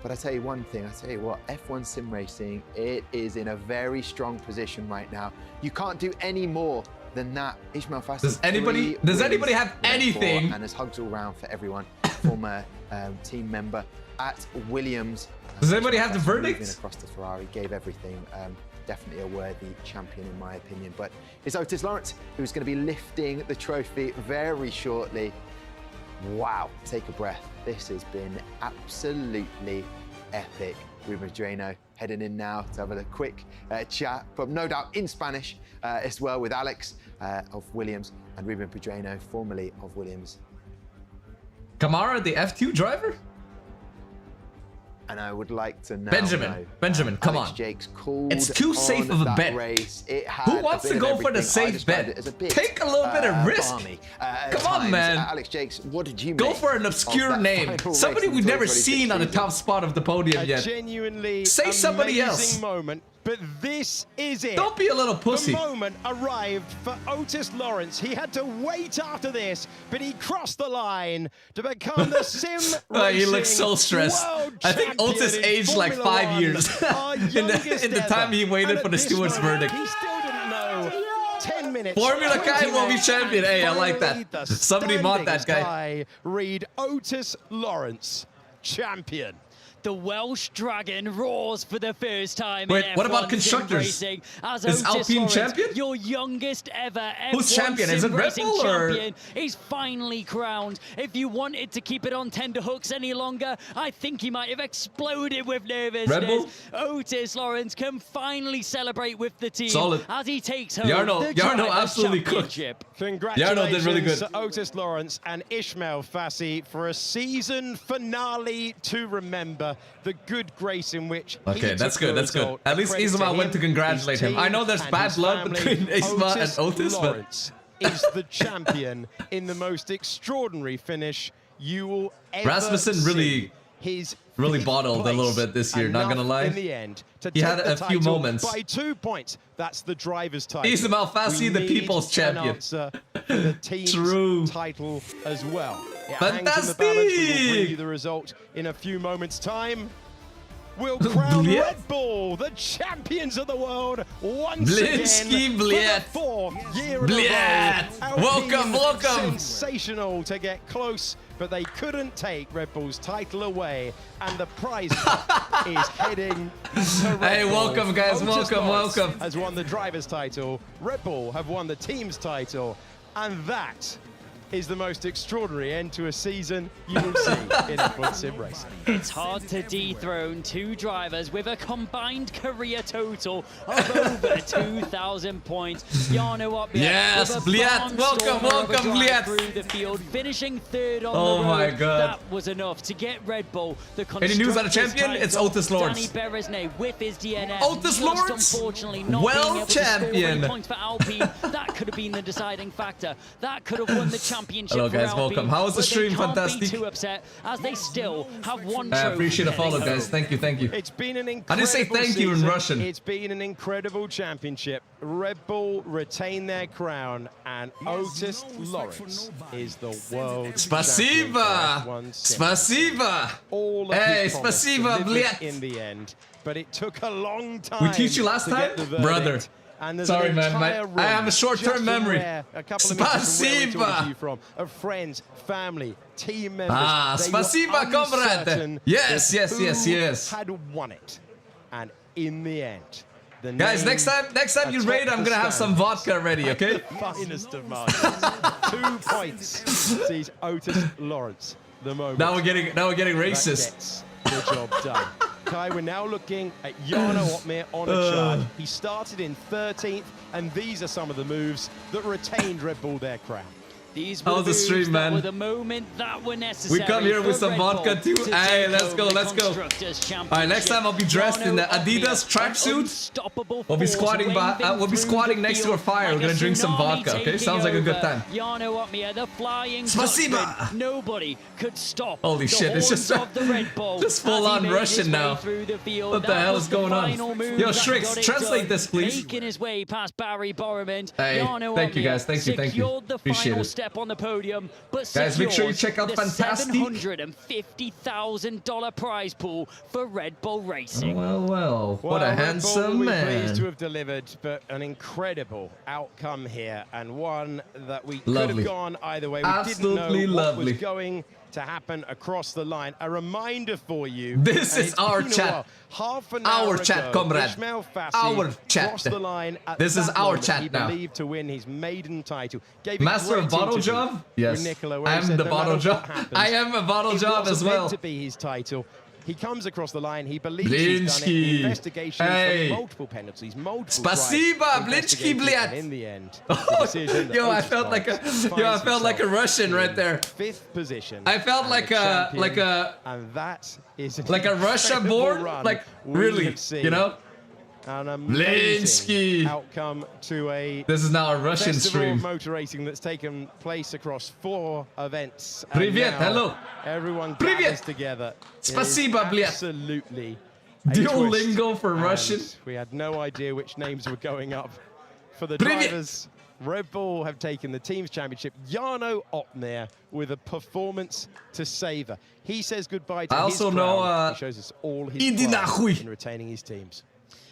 But I tell you one thing, I tell you what, F1 sim racing, it is in a very strong position right now. You can't do any more than that. Ismail Fassi. Does anybody have anything? And there's hugs all around for everyone. Former team member at Williams. Does anybody have the verdict? Across the Ferrari, gave everything. Definitely a worthy champion in my opinion. But it's Otis Lawrence who's going to be lifting the trophy very shortly. Wow, take a breath. This has been absolutely epic. Ruben Pedreño heading in now to have a quick chat, but no doubt in Spanish as well with Alex of Williams and Ruben Pedreño, formerly of Williams. Kamara, the F2 driver? And I would like to know. Benjamin, come Alex on. Jakes called it's too safe of a bet. Race. Who wants to go for the safe bet? Take a little bit of risk. Come on, man. Alex Jakes, what did you go for an obscure name? Somebody we've never seen on the top spot of the podium yet. Genuinely say somebody else. Moment. But this is it. Don't be a little pussy. The moment arrived for Otis Lawrence. He had to wait after this, but he crossed the line to become the sim He looks so stressed. I think Otis aged like 5 years in the time he waited for the steward's verdict. He still didn't know. 10 minutes. Formula Kai will be champion. Hey, I like that. Somebody bought that guy. Read Otis Lawrence, champion. The Welsh Dragon roars for the first time. Wait, in what about F1 constructors? sim racing as Is Otis Alpine Lawrence, champion? your youngest ever Who's F1 champion? Is sim it Red racing Bull or- champion, is finally crowned. If you wanted to keep it on tender hooks any longer, I think he might have exploded with nervousness. Red Bull? Otis Lawrence can finally celebrate with the team Solid. as he takes home Jarno the Drivers' absolutely cooked. Championship. Congratulations did really good. to Otis Lawrence and Ishmael Fassi for a season finale to remember. The good grace in which Okay, he that's took good, the that's good. result. At least Credit Isma went to him, congratulate his him. I know team, there's and bad his blood family. between Isma and Otis, but Lawrence is the champion in the most extraordinary finish you will ever Rasmussen see. really His really bottled a little bit this year, not gonna enough lie. In the end, to He take had the a few title moments. by 2 points. That's the driver's title. Ismail Fassi, We the need people's an champion. answer for the team's True. title as well. It hangs in the balance. We will bring you the result in a few moments' time. We'll crown Bliet. Red Bull the champions of the world once Blitzky again Bliet. for the 4th year in Bliet. a row. Welcome, Alpine, welcome. Sensational to get close, but they couldn't take Red Bull's title away, and the prize pot is heading to Red Hey, Bull. welcome, guys. Otis Welcome, Lawrence welcome. has won the driver's title. Red Bull have won the team's title, and that is the most extraordinary end to a season you will see in F1 sim racing. It's hard to dethrone two drivers with a combined career total of over 2,000 points. Jarno up there. Yes, with a Bliet. barnstormer Welcome, of a welcome, drive Bliet. through the field, finishing third on Oh the road. my God. That was enough to get Red Bull the Any news on a constructors' champion? It's title. Otis Lawrence. Danny Beresnay with his DNF. Otis just Lawrence? unfortunately not Well being able to score champion. any points for Alpine. That could have been the deciding factor. That could have won the championship. Hello, for guys. Alpine, Welcome. How was the but they stream? can't be Fantastic. too upset as they still have one I trophy appreciate the follow, heading guys. home. Thank you, thank you. It's been an I incredible didn't say thank you in season. Russian. It's been an incredible championship. Red Bull retain their crown, and Otis Lawrence is the world champion. Spasiba! for F1 sim. Spasiba! All of Hey, his promise spasiba, delivered Bliet. in the end, but it took a long time. We teach you last to get time? the verdict. Brother. And there's Sorry, an man. entire I have a room short-term just memory. where a couple of minutes from where we're talking Spasiba. to you from, of friends, family, team members. Ah, They were spasiba, comrade. uncertain Yes, as yes, who yes, yes. had won it, and in the end, the Guys, name next time you raid, I'm gonna have some vodka ready, okay? finest of margins. 2 points sees Otis Lawrence the moment. Now we're getting that racist. gets the job done. Kai, we're now looking at Jarno Opmeer on a chart. He started in 13th, and these are some of the moves that retained Red Bull their crown. These How were was the moves stream, that man? were the moment that were necessary. We come here with for some Red vodka Bull too. to Hey, take let's home go, the let's go. Constructors' All right, next time I'll be dressed in the Jarno Adidas Opmeer, an tracksuit. unstoppable We'll be force squatting waving we'll be through squatting the next to a field fire. We're like gonna drink some tsunami vodka, okay? taking Sounds like a good over. time. Jarno Opmeer, the flying Spasiba. Dutchman. Nobody could stop Holy the shit, it's horns just of the Red Bull just as full he on made Russian his way now. through the field. What the That hell was is the going on? final move Yo, that Strix, got it translate done. this, please. Making his way past Barry Borrament. Hey, Jarno thank you, Opmeer guys. Thank you, thank you. secured the Appreciate final it. step on the podium, but Guys, make sure you secures check out the Fantastic. $750,000 prize pool for Red Bull Racing. Well, what a Red Bull handsome will be pleased to man. have delivered, but an incredible outcome here, and one that we could Lovely. have gone either way. We Absolutely didn't know what lovely. was going to happen across the line. A reminder for you. This and is it's our been a chat. while. Half an hour Our ago, chat, comrade. Ishmael Fassi Our chat. crossed the line at This is that our moment chat he now. believed to win his maiden title. Gave a Master of great bottle interview job? Yes. with Nicola, where he I'm said, the "No bottle matter job. what happens, I am a bottle it job wasn't as well." meant to be his title. He comes across the line. He believes he's done it. Blinsky. Investigations Hey. for multiple penalties, multiple Spasiba, drives, Blinsky, investigated, Bliat. and in the end, the decision that Yo, I Otis felt like a Lawrence yo, I finds felt like a himself Russian right in there. 5th position. I felt and like the a champion, and that is an like a Russia incredible born, run like we really, have seen. you know. An amazing Blinsky. outcome to a This is now a Russian festival stream. of motor racing that's taken place across 4 events. and Привет, now hello. Everyone Привет. gathers together. It is Spasiba, Bliat. absolutely a Duolingo twist. for And Russian. we had no idea which names were going up for the Привет. drivers. Red Bull have taken the team's championship. Jarno Opmeer with a performance to savour. He says goodbye to I his also crown. know, He shows us all his Idi pride nachuj. in retaining his teams.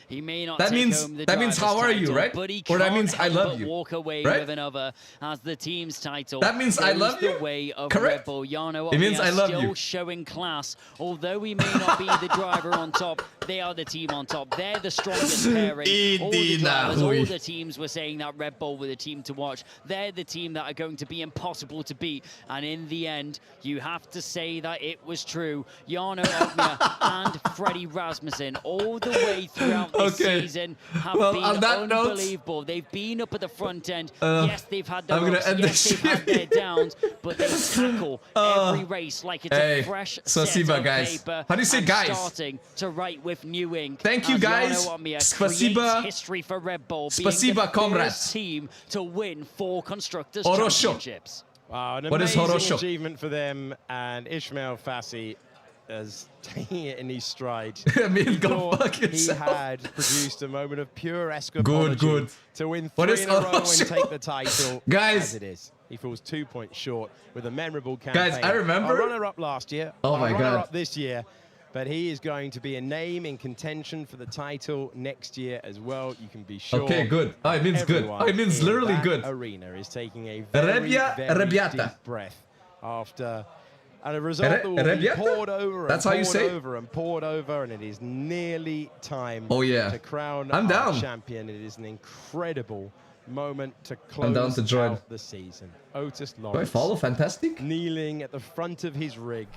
He may not that take means home the that means how are you, title, right? But he Or that can't means I help love but you. walk away Right? with another as the team's title. That means I goes love the you. way of Correct. Red Bull. Jarno It means I love still you. showing class. Although he may not be the driver on top, they are the team on top. They're the strongest pairing. All the drivers, all the teams were saying that Red Bull were the team to watch. They're the team that are going to be impossible to beat. And in the end, you have to say that it was true. Jarno and Freddie Rasmussen, all the way throughout this season, have been unbelievable. They've been up at the front end. Yes, they've had their ups. Yes, they've had their downs, but they tackle every race like it's a fresh set of paper. How do you say guys? Starting to write with new ink. Thank you, guys. Spasiba. History for Red Bull, being the first team to win 4 constructors championships. Wow, an What is amazing achievement for them, and Ismail Fassi is taking it in his stride. I mean, go fuck He yourself. had produced a moment of pure escapology Good. to win What 3 is in a row and Orocho? take the title. Guys. As it is. He falls 2 points short with a memorable campaign. Guys, I remember- A runner-up last year. Oh my a God. runner-up this year. But he is going to be a name in contention for the title next year as well. You can be sure. Okay, good. Oh, it means good. Oh, it means literally good. Arena is taking a very, very deep breath after a result that will be poured over and That's how you poured say it? over and poured over, and it is nearly time Oh, yeah. to crown I'm our down. champion. It is an incredible moment to I'm down close to join. out the season. Otis Do I Lawrence follow? Fantastic. kneeling at the front of his rig.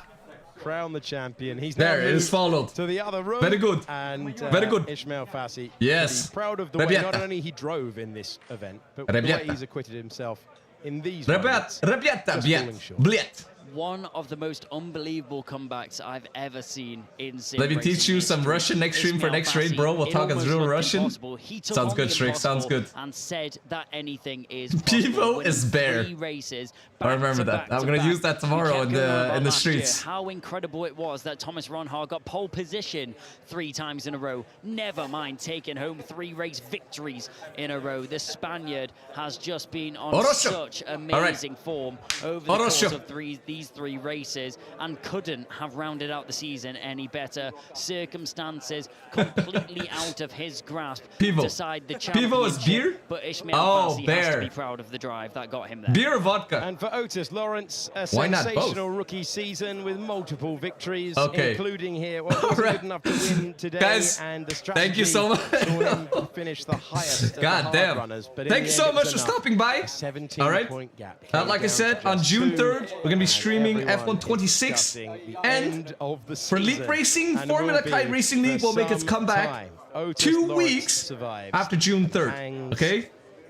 Crown the champion. He's There, now it is moved followed. to the other room. Very good. And Very good. Ismail Fassi. Yes. Be proud of the way Rebieta. not only he drove in this event, but the Rebieta. way he's acquitted himself in these Rebieta, moments. Rebieta, Just Biet, falling short. Bliet. One of the most unbelievable comebacks I've ever seen in sim Let me teach racing you some history. Russian next stream for Ismail next raid, Fassi, bro. We'll it talk as almost real looked Russian. impossible. He took Sounds on good, the Shrek. Sounds good. impossible and said that anything is Pivo possible. is Winning bare. 3 races I remember back that. to I'm gonna back. use that tomorrow You in kept going on the about last year, streets. How incredible it was that Thomas Ronhaar got pole position 3 times in a row. Never mind taking home 3 race victories in a row. The Spaniard has just been on Orocho. such amazing form over the Orocho. course of these 3 races, and couldn't have rounded out the season any better. Circumstances completely out of his grasp. Pivo. Decide the Pivo is championship, beer? But Ismail Oh, Fassi has bear. to be proud of the drive that got him there. Beer or vodka? And for Otis Lawrence, a Why not both? sensational rookie season with multiple victories, Okay. including here. Well, wasn't good enough to win today, Guys, and the strategy thank you so much. saw him finish the highest of the God hard damn. runners. But in Thank you the so end, it much was for enough. stopping by. A 17 All right. point gap. Like I Came said, down on to June just 3rd, we're going to be and streaming everyone F1 26. is discussing the And end of the for League season, Racing, and Formula will Kite be Racing League for will make its some comeback time. Otis 2 Lawrence weeks survives. after June 3rd. Hangs Okay?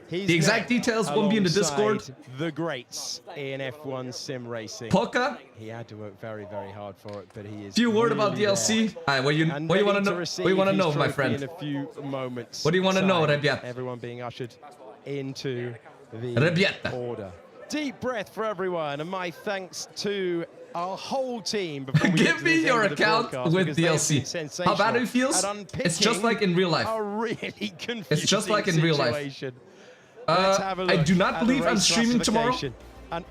his The exact neck details won't be in the Discord. alongside the greats in F1 sim racing. Polka. He had to work very, very hard for it, but he is. Few word about really DLC. there. All right, what you And want to ready know? receive What you want to his know, my trophy friend? In a few moments. What do you want to know, time. Rebieta? Everyone being ushered into the Rebieta. order. Deep breath for everyone, and my thanks to our whole team. Before we get Give to me this your end of the account broadcast, with because they have DLC. been sensational How bad it feels? at It's just like in real life. A really confusing It's just like in real life. situation. Let's have a I look do not at the believe I'm race streaming tomorrow. classification. An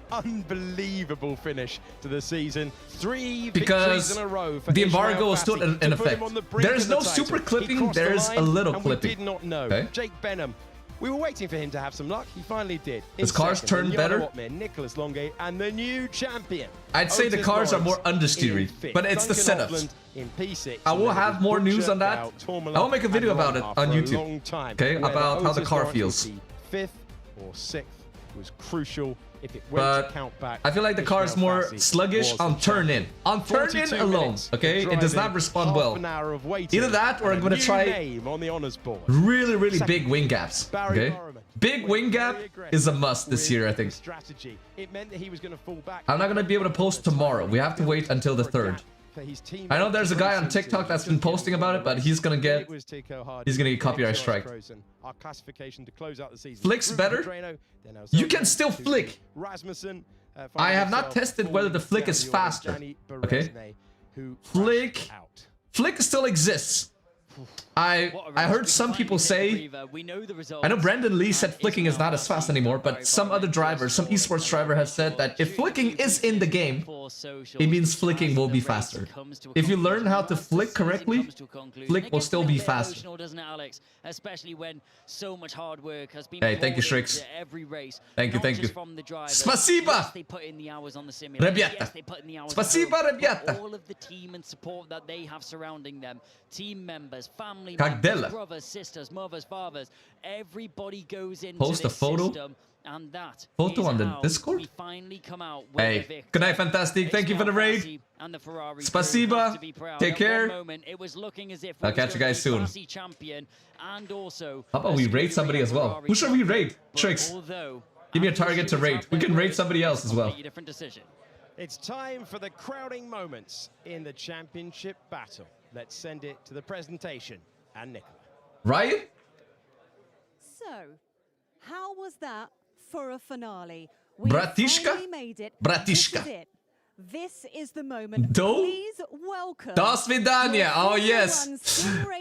unbelievable finish to the season. 3 Because victories in a row for the Ismail embargo is still Fassi in to put effect. him on the brink There is of the no title. super He clipping, crossed the there is line, a little and clipping. We did not know. Okay. Jake Benham. We were waiting for him to have some luck. He finally did. His cars turned better. Nicholas Longe, and the new champion. I'd say the Otis cars are Lawrence more understeery, in fifth. but it's the Duncan setups. Hoffland in P6. I will and have then more news Butcher, on that. Dow, Tourmaline, I will make a video and about it Ronhaar on for a YouTube. long time. Okay, Whether about how the Otis car Lawrence feels. would be 5th or 6th was crucial. If it went But to count back, I feel like the car is Ismail more Fassi sluggish was on the turn champion. in. On turn in 42 alone, minutes okay? of It does not driving, respond half well. an hour of waiting, Either that or I'm and a going to new try name on the honors board. really, really Second, big wing gaps, Barry okay? Borman. Big wing gap is a must this year, I think. Strategy. It meant that he was going to fall back. I'm not going to be able to post tomorrow. We have to wait until the 3rd. I know there's a guy on TikTok that's been posting about it, but he's going to get copyright strike. Our classification to close out the season. Flicks better? You can still flick. Rasmussen, I have not tested whether the flick is faster. Okay? Flick still exists. I heard some people say, I know Brandon Lee said flicking is not as fast anymore, but some other drivers, some esports driver has said that if flicking is in the game, it means flicking will be faster. If you learn how to flick correctly, flick will still be faster. Especially when so much hard work has been hey, thank you, Shrix. Thank you. Спасибо! Ребята! Спасибо, ребята! All of the team and support that they have surrounding them, team members, family Как members, дела? brothers, sisters, mothers, fathers, everybody goes into Post a this photo? system, and that Photo is on the how Discord? we finally come out with a Hey, victory. good night, Fantastic. Thank you for the raid. And the Ferrari Spasiba. Take care. Moment, it was looking as if I'll catch you guys soon. Champion and also How about we raid somebody as well? Who should we raid? Tricks. Give me a target to raid. We can raid somebody else as well. Different decision. It's time for the crowning moments in the championship battle. Let's send it to the presentation and Nicola. Ryan? So, how was that for a finale? Bratishka? Made it. Bratishka. This is the moment. Do? Please welcome. До свидания. Oh, yes.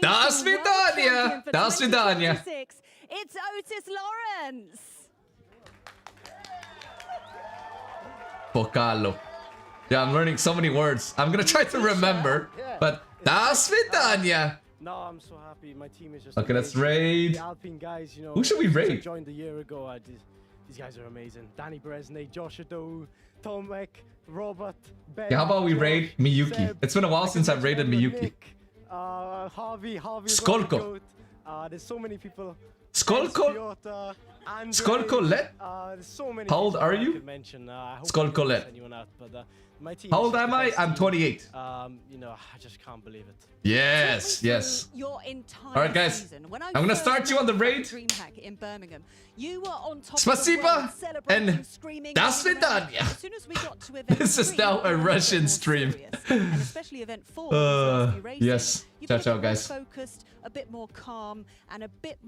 До свидания. До свидания. It's Otis Lawrence. Vocalo. Yeah, I'm learning so many words. I'm gonna try to remember, but до свидания. No, I'm so happy. My team is just okay, let's amazing. raid. The Alpine guys, you know, who should we raid? I joined a year ago. These guys are amazing. Danny Bresnay, Josh Ado, Tomek, Robert, Ben. Yeah, how about we raid Miyuki? Seb, It's been a while since I've raided Miyuki. Nick, Harvey. Skolko. There's so many people. Skolko. Skolko let. There's so many. How old are you? Skolko let. How old am I? I'm 28. You know, I just can't believe it. Yes, yes. Your entire All right, guys. season. When I'm gonna start you on the raid. DreamHack in Birmingham, you were on top Spasiba of the world, celebrating, and screaming. до свидания. As soon as we got to event This is now a Russian stream. and especially event 4, Yes. Ciao, ciao, guys. focused, a bit more calm, and a bit